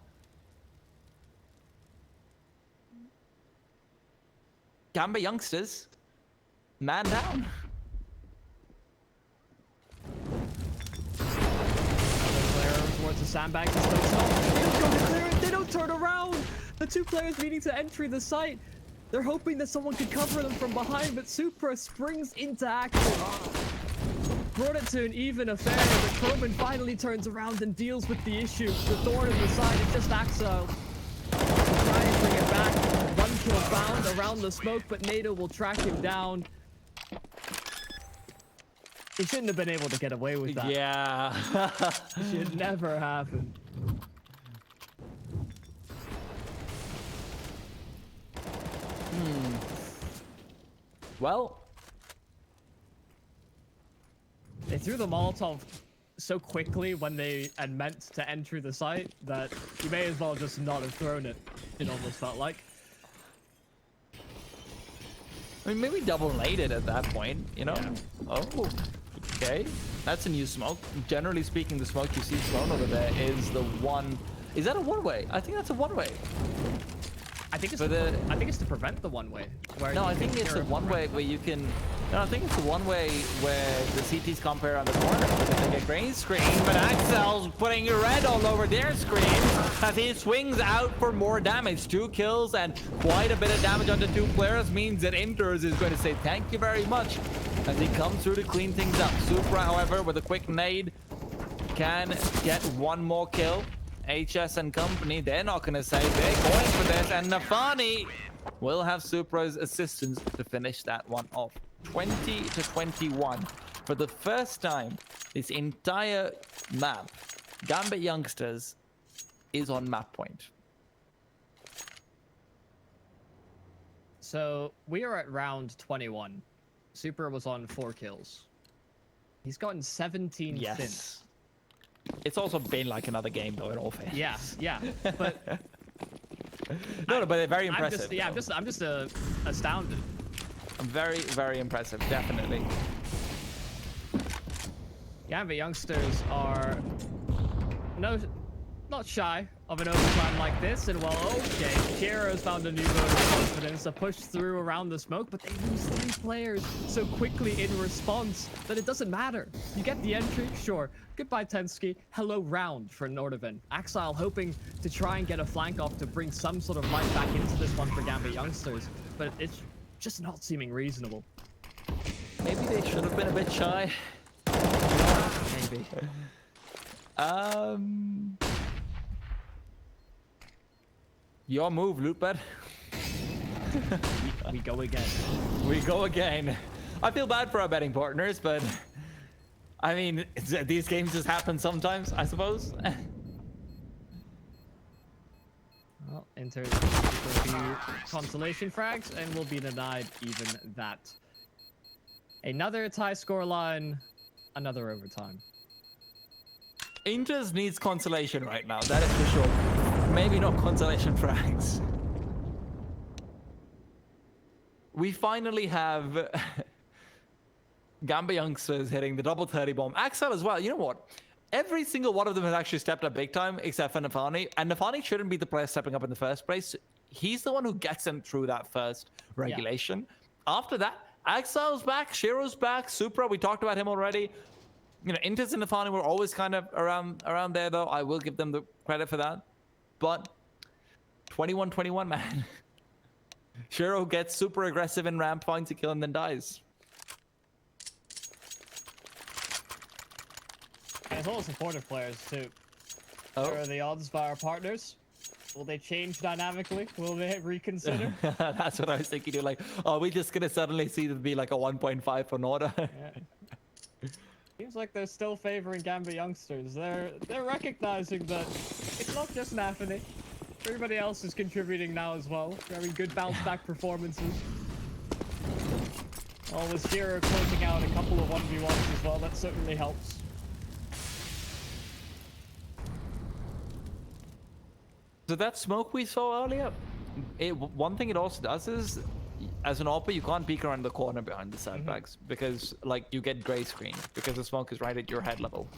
GAMBIT youngsters, man down. Towards the sandbags. They don't go to clear it. They don't turn around. The 2 players needing to enter the site. They're hoping that someone could cover them from behind, but Supra springs into action. Brought it to an even affair, but Croman finally turns around and deals with the issue. The thorn in the side is just Axel. Try and bring it back. 1 kill found around the smoke, but NATO will track him down. He shouldn't have been able to get away with that. Yeah. Should never happen. Well, they threw the Molotov so quickly when they had meant to enter the site that you may as well just not have thrown it. It almost felt like. I mean, maybe double nade it at that point, Yeah. Oh, okay. That's a new smoke. Generally speaking, the smoke you see thrown over there is the one. Is that a one-way? I think that's a one-way. I think it's to prevent the one-way. No, I think it's a one-way where you can No, I think it's the one way where the CTs compare on the corner because they get green screen, but Axel's putting red all over their screen as he swings out for more damage. 2 kills and quite a bit of damage on the 2 players means that Inters is going to say thank you very much as he comes through to clean things up. Supra, however, with a quick nade, can get 1 more kill. HS and company, they're not going to say they're going for this, and Nafani will have Supra's assistance to finish that one off. 20 to 21. For the first time this entire map, Gambit Youngsters is on map point. So we are at round 21. Supra was on 4 kills. He's gotten 17 Yes. since. It's also been like another game though, in all fairness. Yeah, but no, but they're very impressive. I'm just astounded. Very, very impressive, definitely. Gambit Youngsters are not shy of an overtime like this, and well, okay, Kira's found a new vote of confidence to push through around the smoke, but they lose 3 players so quickly in response that it doesn't matter. You get the entry, sure. Goodbye, Tensky. Hello, round for Nordavind. Axile hoping to try and get a flank off to bring some sort of life back into this one for Gambit Youngsters, but it's just not seeming reasonable. Maybe they should have been a bit shy. Maybe. Your move, Lootbed. We go again. We go again. I feel bad for our betting partners, but I mean, these games just happen sometimes, I suppose. Well, enters a few consolation frags and will be denied even that. Another tie scoreline, another overtime. Inters needs consolation right now, that is for sure. Maybe not consolation frags. We finally have Gambit Youngsters hitting the double 30 bomb. Axel as well. You know what? Every single one of them has actually stepped up big time, except for Nafani. And Nafani shouldn't be the player stepping up in the first place. He's the one who gets them through that first regulation. Yeah. After that, Axel's back, Shiro's back, Supra, we talked about him already. You know, Inters and Nafani were always kind of around there, though. I will give them the credit for that. But 21-21, man. Shiro gets super aggressive in ramp, finds a kill, and then dies. And it's all supportive players, too. Oh. What are the odds by our partners? Will they change dynamically? Will they reconsider? That's what I was thinking. You're like, are we just going to suddenly see them be like a 1.5 for Norda? Yeah. Seems like they're still favoring Gambit Youngsters. They're recognizing that it's not just Nafani. Everybody else is contributing now as well. Very good bounce back performances. All with Shiro closing out a couple of 1v1s as well. That certainly helps. So that smoke we saw earlier, one thing it also does is, as an AWPer, you can't peek around the corner behind the sandbags because, like, you get gray screen because the smoke is right at your head level.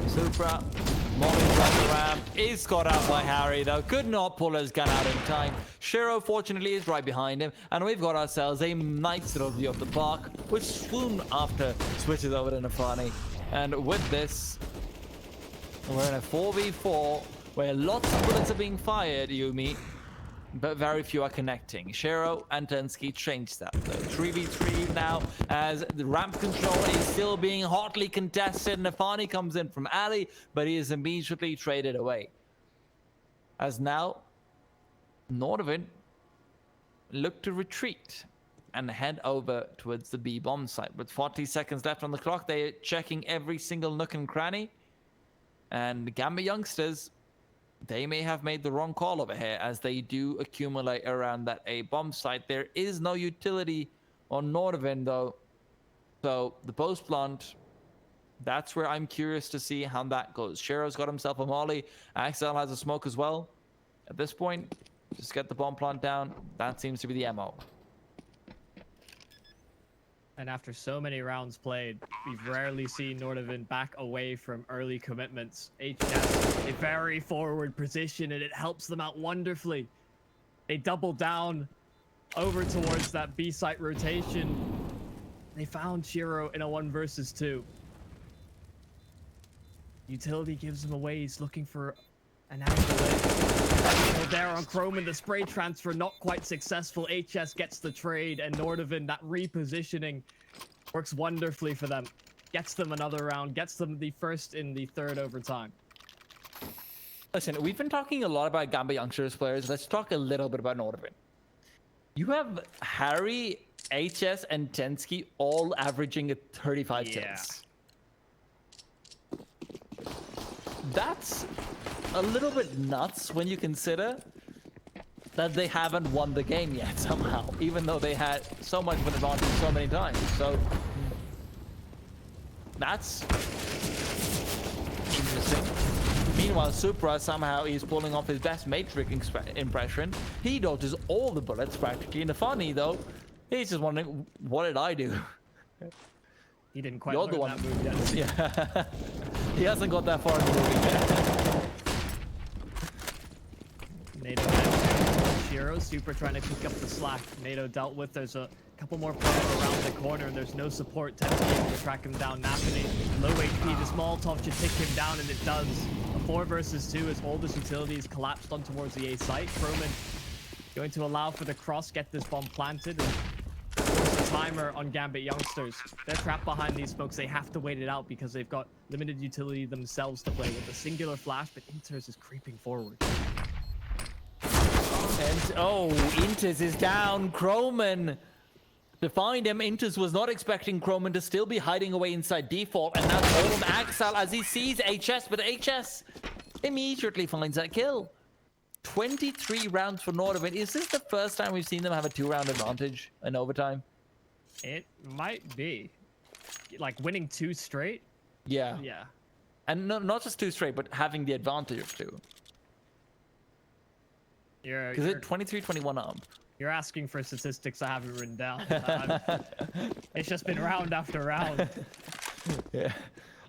Supra, Molly's on the ramp, is got out by Harry though, could not pull his gun out in time. Shiro, fortunately, is right behind him, and we've got ourselves a nice little view of the park, which soon after switches over to Nafani. And with this, we're in a 4v4 where lots of bullets are being fired, Yumi, but very few are connecting. Shiro and Tensky changed that. So 3v3 now, as the ramp control is still being hotly contested. Nafani comes in from alley, but he is immediately traded away. As now, Nordavind look to retreat and head over towards the B bomb site. With 40 seconds left on the clock, they're checking every single nook and cranny. And the Gambit Youngsters, they may have made the wrong call over here as they do accumulate around that A bomb site. There is no utility on Nordavind though. So the post plant, that's where I'm curious to see how that goes. Shiro's got himself a molly. Axel has a smoke as well. At this point, just get the bomb plant down. That seems to be the MO. And after so many rounds played, we've rarely seen Nordavind back away from early commitments. HS, a very forward position, and it helps them out wonderfully. They double down over towards that B site rotation. They found Shiro in a 1 versus 2. Utility gives him away. He's looking for an angle in. There on Chrome and the spray transfer, not quite successful. HS gets the trade, and NORDAVIND, that repositioning works wonderfully for them. Gets them another round, gets them the first in the 3rd overtime. Listen, we've been talking a lot about Gambit Youngsters players. Let's talk a little bit about NORDAVIND. You have Harry, HS, and Tensky all averaging at 35 kills. That's a little bit nuts when you consider that they haven't won the game yet somehow, even though they had so much of an advantage so many times. So that's interesting. Meanwhile, Supra somehow is pulling off his best Matrix impression. He dodges all the bullets practically. Nafani, though, he's just wondering, what did I do? He didn't quite learn that move yet. Yeah. He hasn't got that far in the movie yet. NATO Shiro, Super trying to pick up the slack. NATO dealt with. There's a couple more players around the corner, and there's no support to track him down. Nafani, low HP. This Molotov should take him down, and it does. A 4 versus 2 as oldest utilities collapsed on towards the A site. Froman going to allow for the cross, get this bomb planted, and the timer on Gambit Youngsters. They're trapped behind these smokes. They have to wait it out because they've got limited utility themselves to play with. A singular flash, but Inters is creeping forward. And oh, Inters is down. Croman to find him. Inters was not expecting Croman to still be hiding away inside default, and that's all on Axel as he sees HS, but HS immediately finds that kill. 23 rounds for NORDAVIND. Is this the first time we've seen them have a 2-round advantage in overtime? It might be. Like winning 2 straight? Yeah. Yeah. And not just 2 straight, but having the advantage of 2. Because it's 23-21 up. You're asking for statistics I haven't written down. It's just been round after round. Yeah.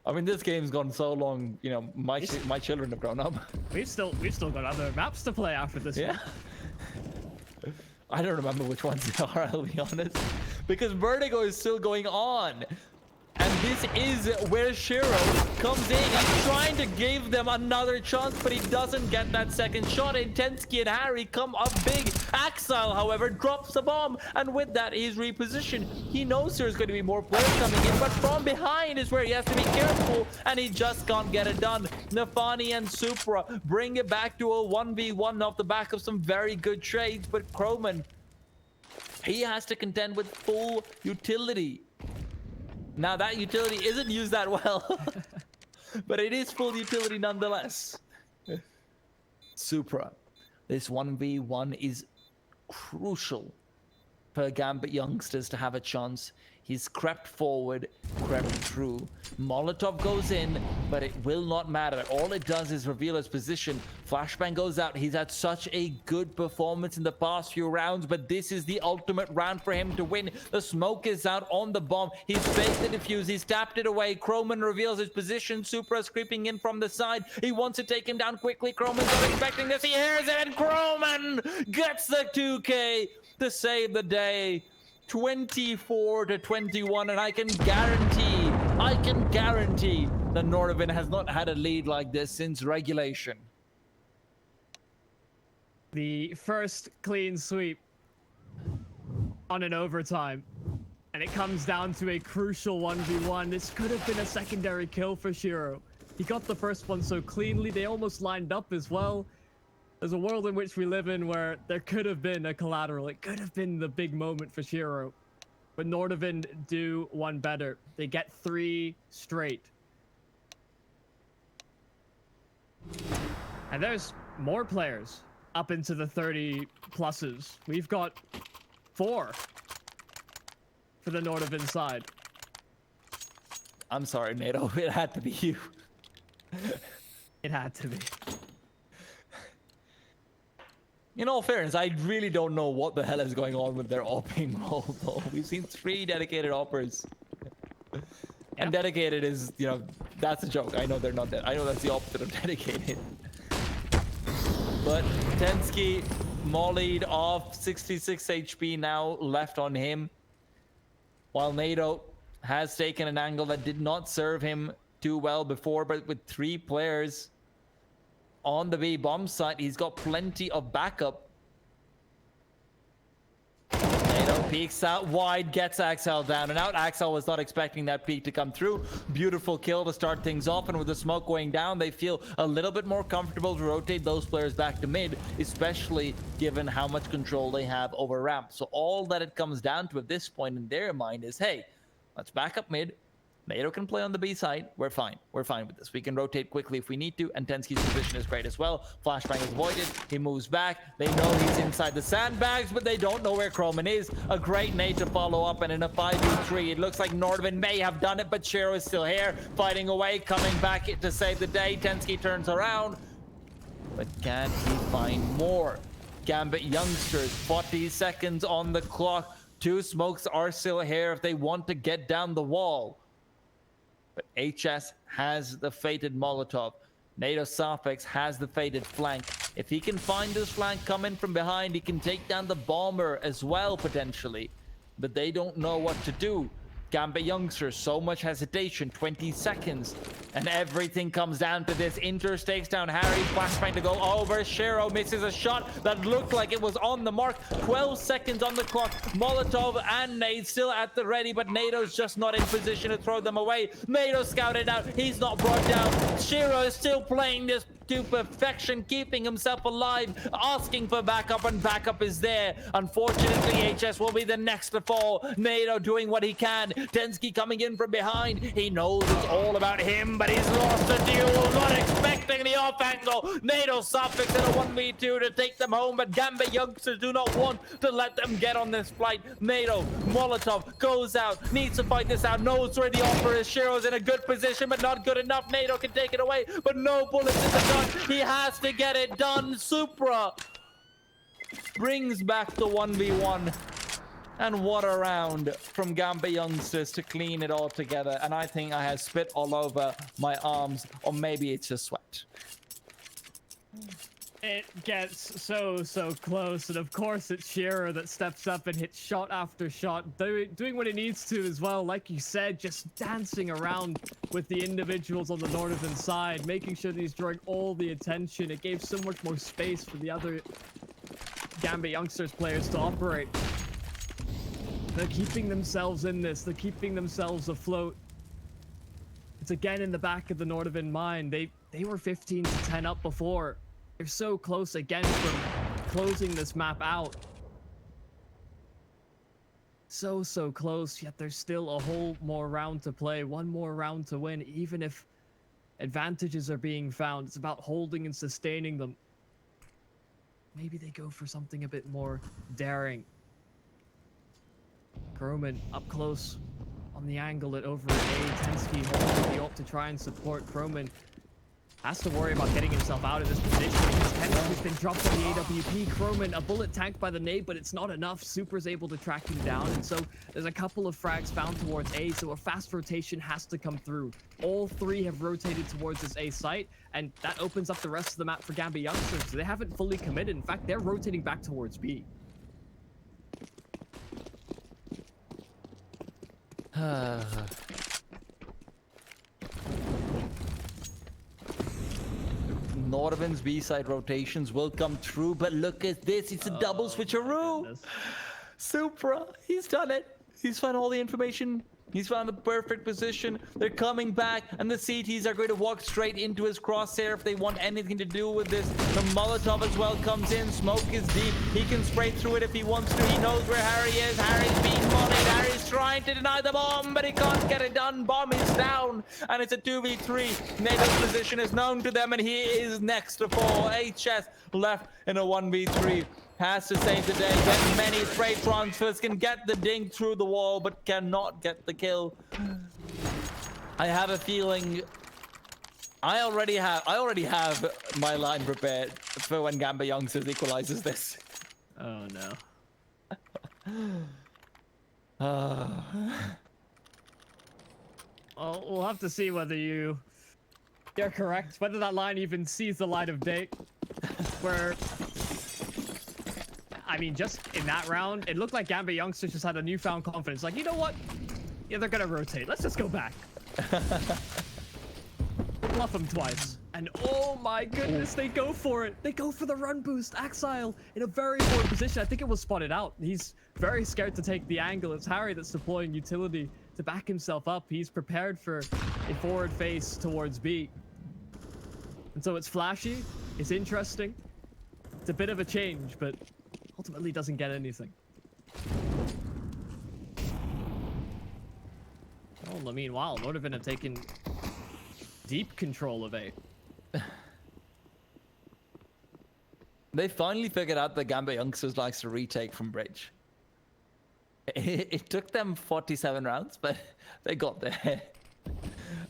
I mean, this game's gone so long, you know, my children have grown up. We've still got other maps to play after this one. I don't remember which ones they are, I'll be honest. Because Vertigo is still going on. And this is where Shiro comes in. He's trying to give them another chance, but he doesn't get that second shot. Intensky and Harry come up big. Axel, however, drops the bomb. And with that, he's repositioned. He knows there's going to be more players coming in, but from behind is where he has to be careful. And he just can't get it done. Nafani and Supra bring it back to a 1v1 off the back of some very good trades. But Croman, he has to contend with full utility. Now that utility isn't used that well, but it is full utility nonetheless. Supra, this 1v1 is crucial for Gambit Youngsters to have a chance. He's crept forward, crept through. Molotov goes in, but it will not matter. All it does is reveal his position. Flashbang goes out. He's had such a good performance in the past few rounds, but this is the ultimate round for him to win. The smoke is out on the bomb. He's faked the defuse. He's tapped it away. Croman reveals his position. Supra's creeping in from the side. He wants to take him down quickly. Croman's not expecting this. He hears it, and Croman gets the 2K to save the day. 24-21, and I can guarantee that NORDAVIND has not had a lead like this since regulation. The first clean sweep on an overtime, and it comes down to a crucial 1v1. This could have been a secondary kill for Shiro. He got the first one so cleanly. They almost lined up as well. There's a world in which we live in where there could have been a collateral. It could have been the big moment for Shiro. But NORDAVIND do one better. They get 3 straight. And there's more players up into the 30 pluses. We've got 4 for the NORDAVIND side. I'm sorry, NATO. It had to be you. It had to be. In all fairness, I really don't know what the hell is going on with their opping role, though. We've seen 3 dedicated oppers. And dedicated is, you know, that's a joke. I know they're not dead. I know that's the opposite of dedicated. But Tensky mollied off. 66 HP now left on him. While NATO has taken an angle that did not serve him too well before, but with 3 players on the B bomb site, he's got plenty of backup. NATO peeks out wide, gets Axel down and out. Axel was not expecting that peek to come through. Beautiful kill to start things off, and with the smoke going down, they feel a little bit more comfortable to rotate those players back to mid, especially given how much control they have over ramp. So all that it comes down to at this point in their mind is, hey, let's back up mid. NATO can play on the B side. We're fine. We're fine with this. We can rotate quickly if we need to, and Tensky's position is great as well. Flashbang is avoided. He moves back. They know he's inside the sandbags, but they don't know where Croman is. A great nade to follow up, and in a 5v3, it looks like NORDAVIND may have done it, but Shiro is still here, fighting away, coming back to save the day. Tensky turns around, but can he find more? Gambit youngsters, 40 seconds on the clock. 2 smokes are still here if they want to get down the wall. But HS has the fated Molotov. NATO Safex has the fated flank. If he can find this flank coming from behind, he can take down the bomber as well, potentially. But they don't know what to do. Gambit youngsters, so much hesitation, 20 seconds. And everything comes down to this. Inter takes down Harry, flashbang to go over. Shiro misses a shot that looked like it was on the mark. 12 seconds on the clock. Molotov and nade still at the ready, but NATO's just not in position to throw them away. NATO scouted out, he's not brought down. Shiro is still playing this to perfection, keeping himself alive, asking for backup, and backup is there. Unfortunately, HS will be the next to fall. NATO doing what he can. Tensky coming in from behind. He knows it's all about him, but he's lost a duel. Not expecting the off angle. NATO suffix in a 1v2 to take them home, but Gambit youngsters do not want to let them get on this flight. NATO, Molotov goes out, needs to fight this out, knows where the offer is. Shiro's in a good position, but not good enough. NATO can take it away, but no bullets in the gun. He has to get it done. Supra brings back the 1v1. And what a round from Gambit youngsters to clean it all together. And I think I have spit all over my arms, or maybe it's just sweat. It gets so close, and of course it's Shiro that steps up and hits shot after shot, doing what he needs to as well. Like you said, just dancing around with the individuals on the NORDAVIND side, making sure that he's drawing all the attention. It gave so much more space for the other Gambit youngsters players to operate. They're keeping themselves in this. They're keeping themselves afloat. It's again in the back of the NORDAVIND mind. They were 15-10 up before. They're so close again from closing this map out. So close, yet there's still a whole more round to play. One more round to win, even if advantages are being found. It's about holding and sustaining them. Maybe they go for something a bit more daring. Croman up close on the angle at over A. Tensky holding the ult to try and support. Croman has to worry about getting himself out of this position because Tensky's been dropped on the AWP. Croman, a bullet tanked by the nade, but it's not enough. Super's able to track him down, and so there's a couple of frags found towards A, so a fast rotation has to come through. All 3 have rotated towards this A site, and that opens up the rest of the map for Gambit youngsters. So they haven't fully committed. In fact, they're rotating back towards B. NORDAVIND's B-side rotations will come through, but look at this. It's a double switcheroo. Supra, he's done it. He's found all the information. He's found the perfect position. They're coming back, and the CTs are going to walk straight into his crosshair if they want anything to do with this. The Molotov as well comes in. Smoke is deep. He can spray through it if he wants to. He knows where Harry is. Harry's being mollied. Harry's trying to deny the bomb, but he can't get it done. Bomb is down, and it's a 2v3. NATO's position is known to them, and he is next to fall. HS left in a 1v3. Has to save the day, get many spray transfers, can get the dink through the wall, but cannot get the kill. I have a feeling I already have my line prepared for when Gambit youngsters equalizes this. Oh no. Well, we'll have to see whether you're correct, whether that line even sees the light of day, where I mean, just in that round, it looked like Gambit youngsters just had a newfound confidence. Like, you know what? Yeah, they're gonna rotate. Let's just go back. Bluff them twice. And oh my goodness, they go for it. They go for the run boost. Axile in a very forward position. I think it was spotted out. He's very scared to take the angle. It's Harry that's deploying utility to back himself up. He's prepared for a forward face towards B. And so it's flashy. It's interesting. It's a bit of a change, but ultimately doesn't get anything. Oh, in the meanwhile, NORDAVIND have taken deep control of A. They finally figured out that Gambit youngsters likes to retake from bridge. It took them 47 rounds, but they got there.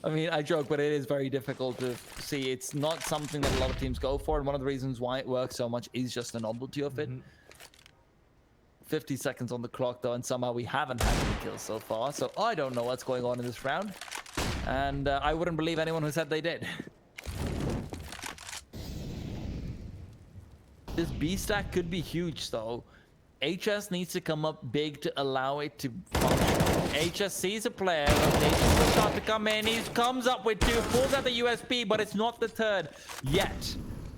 I mean, I joke, but it is very difficult to see. It's not something that a lot of teams go for, and one of the reasons why it works so much is just the novelty of it. 50 seconds on the clock, though, and somehow we haven't had any kills so far, so I don't know what's going on in this round. And I wouldn't believe anyone who said they did. This B stack could be huge, though. HS needs to come up big to allow it to function. HS sees a player, rotations will start to come in. He comes up with two, pulls out the USP, but it's not the third yet.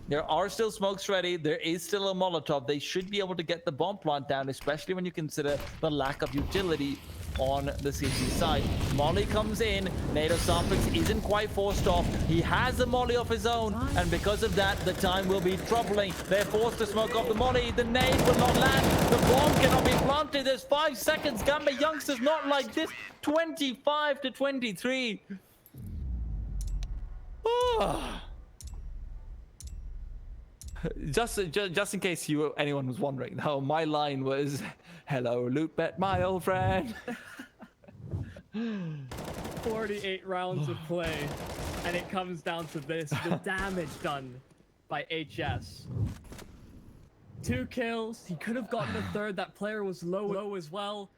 There are still smokes ready. There is still a Molotov. They should be able to get the bomb plant down, especially when you consider the lack of utility on the CT side. Molly comes in. NATO Sarfix isn't quite forced off. He has a Molly of his own, and because of that, the time will be troubling. They're forced to smoke off the Molly. The nade will not land. The bomb cannot be planted. There's 5 seconds. Gambit youngsters not like this. 25 to 23. Oh. Just in case anyone was wondering, though, my line was, "Hello, loot bet, my old friend." 48 rounds of play, and it comes down to this: the damage done by HS. 2 kills. He could have gotten a third. That player was low as well.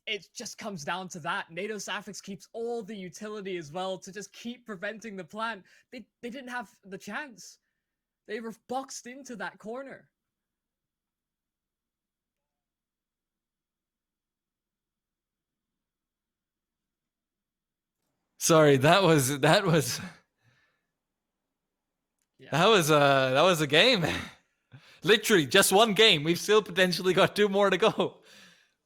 It just comes down to that. NATO Safix keeps all the utility as well to just keep preventing the plant. They didn't have the chance. They were boxed into that corner. Sorry, that was a game. Literally just one game. We've still potentially got 2 more to go.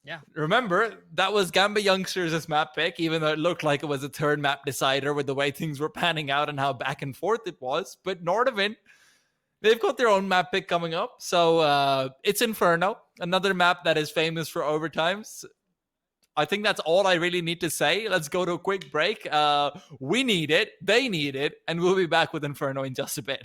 Yeah. Remember, that was Gambit youngsters' map pick, even though it looked like it was a third map decider with the way things were panning out and how back and forth it was. But NORDAVIND, they've got their own map pick coming up. So it's Inferno, another map that is famous for overtimes. I think that's all I really need to say. Let's go to a quick break. We need it, they need it, and we'll be back with Inferno in just a bit.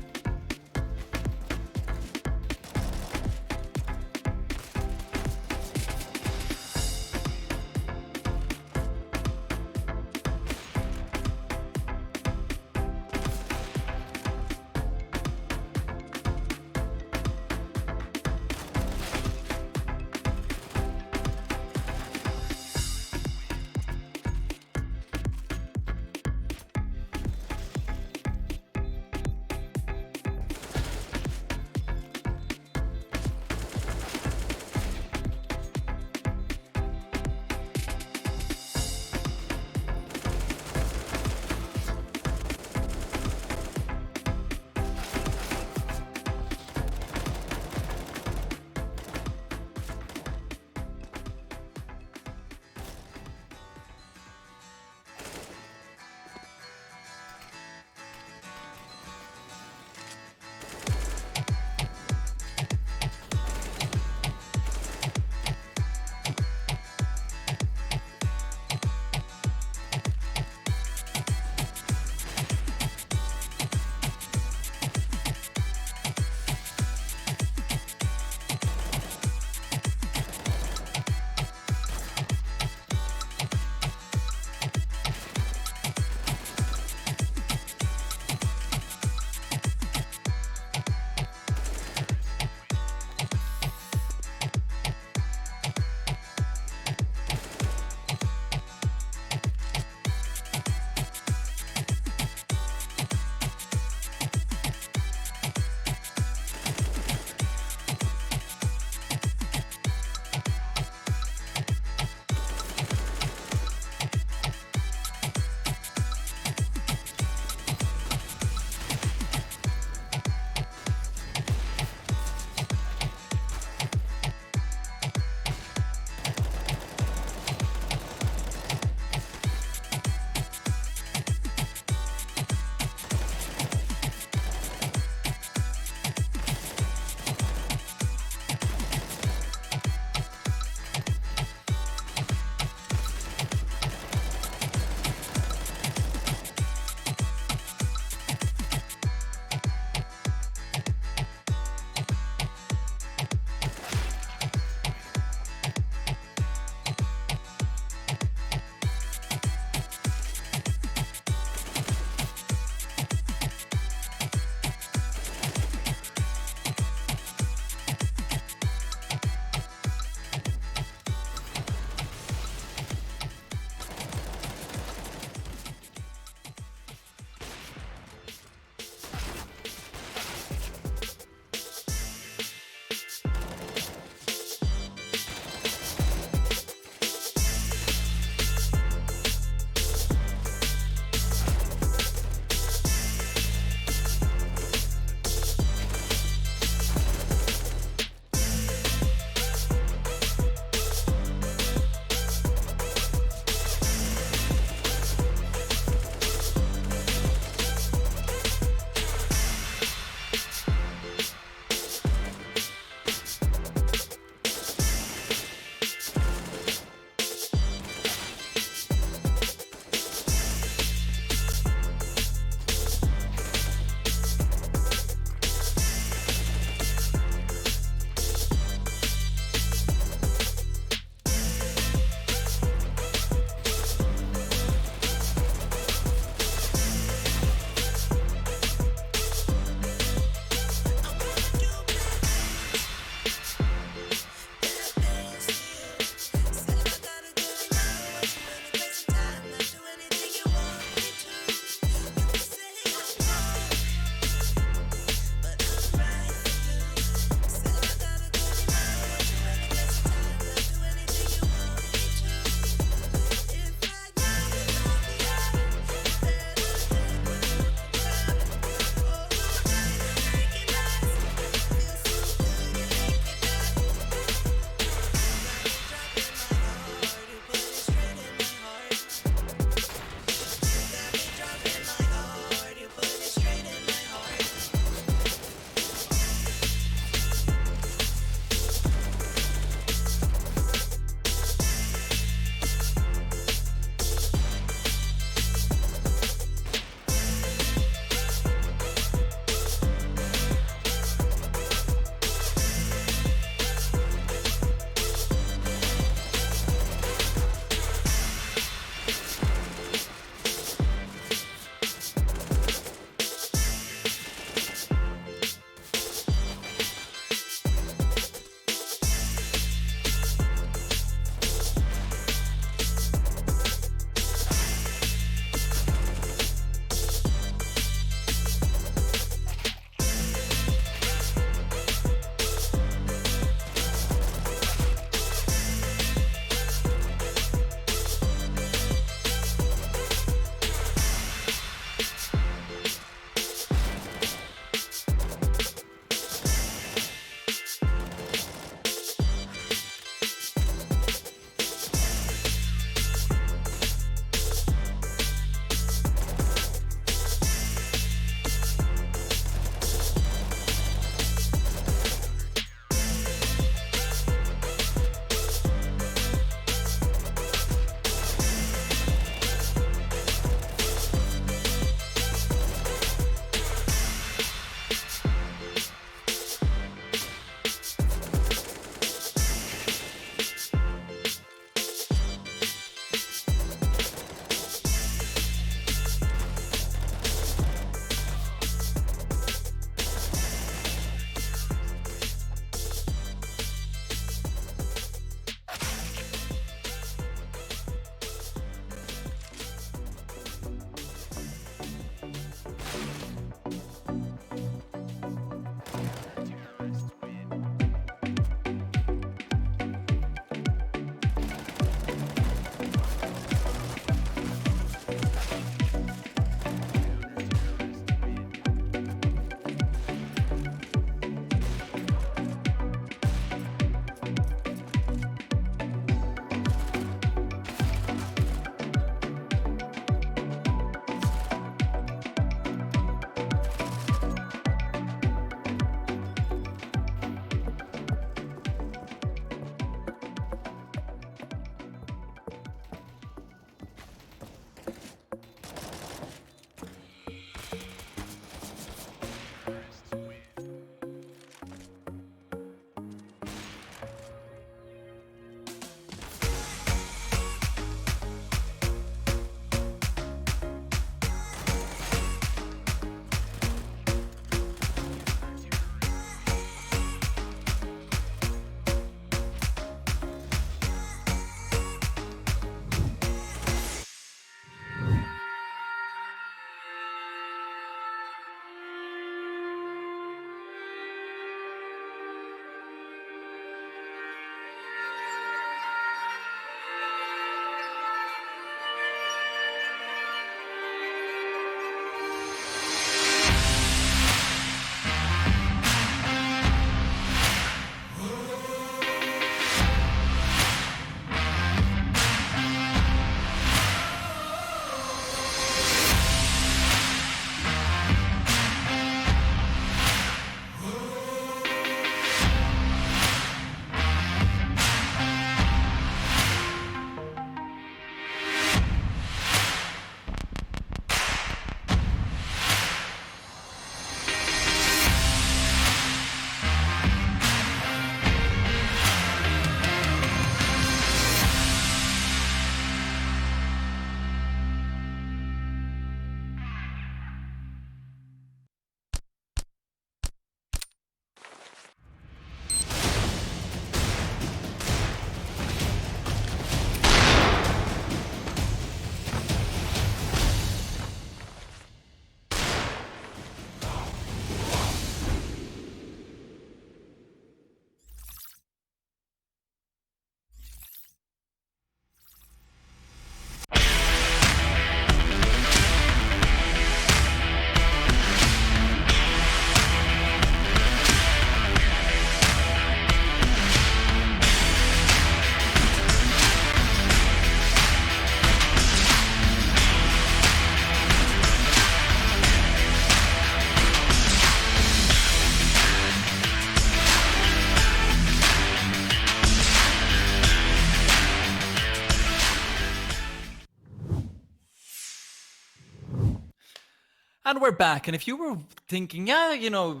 And we're back. And if you were thinking, yeah, you know,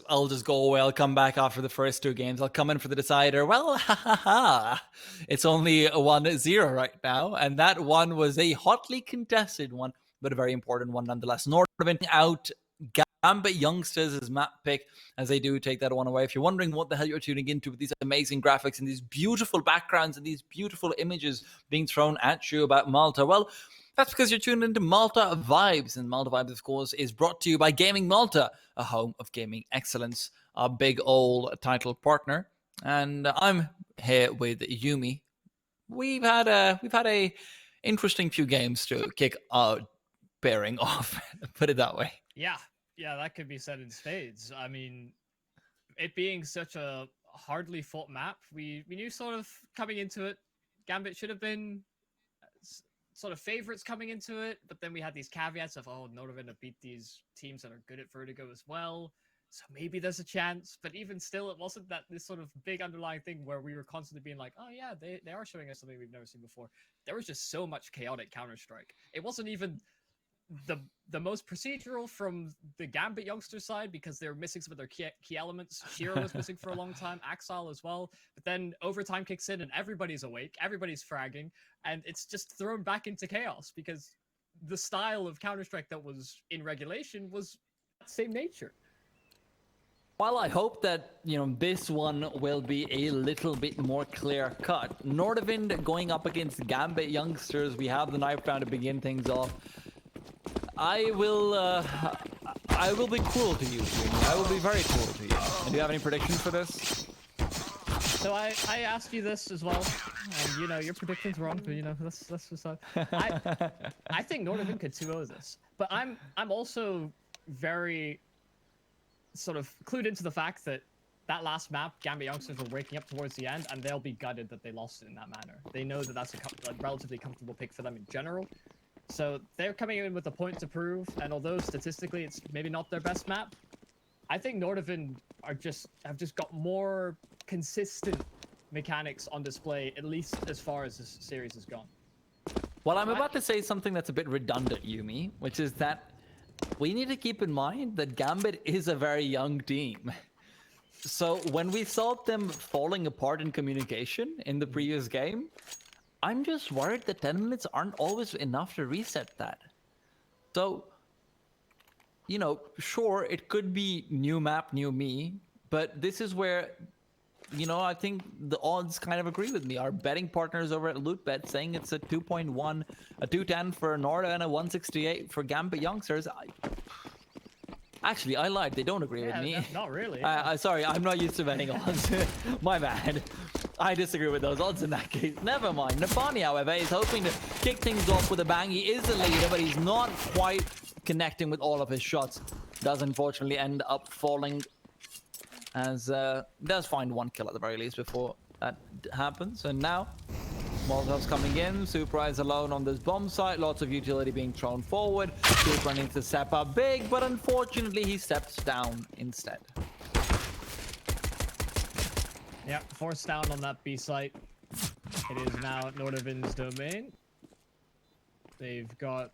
I'll just go away. I'll come back after the first 2 games. I'll come in for the decider. Well, ha ha ha. It's only 1-0 right now. And that one was a hotly contested one, but a very important one nonetheless. NORDAVIND out GAMBIT Youngsters as map pick as they do take that one away. If you're wondering what the hell you're tuning into with these amazing graphics and these beautiful backgrounds and these beautiful images being thrown at you about Malta, well, that's because you're tuned into Malta Vibes. And Malta Vibes, of course, is brought to you by Gaming Malta, a home of gaming excellence, a big old title partner. And I'm here with Yumi. We've had a interesting few games to kick our pairing off, put it that way. Yeah, that could be said in spades. I mean, it being such a hardly fought map, we knew sort of coming into it, Gambit should have been sort of favorites coming into it, but then we had these caveats of, oh, NORDAVIND have beat these teams that are good at Vertigo as well, so maybe there's a chance. But even still, it wasn't that this sort of big underlying thing where we were constantly being like, oh yeah, they are showing us something we've never seen before. There was just so much chaotic Counter-Strike. It wasn't even the most procedural from the Gambit youngster side because they were missing some of their key elements. Shiro was missing for a long time, Axile as well. But then overtime kicks in and everybody's awake, everybody's fragging, and it's just thrown back into chaos because the style of Counter-Strike that was in regulation was that same nature. Well, I hope that, you know, this one will be a little bit more clear-cut. NORDAVIND going up against Gambit Youngsters. We have the knife round to begin things off. I will be cruel to you, Jimmy. I will be very cruel to you. And do you have any predictions for this? So I asked you this as well, and you know your prediction's wrong, but you know that's just I think NORDAVIND could 2-0 this, but I'm also very sort of clued into the fact that last map, Gambit Youngsters were waking up towards the end, and they'll be gutted that they lost it in that manner. They know that that's a relatively comfortable pick for them in general. So they're coming in with a point to prove, and although statistically it's maybe not their best map, I think NORDAVIND have just got more consistent mechanics on display, at least as far as this series has gone. Well, I'm about to say something that's a bit redundant, Yumi, which is that we need to keep in mind that Gambit is a very young team. So when we saw them falling apart in communication in the previous game, I'm just worried that 10 minutes aren't always enough to reset that. So, you know, sure, it could be new map, new me, but this is where, you know, I think the odds kind of agree with me. Our betting partners over at LootBet saying it's a 2.1, a 210 for Norda and a 168 for Gambit Youngsters. Actually, I lied. They don't agree with me. Not really. Sorry, I'm not used to betting odds. My bad. I disagree with those odds in that case. Never mind. Nafani, however, is hoping to kick things off with a bang. He is the leader, but he's not quite connecting with all of his shots. Does unfortunately end up falling, as does find 1 kill at the very least before that happens. And now Molotov's coming in. Supra is alone on this bomb site. Lots of utility being thrown forward. Supra needs to step up big, but unfortunately he steps down instead. Yeah, forced down on that B site. It is now NORDAVIND's domain. They've got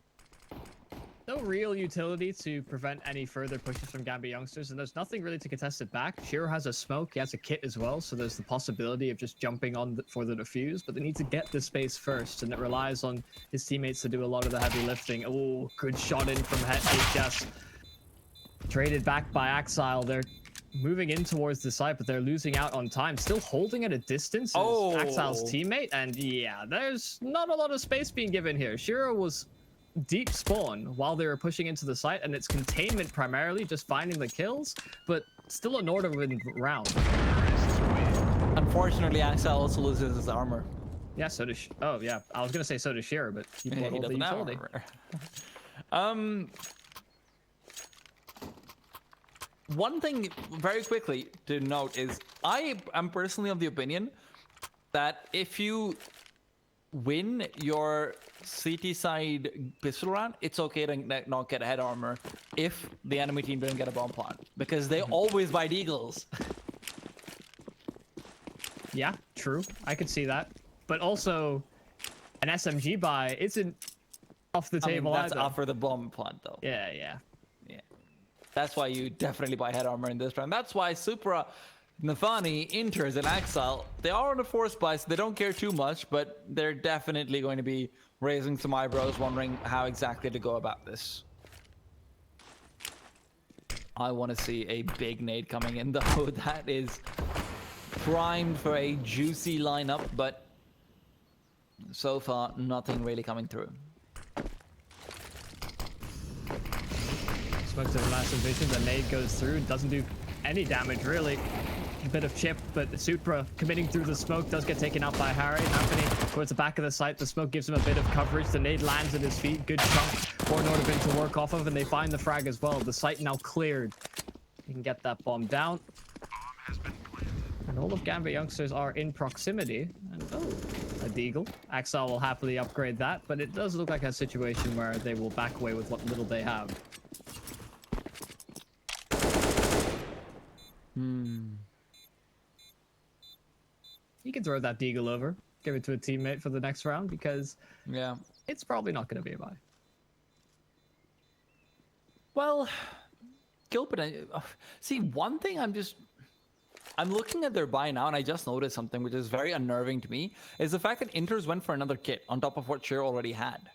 no real utility to prevent any further pushes from Gambit Youngsters, and there's nothing really to contest it back. Shiro has a smoke, he has a kit as well, so there's the possibility of just jumping on for the defuse, but they need to get the space first, and it relies on his teammates to do a lot of the heavy lifting. Oh, good shot in from HS. Traded back by Axile. They're moving in towards the site, but they're losing out on time. Still holding at a distance is Axile's teammate, and yeah, there's not a lot of space being given here. Shiro was deep spawn while they were pushing into the site, and it's containment primarily, just finding the kills, but still a NORDAVIND round. Unfortunately, Axile also loses his armor. Yeah, so does oh yeah, I was gonna say so does Shiro, but he doesn't the utility. One thing very quickly to note is I am personally of the opinion that if you win your CT side pistol round, it's okay to not get head armor if the enemy team didn't get a bomb plant, because they always bite eagles. Yeah, true. I could see that. But also, an SMG buy isn't off the table that's either. after the bomb plant, though. Yeah. That's why you definitely buy head armor in this round. That's why Supra, Nafani, Inters, and Axel, they are on the force buy, so they don't care too much, but they're definitely going to be raising some eyebrows, wondering how exactly to go about this. I want to see a big nade coming in, though. That is primed for a juicy lineup, but so far, nothing really coming through. Smoke to the massive vision, the nade goes through, doesn't do any damage really. A bit of chip, but the Supra committing through the smoke does get taken out by Harry. Anthony towards the back of the site, the smoke gives him a bit of coverage. The nade lands at his feet, good chunk for NORDAVIND to work off of, and they find the frag as well. The site now cleared. You can get that bomb down. And all of Gambit youngsters are in proximity. And oh, a deagle. Axel will happily upgrade that, but it does look like a situation where they will back away with what little they have. You can throw that deagle over, give it to a teammate for the next round, because Yeah. it's probably not going to be a buy. Well, Gilbert, see, one thing I'm looking at their buy now, and I just noticed something which is very unnerving to me, is the fact that Inters went for another kit on top of what Sheer already had.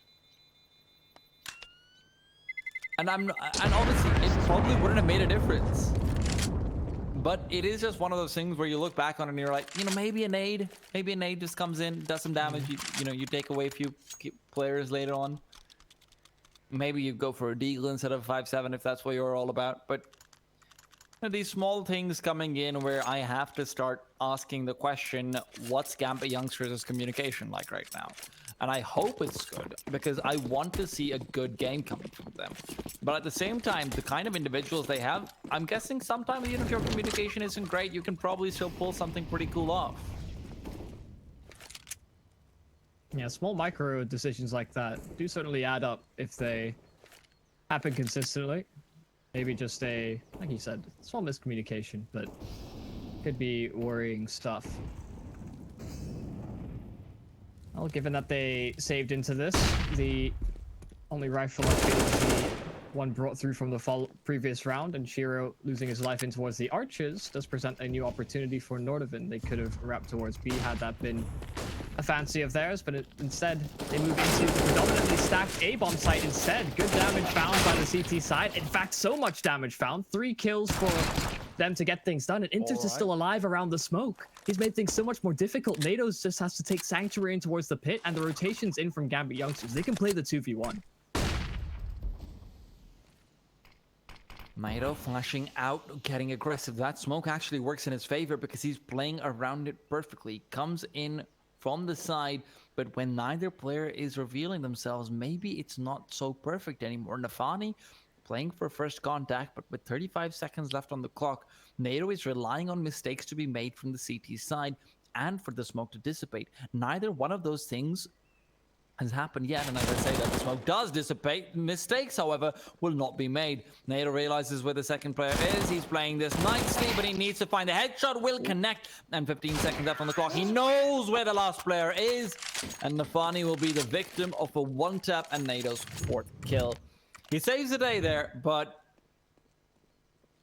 And obviously, it probably wouldn't have made a difference. But it is just one of those things where you look back on it and you're like, maybe a nade just comes in, does some damage. You take away a few players later on. Maybe you go for a deagle instead of 5-7 if that's what you're all about. But these small things coming in where I have to start asking the question, what's Gambit youngsters' communication like right now? And I hope it's good, because I want to see a good game coming from them. But at the same time, the kind of individuals they have, I'm guessing sometimes even if your communication isn't great, you can probably still pull something pretty cool off. Yeah, small micro decisions like that do certainly add up if they happen consistently. Maybe just a, like you said, small miscommunication, but could be worrying stuff. Well, given that they saved into this, the only rifle I feel is the one brought through from the previous round, and Shiro losing his life in towards the arches does present a new opportunity for NORDAVIND. They could have wrapped towards B had that been a fancy of theirs, but instead they move into the predominantly stacked A-bomb site instead. Good damage found by the CT side. In fact, so much damage found. 3 kills for them to get things done, and Inters is still alive around the smoke. He's made things so much more difficult. NATO's just has to take Sanctuary in towards the pit, and the rotations in from Gambit youngsters. They can play the 2v1. NATO flashing out, getting aggressive. That smoke actually works in his favor because he's playing around it perfectly. Comes in from the side, but when neither player is revealing themselves, maybe it's not so perfect anymore. Nafani playing for first contact, but with 35 seconds left on the clock, NATO is relying on mistakes to be made from the CT side and for the smoke to dissipate. Neither one of those things has happened yet, and as I say that the smoke does dissipate, mistakes, however, will not be made. NATO realizes where the second player is. He's playing this nicely, but he needs to find the headshot. Will connect, and 15 seconds left on the clock. He knows where the last player is, and Nafani will be the victim of a one-tap and NATO's 4th kill. He saves the day there, but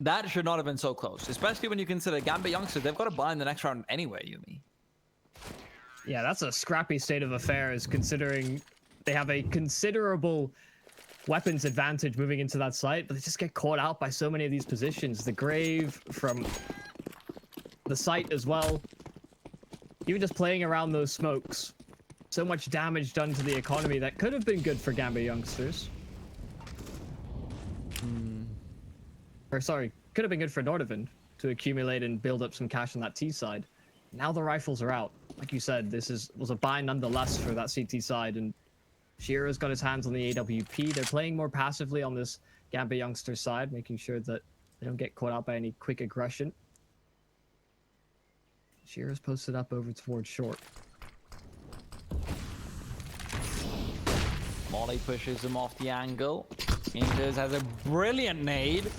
that should not have been so close, especially when you consider Gambit youngsters. They've got to buy in the next round anyway, Yumi. Yeah, that's a scrappy state of affairs, considering they have a considerable weapons advantage moving into that site, but they just get caught out by so many of these positions. The grave from the site as well. Even just playing around those smokes. So much damage done to the economy that could have been good for Gambit youngsters. Or sorry, could have been good for NORDAVIND to accumulate and build up some cash on that T side. Now the rifles are out. Like you said, this was a buy nonetheless for that CT side, and Shiro's got his hands on the AWP. They're playing more passively on this Gambit youngster side, making sure that they don't get caught out by any quick aggression. Shiro's posted up over towards short. Molly pushes him off the angle. Inters has a brilliant nade.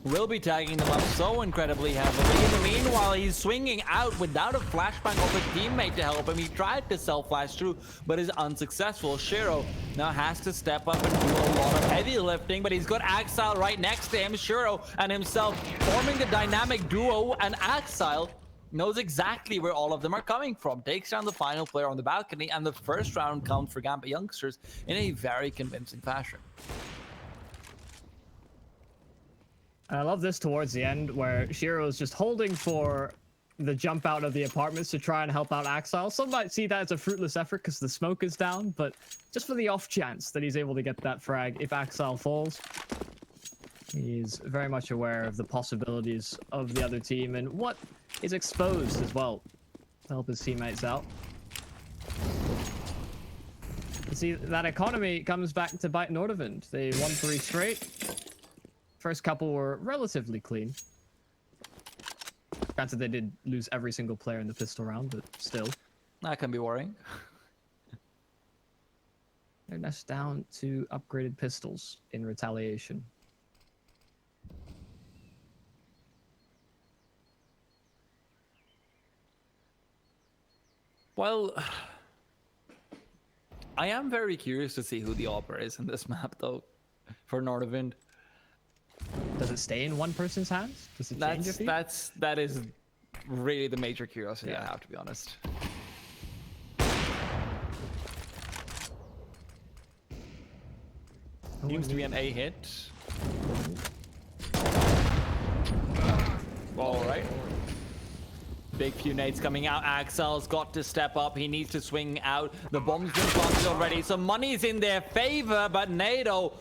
will be tagging them up so incredibly heavily. In the meanwhile, he's swinging out without a flashbang of a teammate to help him. He tried to self-flash through, but is unsuccessful. Shiro now has to step up and do a lot of heavy lifting, but he's got Axile right next to him. Shiro and himself forming the dynamic duo, and Axile knows exactly where all of them are coming from. Takes down the final player on the balcony, and the first round comes for GAMBIT youngsters in a very convincing fashion. I love this towards the end where Shiro's just holding for the jump out of the apartments to try and help out Axile. Some might see that as a fruitless effort because the smoke is down, but just for the off chance that he's able to get that frag if Axile falls. He's very much aware of the possibilities of the other team and what is exposed as well to help his teammates out. You see, that economy comes back to bite NORDAVIND. They won 3 straight. First couple were relatively clean. Granted, they did lose every single player in the pistol round, but still. That can be worrying. They're next down to upgraded pistols in retaliation. Well, I am very curious to see who the Opera is in this map, though, for NORDAVIND. Does it stay in one person's hands? Does it change a few? That is really the major curiosity I Yeah. have, to be honest. Seems to be an A hit. All right. Big few nades coming out. Axile's got to step up. He needs to swing out. The bomb's been planted already. So money's in their favor, but Nado,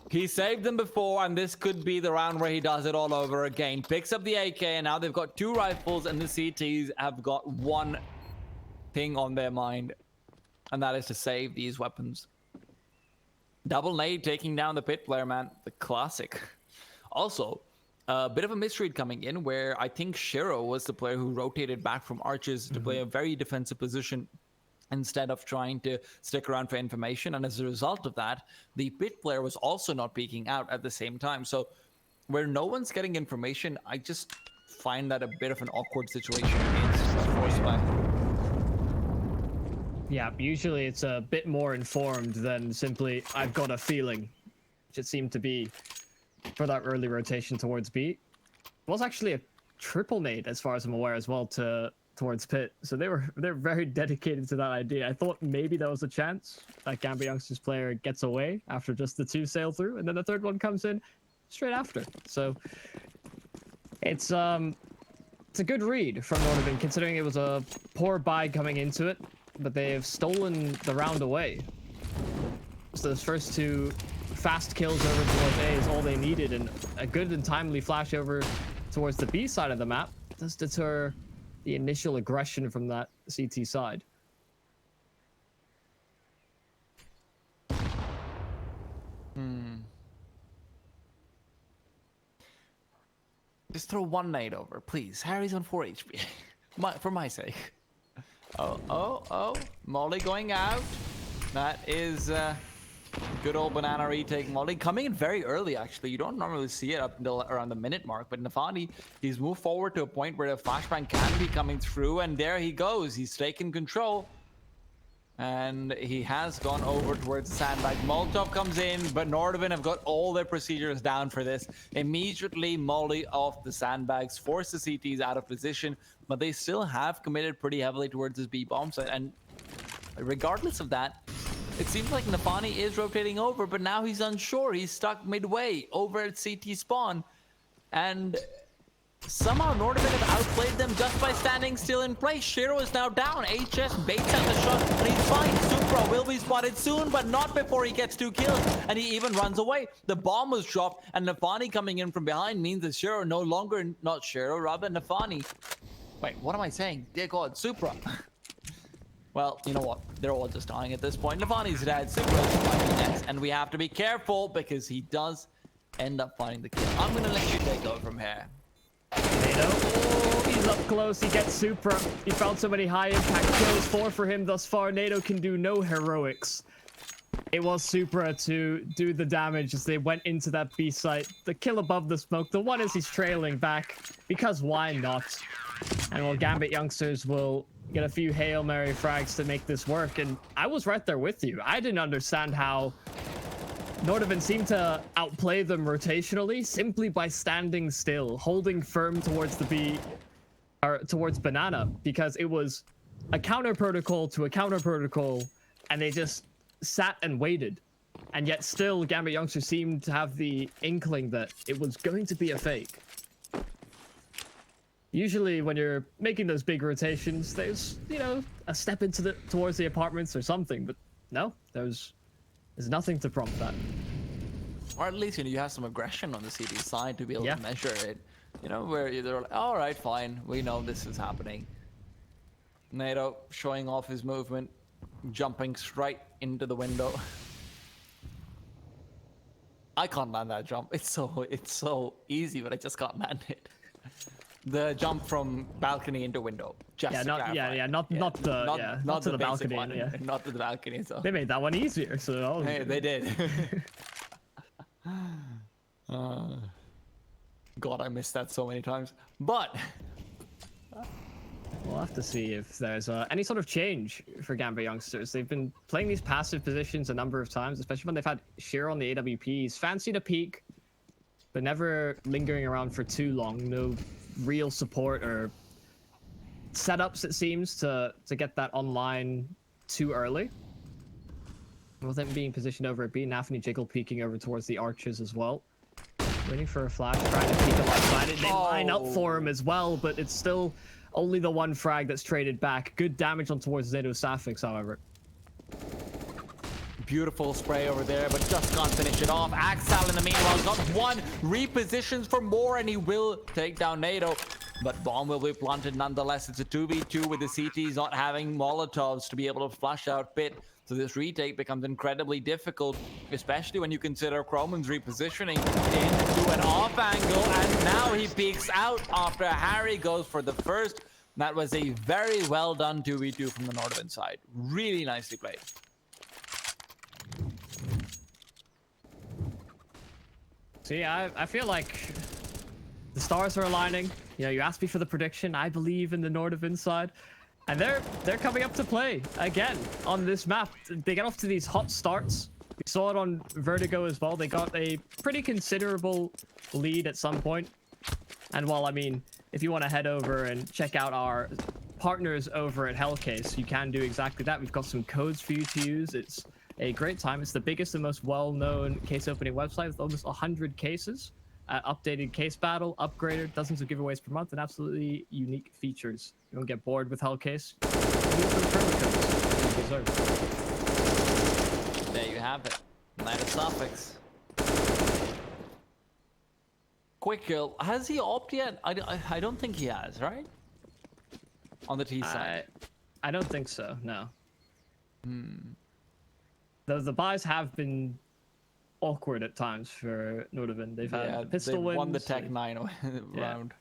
he saved them before, and this could be the round where he does it all over again. Picks up the AK, and now they've got 2 rifles, and the CTs have got one thing on their mind, and that is to save these weapons. Double nade taking down the pit player, man. The classic. Also, a bit of a misread coming in where I think Shiro was the player who rotated back from arches to play a very defensive position instead of trying to stick around for information. And as a result of that, the pit player was also not peeking out at the same time. So where no one's getting information, I just find that a bit of an awkward situation against force play. Yeah, usually it's a bit more informed than simply, I've got a feeling, which it seemed to be for that early rotation towards B. It was actually a triple nade, as far as I'm aware, as well, towards pit. So they're very dedicated to that idea. I thought maybe there was a chance that GAMBIT youngsters player gets away after just the 2 sail through, and then the third one comes in straight after. So it's a good read from NORDAVIND, considering it was a poor buy coming into it, but they have stolen the round away. So those first 2 fast kills over towards A is all they needed, and a good and timely flash over towards the B side of the map does deter the initial aggression from that CT side. Just throw 1 nade over, please. Harry's on 4 HP. For my sake. Oh. Molly going out. That is good old banana retake. Molly coming in very early, actually. You don't normally see it up until around the minute mark, but Nafani, he's moved forward to a point where the flashbang can be coming through, and there he goes. He's taken control. And he has gone over towards the sandbag. Molotov comes in, but NORDAVIND have got all their procedures down for this. Immediately Molly off the sandbags, force the CTs out of position, but they still have committed pretty heavily towards this B bomb site. And regardless of that, it seems like Nafani is rotating over, but now he's unsure. He's stuck midway over at CT spawn. And somehow NORDAVIND have outplayed them just by standing still in place. Shiro is now down. HS baits out the shot, but he's fine. Supra will be spotted soon, but not before he gets 2 kills. And he even runs away. The bomb was dropped, and Nafani coming in from behind means that Shiro no longer, not Shiro, rather Nafani. Wait, what am I saying? Dear God, Supra. Well, you know what? They're all just dying at this point. Nafani's dead. Supra's fighting next, and we have to be careful because he does end up finding the kill. I'm gonna let you take over from here. Nado, oh, he's up close. He gets Supra. He found so many high impact kills. 4 for him thus far. Nado can do no heroics. It was Supra to do the damage as they went into that B site. The kill above the smoke. The one is he's trailing back, because why not? And well, Gambit youngsters will get a few Hail Mary frags to make this work. And I was right there with you. I didn't understand how NORDAVIND seemed to outplay them rotationally simply by standing still, holding firm towards the B, or towards Banana, because it was a counter protocol to a counter protocol, and they just sat and waited. And yet still Gambit youngsters seemed to have the inkling that it was going to be a fake. Usually when you're making those big rotations, there's, you know, a step into towards the apartments or something, but no, there's nothing to prompt that. Or at least, you know, you have some aggression on the CD side to be able Yeah. to measure it. You know, where they're like, all right, fine, we know this is happening. NATO showing off his movement, jumping straight into the window. I can't land that jump. It's so easy, but I just can't land it. The jump from balcony into window. Just Yeah, to not clarify. not to the basic balcony. one, Yeah, not to the balcony. So they made that one easier. So hey, they did. God, I missed that so many times. But we'll have to see if there's any sort of change for Gambit youngsters. They've been playing these passive positions a number of times, especially when they've had Shiro on the AWPs. Fancy to peek, but never lingering around for too long. No real support or setups, it seems, to get that online too early. With them being positioned over at B, Nafany Jiggle peeking over towards the arches as well. Waiting for a flash, trying to peek alongside it. They line up for him as well, but it's still only the one frag that's traded back. Good damage on towards Zato Sapphics, however. beautiful spray over there, but just can't finish it off. Axel in the meanwhile got one, repositions for more, and he will take down NATO. But bomb will be planted nonetheless. It's a 2v2 with the CTs not having Molotovs to be able to flush out Pit. So this retake becomes incredibly difficult, especially when you consider Chroman's repositioning into an off angle, and now he peeks out after Harry goes for the first. That was a very well done 2v2 from the NORDAVIND side. Really nicely played. See, I feel like the stars are aligning. You know, you asked me for the prediction. I believe in the NORDAVIND side. And they're coming up to play again on this map. They get off to these hot starts. We saw it on Vertigo as well. They got a pretty considerable lead at some point. And while, I mean, if you want to head over and check out our partners over at Hellcase, you can do exactly that. We've got some codes for you to use. It's a great time. It's the biggest and most well-known case opening website with almost 100 cases. Updated case battle, upgraded, dozens of giveaways per month, and absolutely unique features. You don't get bored with Hellcase. Use some promo codes. You deserve it. There you have it. Knight of Suffix. Quick kill. Has he opted yet? I don't think he has, right? On the T side. I don't think so, no. The buys have been awkward at times for NORDAVIND. They've had pistol wins. Won the Tech 9 round.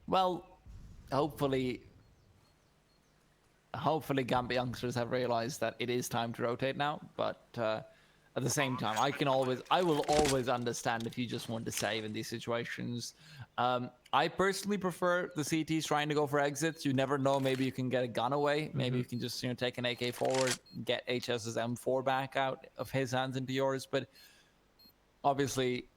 Well, hopefully Gambit youngsters have realized that it is time to rotate now, but at the same time, I will always understand if you just want to save in these situations. I personally prefer the CTs trying to go for exits. You never know, maybe you can get a gun away. Maybe you can just, you know, take an AK forward, get HS's M4 back out of his hands into yours. But obviously,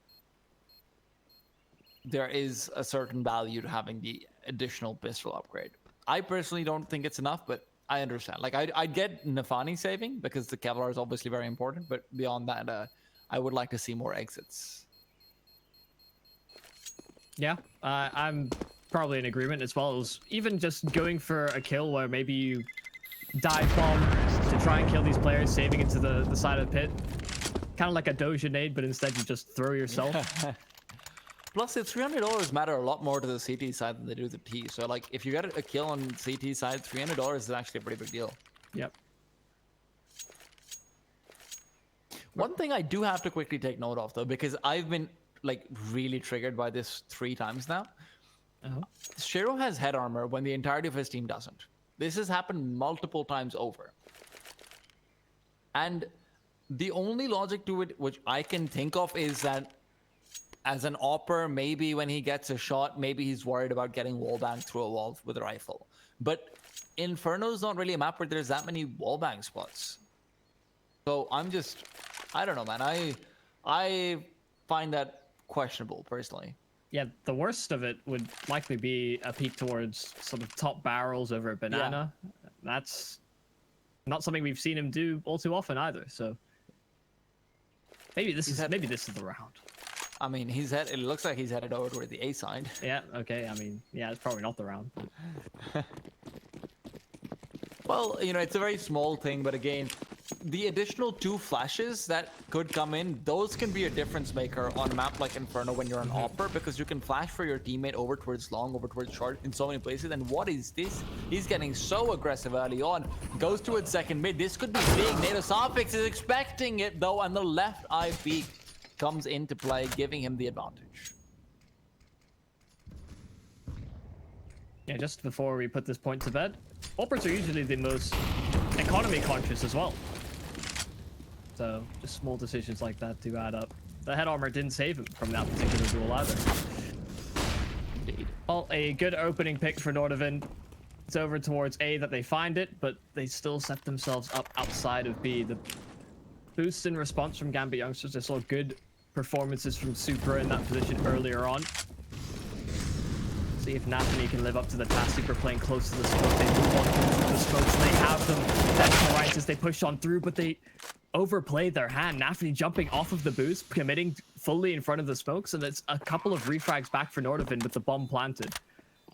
there is a certain value to having the additional pistol upgrade. I personally don't think it's enough, but I understand. Like, I'd get Nafani saving because the Kevlar is obviously very important, but beyond that, I would like to see more exits. Yeah, I'm probably in agreement as well as even just going for a kill where maybe you dive bomb to try and kill these players, saving into the side of the pit. Kind of like a Doja nade, but instead you just throw yourself. Plus, the $300 matter a lot more to the CT side than they do the T. So, like, if you get a kill on CT side, $300 is actually a pretty big deal. Yep. One thing I do have to quickly take note of, though, because I've been, like, really triggered by this 3 times now. Shiro has head armor when the entirety of his team doesn't. This has happened multiple times over. And the only logic to it which I can think of is that as an opper, maybe when he gets a shot, maybe he's worried about getting wallbanged through a wall with a rifle. But Inferno's not really a map where there's that many wallbang spots. So I don't know, man. I find that questionable, personally. Yeah, the worst of it would likely be a peek towards sort of top barrels over a banana. Yeah. That's not something we've seen him do all too often either. So maybe this is the round. I mean, it looks like he's headed over toward the A side. Yeah, okay. I mean, yeah, it's probably not the round. Well, you know, it's a very small thing, but again, the additional 2 flashes that could come in, those can be a difference maker on a map like Inferno when you're an opper, because you can flash for your teammate over towards long, over towards short in so many places. And what is this? He's getting so aggressive early on. Goes towards second mid. This could be big. NATO Sophics is expecting it though, and the left eye peak comes into play, giving him the advantage. Yeah, just before we put this point to bed, oppers are usually the most economy conscious as well. So just small decisions like that do add up. The head armor didn't save him from that particular duel either. Indeed. Well, a good opening pick for NORDAVIND. It's over towards A that they find it, but they still set themselves up outside of B. The boost in response from Gambit youngsters, they saw good performances from Supra in that position earlier on. See if Nathany can live up to the task. Super playing close to the smoke. They move on through the smokes. They have them. That's right as they push on through, but they overplayed their hand. Nathany jumping off of the boost, committing fully in front of the smokes, and it's a couple of refrags back for NORDAVIND with the bomb planted.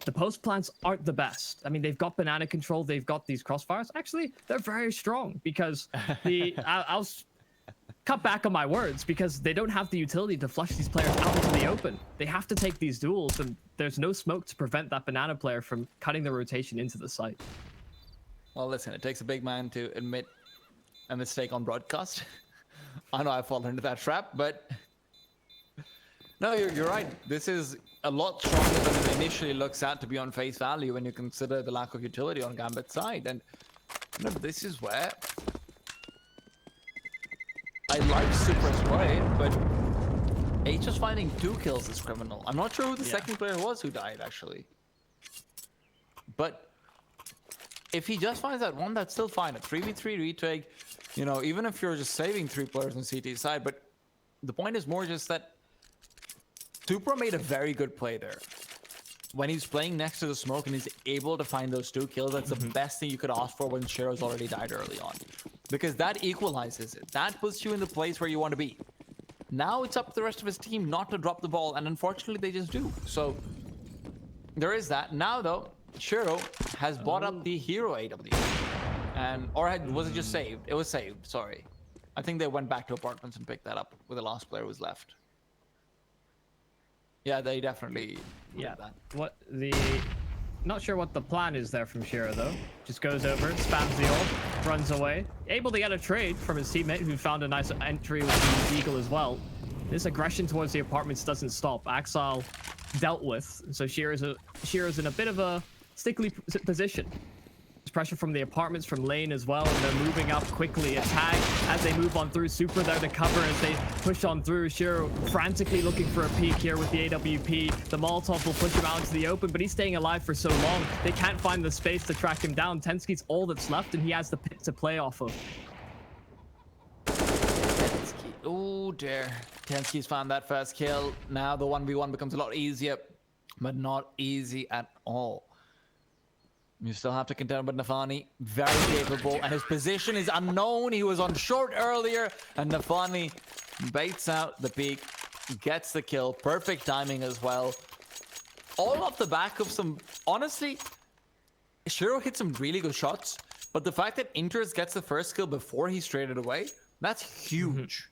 The post plants aren't the best. I mean, they've got banana control. They've got these crossfires. Actually, they're very strong because I'll cut back on my words because they don't have the utility to flush these players out into the open. They have to take these duels, and there's no smoke to prevent that banana player from cutting the rotation into the site. Well, listen, it takes a big man to admit a mistake on broadcast. I know I've fallen into that trap, but no, you're right. This is a lot stronger than it initially looks out to be on face value when you consider the lack of utility on Gambit's side. And you know, this is where I like Supra's play, but H just finding 2 kills is criminal. I'm not sure who the second player was who died, actually. But if he just finds that one, that's still fine. A 3v3 retake, you know, even if you're just saving 3 players on CT side. But the point is more just that Supra made a very good play there. When he's playing next to the smoke and he's able to find those 2 kills, that's the best thing you could ask for when Shiro's already died early on. Because that equalizes it. That puts you in the place where you want to be. Now it's up to the rest of his team not to drop the ball, and unfortunately they just do. So there is that. Now though, Shiro has bought up the hero AW. Was it just saved? It was saved, sorry. I think they went back to apartments and picked that up with the last player who was left. Yeah, they definitely did that. Not sure what the plan is there from Shiro though. Just goes over, spams the ult, runs away. Able to get a trade from his teammate who found a nice entry with the Eagle as well. This aggression towards the apartments doesn't stop. Axile dealt with, so Shiro's in a bit of a stickly position. There's pressure from the apartments, from lane as well, and they're moving up quickly. A tag as they move on through. Super there to cover as they push on through. Shiro frantically looking for a peek here with the AWP. The Molotov will push him out into the open, but he's staying alive for so long. They can't find the space to track him down. Tensky's all that's left, and he has the pit to play off of. Tensky. Oh dear. Tensky's found that first kill. Now the 1v1 becomes a lot easier, but not easy at all. You still have to contend with Nafani. Very capable, and his position is unknown. He was on short earlier, and Nafani baits out the peak, gets the kill. Perfect timing as well. All off the back of some... Honestly, Shiro hit some really good shots, but the fact that Inters gets the first kill before he traded away, that's huge.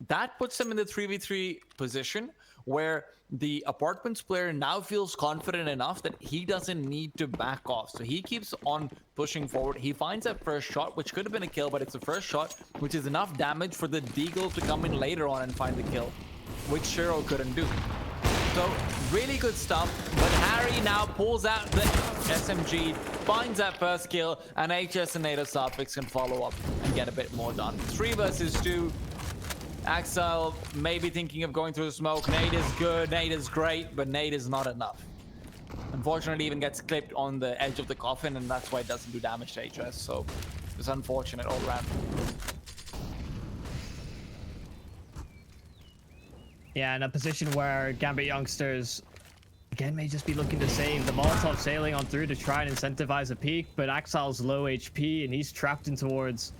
That puts him in the 3v3 position where the apartments player now feels confident enough that he doesn't need to back off. So he keeps on pushing forward. He finds that first shot, which could have been a kill, but it's the first shot, which is enough damage for the Deagle to come in later on and find the kill, which Shiro couldn't do. So really good stuff, but Harry now pulls out the SMG finds that first kill, and HS and NATO Starfix can follow up and get a bit more done. 3 versus 2. Axel maybe thinking of going through the smoke. Nade is good, Nade is great, but Nade is not enough. Unfortunately, even gets clipped on the edge of the coffin, and that's why it doesn't do damage to HS. So it's unfortunate all around. Yeah, in a position where Gambit youngsters again may just be looking to save. The Molotov sailing on through to try and incentivize a peek, but Axel's low HP and he's trapped in towards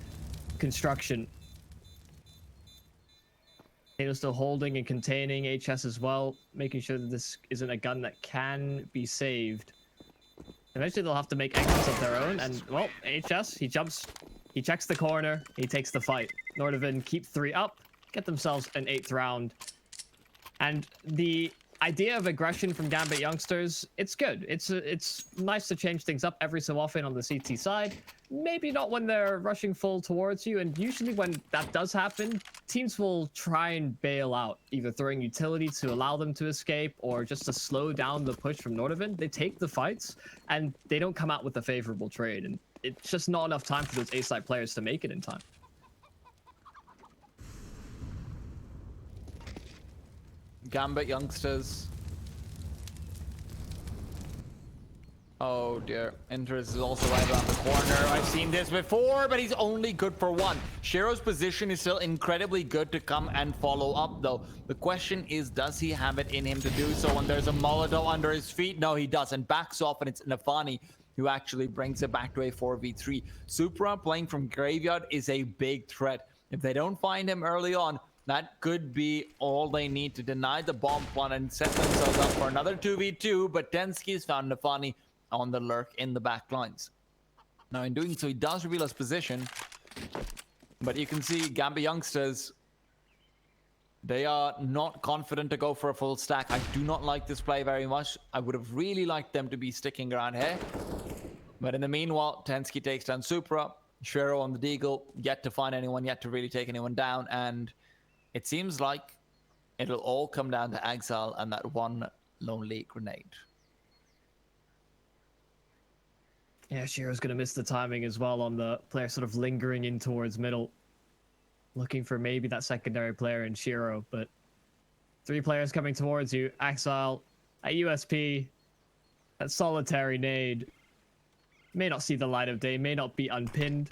construction. Nato's still holding and containing HS as well, making sure that this isn't a gun that can be saved. Eventually they'll have to make exits of their own, and well, HS, he jumps, he checks the corner, he takes the fight. NORDAVIND keep 3 up, get themselves an 8th round. And the idea of aggression from Gambit youngsters, it's good. It's nice to change things up every so often on the CT side. Maybe not when they're rushing full towards you, and usually when that does happen, teams will try and bail out, either throwing utility to allow them to escape or just to slow down the push from NORDAVIND. They take the fights and they don't come out with a favorable trade, and it's just not enough time for those A-side players to make it in time. Gambit youngsters. Oh dear. Interest is also right around the corner. I've seen this before, but he's only good for 1. Shiro's position is still incredibly good to come and follow up, though. The question is, does he have it in him to do so when there's a Molotov under his feet? No, he doesn't. Backs off, and it's Nafani who actually brings it back to a 4v3. Supra playing from Graveyard is a big threat. If they don't find him early on, that could be all they need to deny the bomb plan and set themselves up for another 2v2, but Tensky's found Nafani on the lurk in the back lines. Now, in doing so, he does reveal his position, but you can see Gambit youngsters, they are not confident to go for a full stack. I do not like this play very much. I would have really liked them to be sticking around here. But in the meanwhile, Tensky takes down Supra, Shiro on the Deagle, yet to find anyone, yet to really take anyone down, and it seems like it'll all come down to Axel and that one lonely grenade. Yeah, Shiro's going to miss the timing as well on the player sort of lingering in towards middle. Looking for maybe that secondary player in Shiro, but 3 players coming towards you. Axel at USP, that solitary nade. May not see the light of day, may not be unpinned.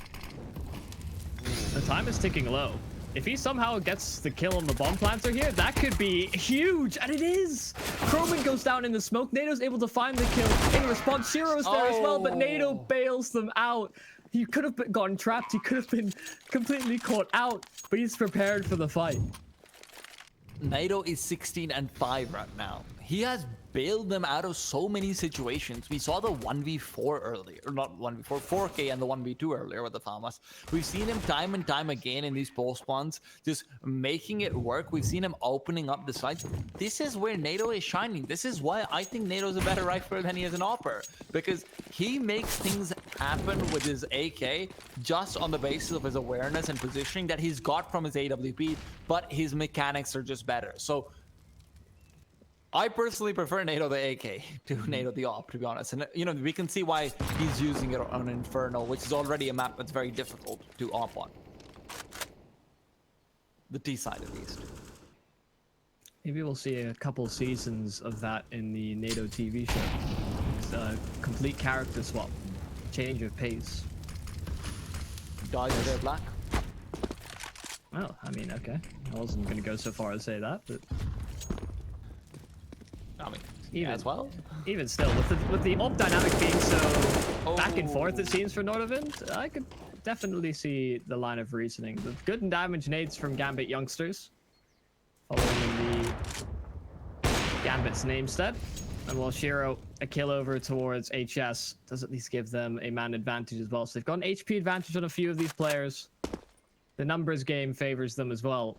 The time is ticking low. If he somehow gets the kill on the bomb planter here, that could be huge, and it is! Croman goes down in the smoke. NATO's able to find the kill. In response, Shiro's there as well, but NATO bails them out. He could have gotten trapped. He could have been completely caught out, but he's prepared for the fight. NATO is 16-5 right now. He has bailed them out of so many situations. We saw the 1v4 earlier, or not 1v4, 4K and the 1v2 earlier with the Famas. We've seen him time and time again in these post-spawns, just making it work. We've seen him opening up the sites. This is where NATO is shining. This is why I think NATO's a better rifler than he is an AWPer, because he makes things happen with his AK just on the basis of his awareness and positioning that he's got from his AWP, but his mechanics are just better. So I personally prefer NATO the AK to NATO the AWP, to be honest. And, you know, we can see why he's using it on Inferno, which is already a map that's very difficult to AWP on. The T side, at least. Maybe we'll see a couple seasons of that in the NATO TV show. It's a complete character swap. Change of pace. Guys are there black. Well, I mean, okay. I wasn't going to go so far as say that, but... I mean, even as well. Even still, with the op dynamic being so back and forth, it seems, for NORDAVIND, I could definitely see the line of reasoning. The good and damage nades from Gambit youngsters, following the Gambit's namestead, and while Shiro a kill over towards HS does at least give them a man advantage as well. So they've got an HP advantage on a few of these players. The numbers game favors them as well.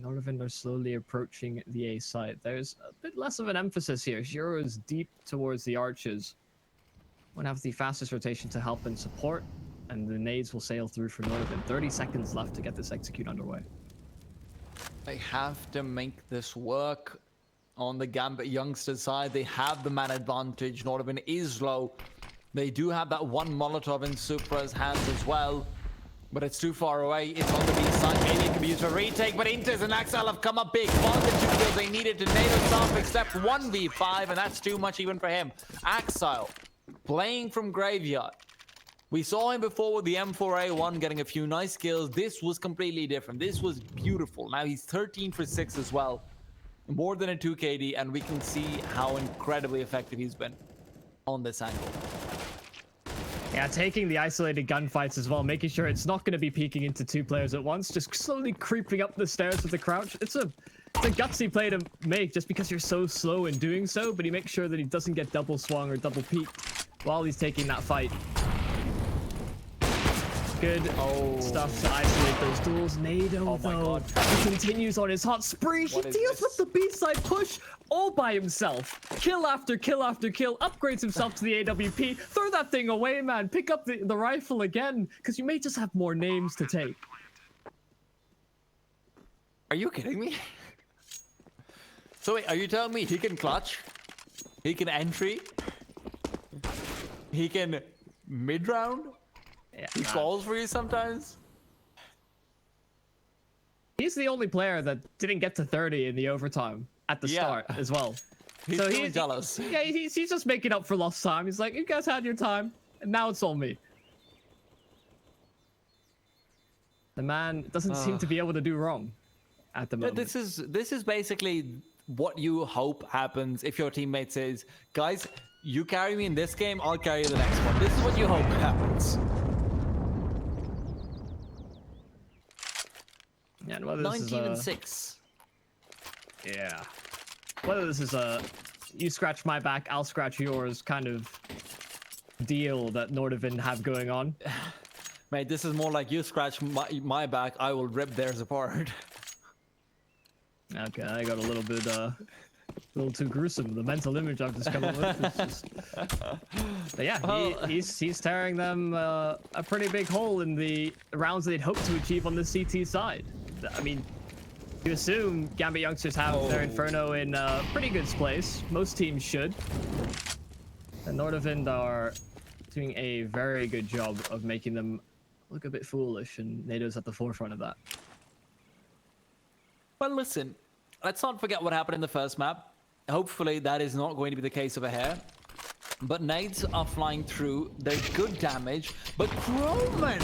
NORDAVIND are slowly approaching the A site. There's a bit less of an emphasis here. Shiro is deep towards the arches. Won't have the fastest rotation to help and support, and the nades will sail through for NORDAVIND. 30 seconds left to get this execute underway. They have to make this work on the Gambit youngster side. They have the man advantage. NORDAVIND is low. They do have that one Molotov in Supra's hands as well, but it's too far away. It's on the B side. Maybe it can be used for retake, but Inters and Axel have come up big. One the 2 kills they needed to NATO stop, except 1v5, and that's too much even for him. Axel playing from Graveyard. We saw him before with the M4A1 getting a few nice kills. This was completely different. This was beautiful. Now he's 13 for 6 as well. More than a 2 KD, and we can see how incredibly effective he's been on this angle. Yeah, taking the isolated gunfights as well, making sure it's not going to be peeking into 2 players at once, just slowly creeping up the stairs with the crouch. It's a gutsy play to make just because you're so slow in doing so, but he makes sure that he doesn't get double swung or double peeked while he's taking that fight. Good stuff to isolate those duels. NATO, though, he continues on his hot spree. He deals with the B-side push all by himself. Kill after kill after kill. Upgrades himself to the AWP. Throw that thing away, man. Pick up the rifle again, because you may just have more names to take. Are you kidding me? So wait, are you telling me he can clutch? He can entry? He can mid-round? Yeah, He falls for you sometimes? He's the only player that didn't get to 30 in the overtime at the start as well. He's So feeling jealous. Yeah, he's just making up for lost time. He's like, you guys had your time, and now it's all me. The man doesn't seem to be able to do wrong at the moment. This is basically what you hope happens if your teammate says, guys, you carry me in this game, I'll carry you the next one. This is what you hope happens. Yeah, and whether 19 and 6. Yeah. Whether this is a you scratch my back, I'll scratch yours kind of deal that NORDAVIND have going on. Mate, this is more like you scratch my back, I will rip theirs apart. Okay, I got a little bit a little too gruesome. The mental image I've just come up with is just... But yeah, he's tearing them a pretty big hole in the rounds they'd hoped to achieve on the CT side. I mean, you assume Gambit youngsters have their Inferno in a pretty good place. Most teams should. And NORDAVIND are doing a very good job of making them look a bit foolish, and NATO's at the forefront of that. Well, listen, let's not forget what happened in the first map. Hopefully that is not going to be the case over here. But nades are flying through. They're good damage. But Croman,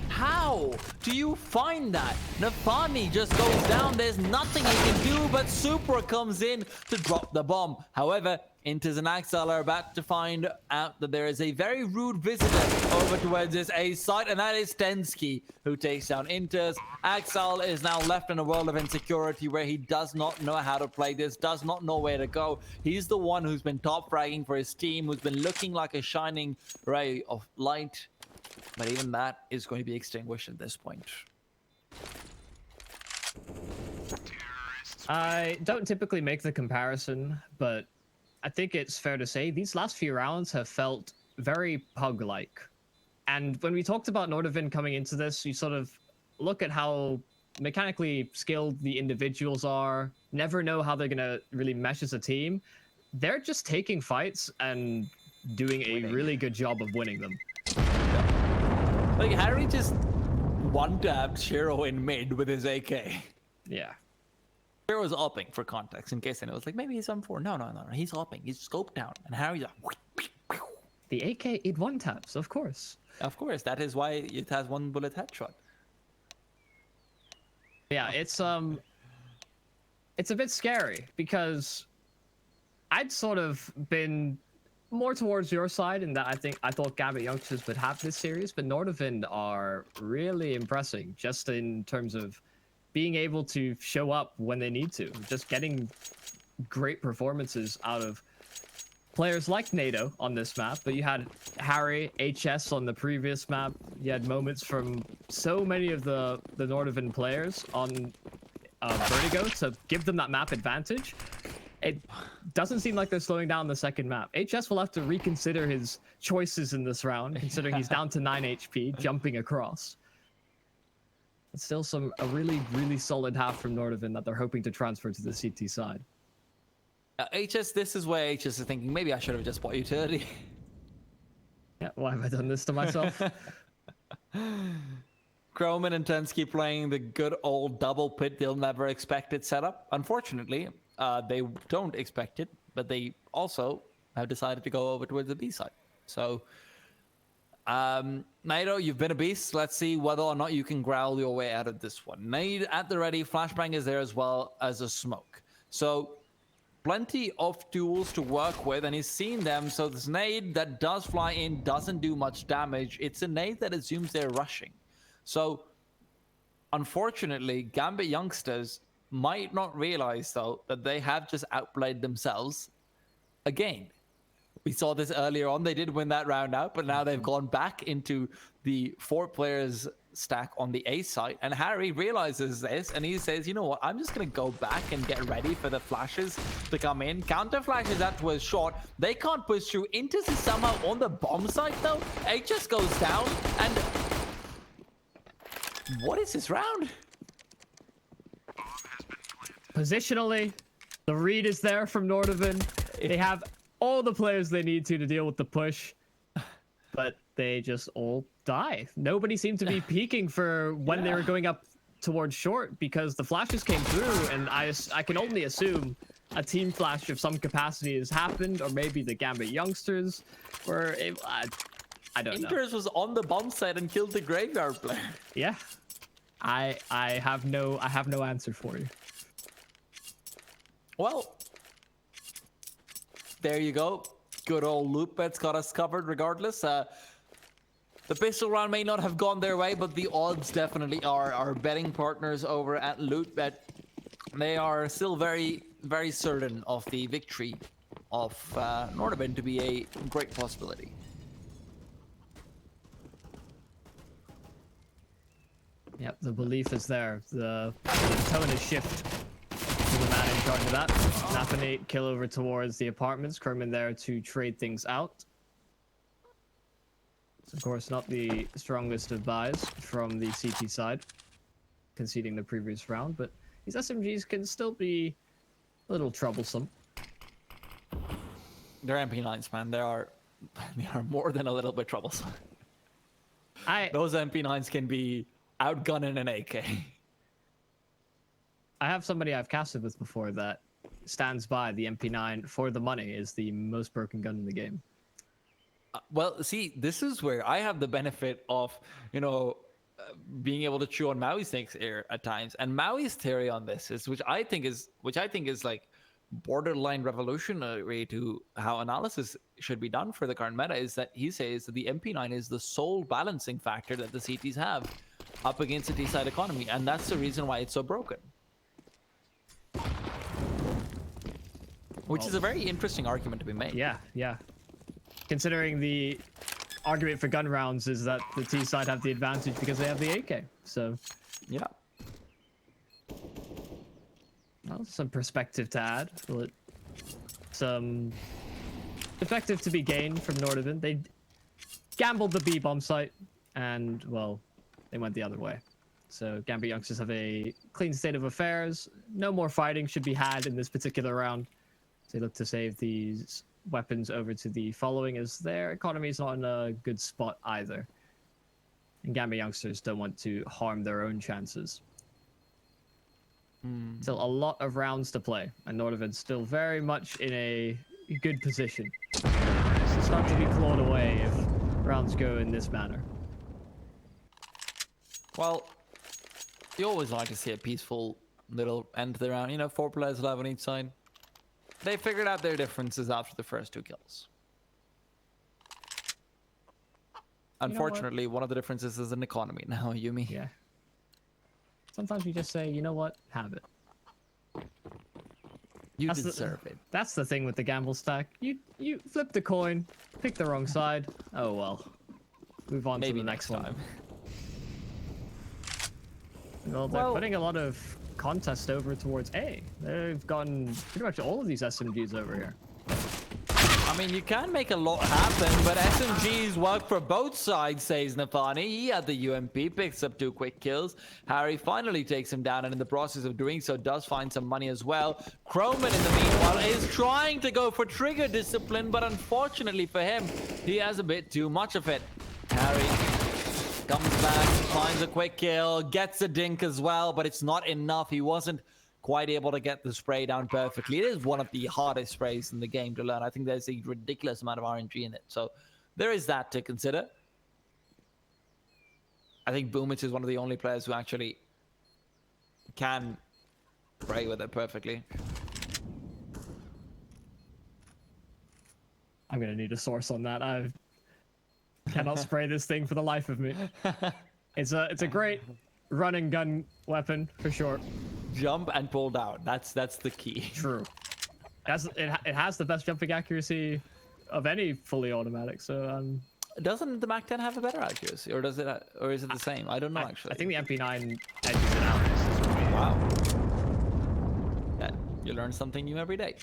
how do you find that? Nafani just goes down. There's nothing he can do, but Supra comes in to drop the bomb. However, Inters and Axel are about to find out that there is a very rude visitor over towards this A site, and that is Stensky, who takes down Inters. Axel is now left in a world of insecurity where he does not know how to play this, does not know where to go. He's the one who's been top fragging for his team, who's been looking like a shining ray of light. But even that is going to be extinguished at this point. I don't typically make the comparison, but I think it's fair to say these last few rounds have felt very Pug-like. And when we talked about NORDAVIND coming into this, you sort of look at how mechanically skilled the individuals are, never know how they're going to really mesh as a team. They're just taking fights and doing a really good job of winning them. Like, Harry just one-tapped Shiro in mid with his AK. Yeah. Shiro was upping, for context, in case anyone was like, maybe he's on 4. No, he's upping. He's scoped down. And Harry's like... The AK, it one-taps, of course. Of course, that is why it has one bullet headshot. Yeah, it's a bit scary because I'd sort of been more towards your side in that I thought Gambit youngsters would have this series, but NORDAVIND are really impressing just in terms of being able to show up when they need to, just getting great performances out of players like NATO on this map, but you had Harry, HS on the previous map. You had moments from so many of the NORDAVIND players on Vertigo to give them that map advantage. It doesn't seem like they're slowing down the second map. HS will have to reconsider his choices in this round, considering he's down to 9 HP, jumping across. It's still a really, really solid half from NORDAVIND that they're hoping to transfer to the CT side. HS, this is where HS is thinking, maybe I should have just bought utility. Yeah, why have I done this to myself? Chrome and Intensky playing the good old double pit they'll never expect it setup. Unfortunately, they don't expect it, but they also have decided to go over towards the B side. So, Nado, you've been a beast. Let's see whether or not you can growl your way out of this one. Nade at the ready. Flashbang is there as well as a smoke. So, plenty of tools to work with, and he's seen them. So, this nade that does fly in doesn't do much damage. It's a nade that assumes they're rushing. So, unfortunately, Gambit youngsters might not realize, though, that they have just outplayed themselves again. We saw this earlier on. They did win that round out, but now they've gone back into the 4 players stack on the A side. And Harry realizes this, and he says, you know what, I'm just going to go back and get ready for the flashes to come in. Counter flashes out to a shot. They can't push through. Intis is somehow on the bomb site, though. It just goes down, and... what is this round? Positionally, the read is there from NORDAVIND. They have all the players they need to deal with the push, but they just all die. Nobody seemed to be peeking for when they were going up towards short because the flashes came through, and I can only assume a team flash of some capacity has happened, or maybe the Gambit youngsters, or I don't know. Inters was on the bomb site and killed the graveyard player. Yeah, I have no answer for you. Well, there you go. Good old loot bet's got us covered regardless. The pistol round may not have gone their way, but the odds definitely are. Our betting partners over at Lootbet, they are still very, very certain of the victory of NORDAVIND to be a great possibility. Yep, the belief is there. The tone is shift to the man in charge of that. Nafinate kill over towards the apartments. Kerman there to trade things out. It's of course not the strongest of buys from the CT side, conceding the previous round, but these SMGs can still be a little troublesome. They're MP9s, man. They are more than a little bit troublesome. Those MP9s can be outgunning an AK. I have somebody I've casted with before that stands by the MP9 for the money is the most broken gun in the game. Well, see, this is where I have the benefit of, being able to chew on Maui's things here at times. And Maui's theory on this is, which I think is like borderline revolutionary to how analysis should be done for the current meta, is that he says that the MP9 is the sole balancing factor that the CTs have up against the T-side economy, and that's the reason why it's so broken. Which is a very interesting argument to be made. Yeah. Considering the argument for gun rounds is that the T side have the advantage because they have the AK. So, yeah. Well, some perspective to add. Some effective to be gained from NORDAVIND. They gambled the B bomb site, and well, they went the other way. So Gambit youngsters have a clean state of affairs. No more fighting should be had in this particular round. They look to save these weapons over to the following, as their economy is not in a good spot either. And Gambit youngsters don't want to harm their own chances. Still a lot of rounds to play, and NORDAVIND still very much in a good position. It's not to be clawed away if rounds go in this manner. Well, you always like to see a peaceful little end to the round. 4 players alive on each side. They figured out their differences after the first 2 kills. Unfortunately, one of the differences is an economy now, Yumi. Yeah. Sometimes you just say, you know what, have it. You deserve it. That's the thing with the gamble stack. You flip the coin, pick the wrong side. Oh well. Move on to the next one. Well, they're putting a lot of contest over towards A. They've gotten pretty much all of these SMGs over here. I mean, you can make a lot happen, but SMGs work for both sides, says Nafani. He had the UMP, picks up 2 quick kills. Harry finally takes him down, and in the process of doing so, does find some money as well. Croman, in the meanwhile, is trying to go for trigger discipline, but unfortunately for him, he has a bit too much of it. Harry comes back, finds a quick kill, gets a dink as well, but it's not enough. He wasn't quite able to get the spray down perfectly. It is one of the hardest sprays in the game to learn. I think there's a ridiculous amount of RNG in it. So there is that to consider. I think Boomich is one of the only players who actually can spray with it perfectly. I'm gonna need a source on that. I cannot spray this thing for the life of me. It's a great run and gun weapon for sure. Jump and pull down. That's the key. True. It has the best jumping accuracy of any fully automatic. So Doesn't the Mac 10 have a better accuracy, or does it? Or is it the same? I don't know actually. I think the MP9 edges it out. Wow. Yeah, you learn something new every day.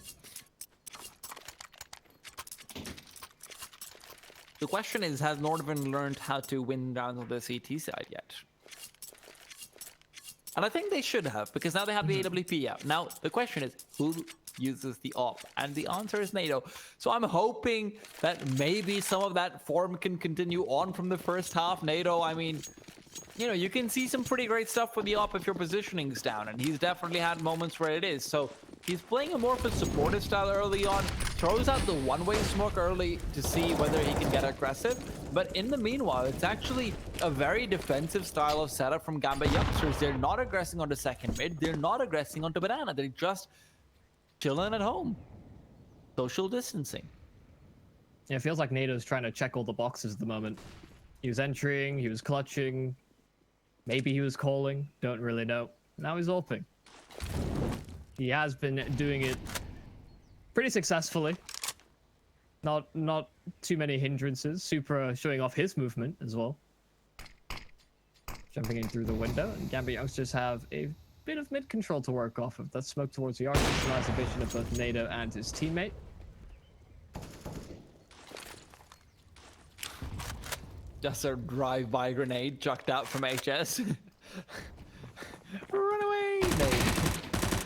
The question is, has NORDAVIND learned how to win rounds on the CT side yet? And I think they should have, because now they have the AWP out. Now, the question is, who uses the AWP? And the answer is NATO. So I'm hoping that maybe some of that form can continue on from the first half. NATO, I mean, you know, you can see some pretty great stuff with the AWP if your positioning's down. And he's definitely had moments where it is. So he's playing a more of a supportive style early on. Throws out the one-way smoke early to see whether he can get aggressive. But in the meanwhile, it's actually a very defensive style of setup from GAMBIT youngsters. They're not aggressing onto second mid. They're not aggressing onto banana. They're just chilling at home. Social distancing. Yeah, it feels like NATO's trying to check all the boxes at the moment. He was entering, he was clutching, maybe he was calling, don't really know. Now he's AWPing. He has been doing it pretty successfully. Not too many hindrances. Supra showing off his movement as well. Jumping in through the window, and GAMBIT youngsters have a bit of mid control to work off of. That smoke towards the arc neutralized the vision of both NATO and his teammate. Just a drive-by grenade chucked out from HS. Run away! No.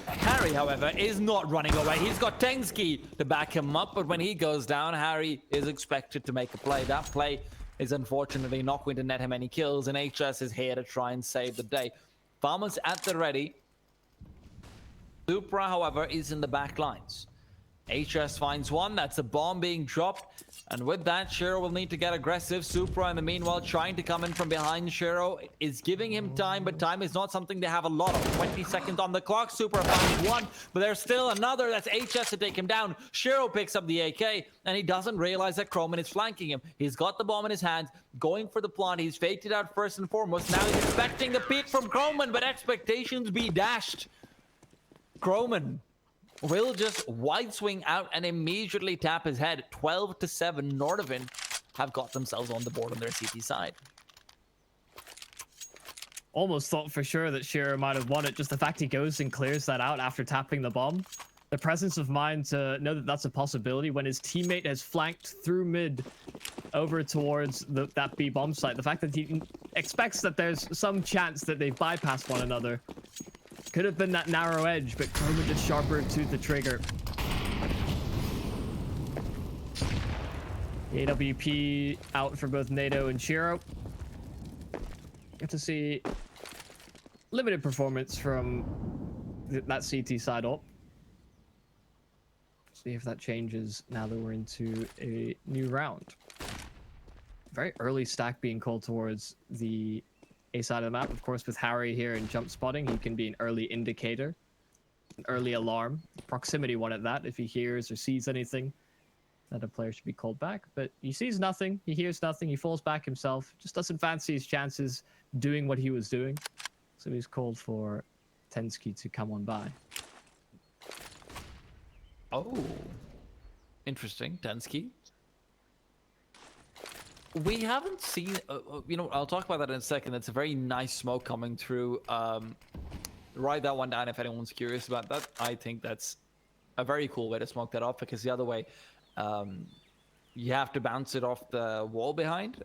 Harry, however, is not running away. He's got Tensky to back him up, but when he goes down, Harry is expected to make a play. That play is unfortunately not going to net him any kills, and HS is here to try and save the day. Farmers at the ready. Supra, however, is in the back lines. HS finds one. That's a bomb being dropped. And with that, Shiro will need to get aggressive. Supra, in the meanwhile, trying to come in from behind. Shiro is giving him time, but time is not something they have a lot of. 20 seconds on the clock. Supra finds one, but there's still another. That's HS to take him down. Shiro picks up the AK, and he doesn't realize that Croman is flanking him. He's got the bomb in his hands, going for the plant. He's faked it out first and foremost. Now he's expecting the peek from Croman, but expectations be dashed. Croman will just wide swing out and immediately tap his head. 12-7, NORDAVIND have got themselves on the board on their CT side. Almost thought for sure that Shiro might have won it. Just the fact he goes and clears that out after tapping the bomb. The presence of mind to know that that's a possibility when his teammate has flanked through mid over towards that B bomb site. The fact that he expects that there's some chance that they bypass one another. Could have been that narrow edge, but Croman just sharper to the trigger. The AWP out for both NATO and Shiro. Get to see limited performance from that CT side up. See if that changes now that we're into a new round. Very early stack being called towards the A side of the map. Of course, with Harry here in jump spotting, he can be an early indicator, an early alarm, proximity one at that. If he hears or sees anything, that a player should be called back. But he sees nothing, he hears nothing, he falls back himself, just doesn't fancy his chances doing what he was doing. So he's called for Tensky to come on by. Oh, interesting. Tensky. We haven't seen, you know, I'll talk about that in a second. It's a very nice smoke coming through. Write that one down if anyone's curious about that. I think that's a very cool way to smoke that off, because the other way, You have to bounce it off the wall behind,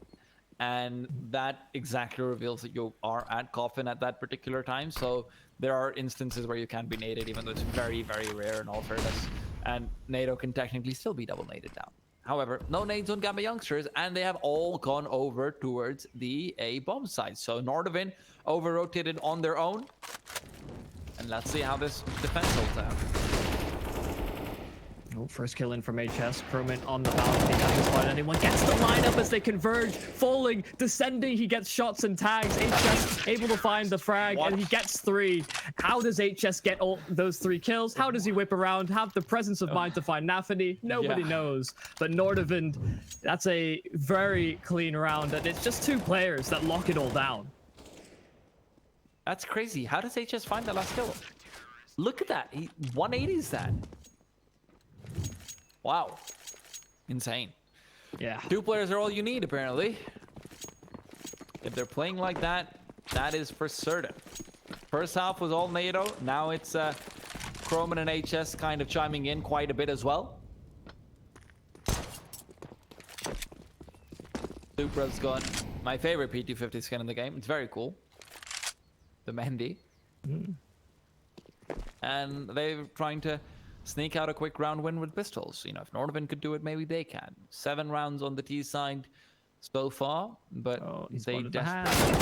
and that exactly reveals that you are at coffin at that particular time. So there are instances where you can be naded, even though it's very, very rare in all fairness. And NATO can technically still be double naded down. However, no nades on Gambit youngsters, and they have all gone over towards the A bomb site. So NORDAVIND over-rotated on their own. And let's see how this defense holds out. Oh, first kill in from HS. Crewman on the balcony, hasn't spotted anyone. Gets the lineup as they converge. Falling, descending, he gets shots and tags. HS able to find the frag, and he gets 3. How does HS get all those 3 kills? How does he whip around, have the presence of mind to find Nafany? Nobody knows. But NORDAVIND, that's a very clean round, and it's just 2 players that lock it all down. That's crazy. How does HS find that last kill? Look at that. He 180s that. Wow. Insane. Yeah. 2 players are all you need, apparently. If they're playing like that, that is for certain. First half was all NATO. Now it's Chroman and HS kind of chiming in quite a bit as well. Supra's got my favorite P250 skin in the game. It's very cool. The Mendy. And they're trying to sneak out a quick round win with pistols. You know, if NORDAVIND could do it, maybe they can. 7 rounds on the T side so far, but they desperately...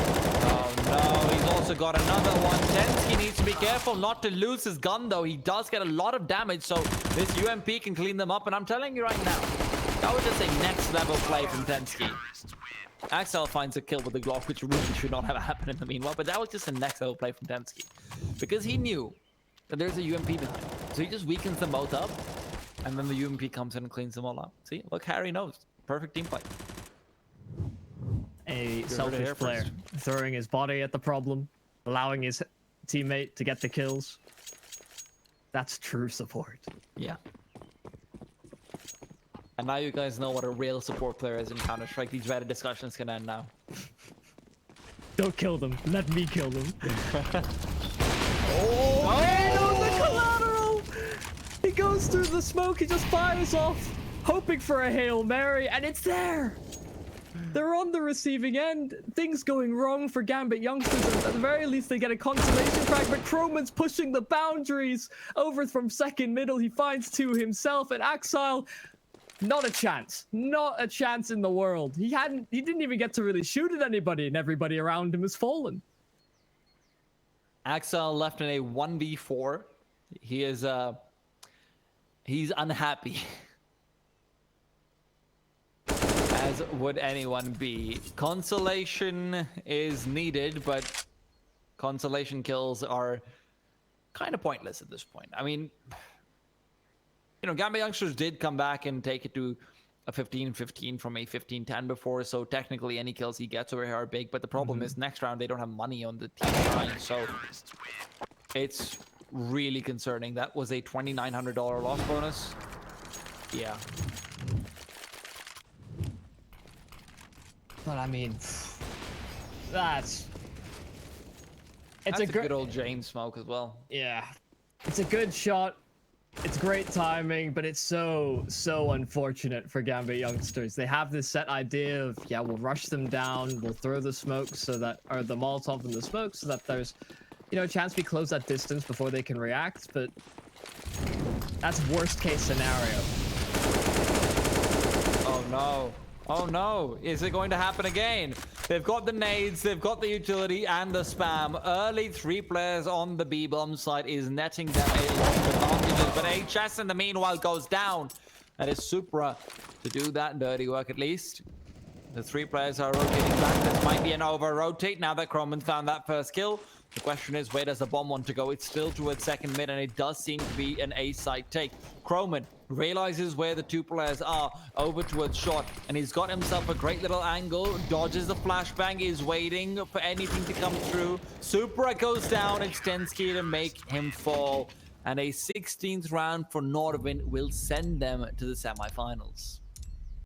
Oh no, he's also got another one. Tensky needs to be careful not to lose his gun though. He does get a lot of damage, so this UMP can clean them up. And I'm telling you right now, that was just a next level play from Tensky. Axel finds a kill with the Glock, which really should not have happened in the meanwhile, but that was just a next level play from Tensky. Because he knew that there's a UMP behind. So he just weakens them both up, and then the UMP comes in and cleans them all up. See, look, Harry knows. Perfect team play. A selfish player throwing his body at the problem, allowing his teammate to get the kills. That's true support. Yeah. And now you guys know what a real support player is in Counter-Strike. These Reddit discussions can end now. Don't kill them. Let me kill them. Oh, the collateral! He goes through the smoke, he just fires off, hoping for a Hail Mary, and it's there! They're on the receiving end. Things going wrong for Gambit youngsters. At the very least, they get a consolation frag, but Chroman's pushing the boundaries over from second middle. He finds 2 himself, and Axile, not a chance. Not a chance in the world. He didn't even get to really shoot at anybody, and everybody around him has fallen. Axel left in a 1v4. He is he's unhappy. As would anyone be. Consolation is needed, but consolation kills are kind of pointless at this point. I mean, you know, Gambit youngsters did come back and take it to a 15-15 from a 15-10 before, so technically any kills he gets over here are big, but the problem is next round they don't have money on the team line, so it's really concerning. That was a $2,900 loss bonus. Yeah. But I mean, it's a good old James smoke as well. Yeah, it's a good shot. It's great timing, but it's so unfortunate for Gambit youngsters. They have this set idea of, yeah, we'll rush them down, we'll throw the smoke so that, or the Molotov in the smoke so that there's, you know, a chance we close that distance before they can react, but that's worst case scenario. Oh no. Oh no, is it going to happen again? They've got the nades, they've got the utility and the spam. Early 3 players on the B bomb side is netting them a lot of advantages, but HS in the meanwhile goes down. That is Supra to do that dirty work at least. The 3 players are rotating back. This might be an over-rotate now that Chroman found that first kill. The question is, where does the bomb want to go? It's still towards second mid, and it does seem to be an A-side take. Chroman realizes where the 2 players are, over towards short, and he's got himself a great little angle, dodges the flashbang, is waiting for anything to come through. Supra goes down, it's Tensky to make him fall, and a 16th round for NORDAVIND will send them to the semifinals.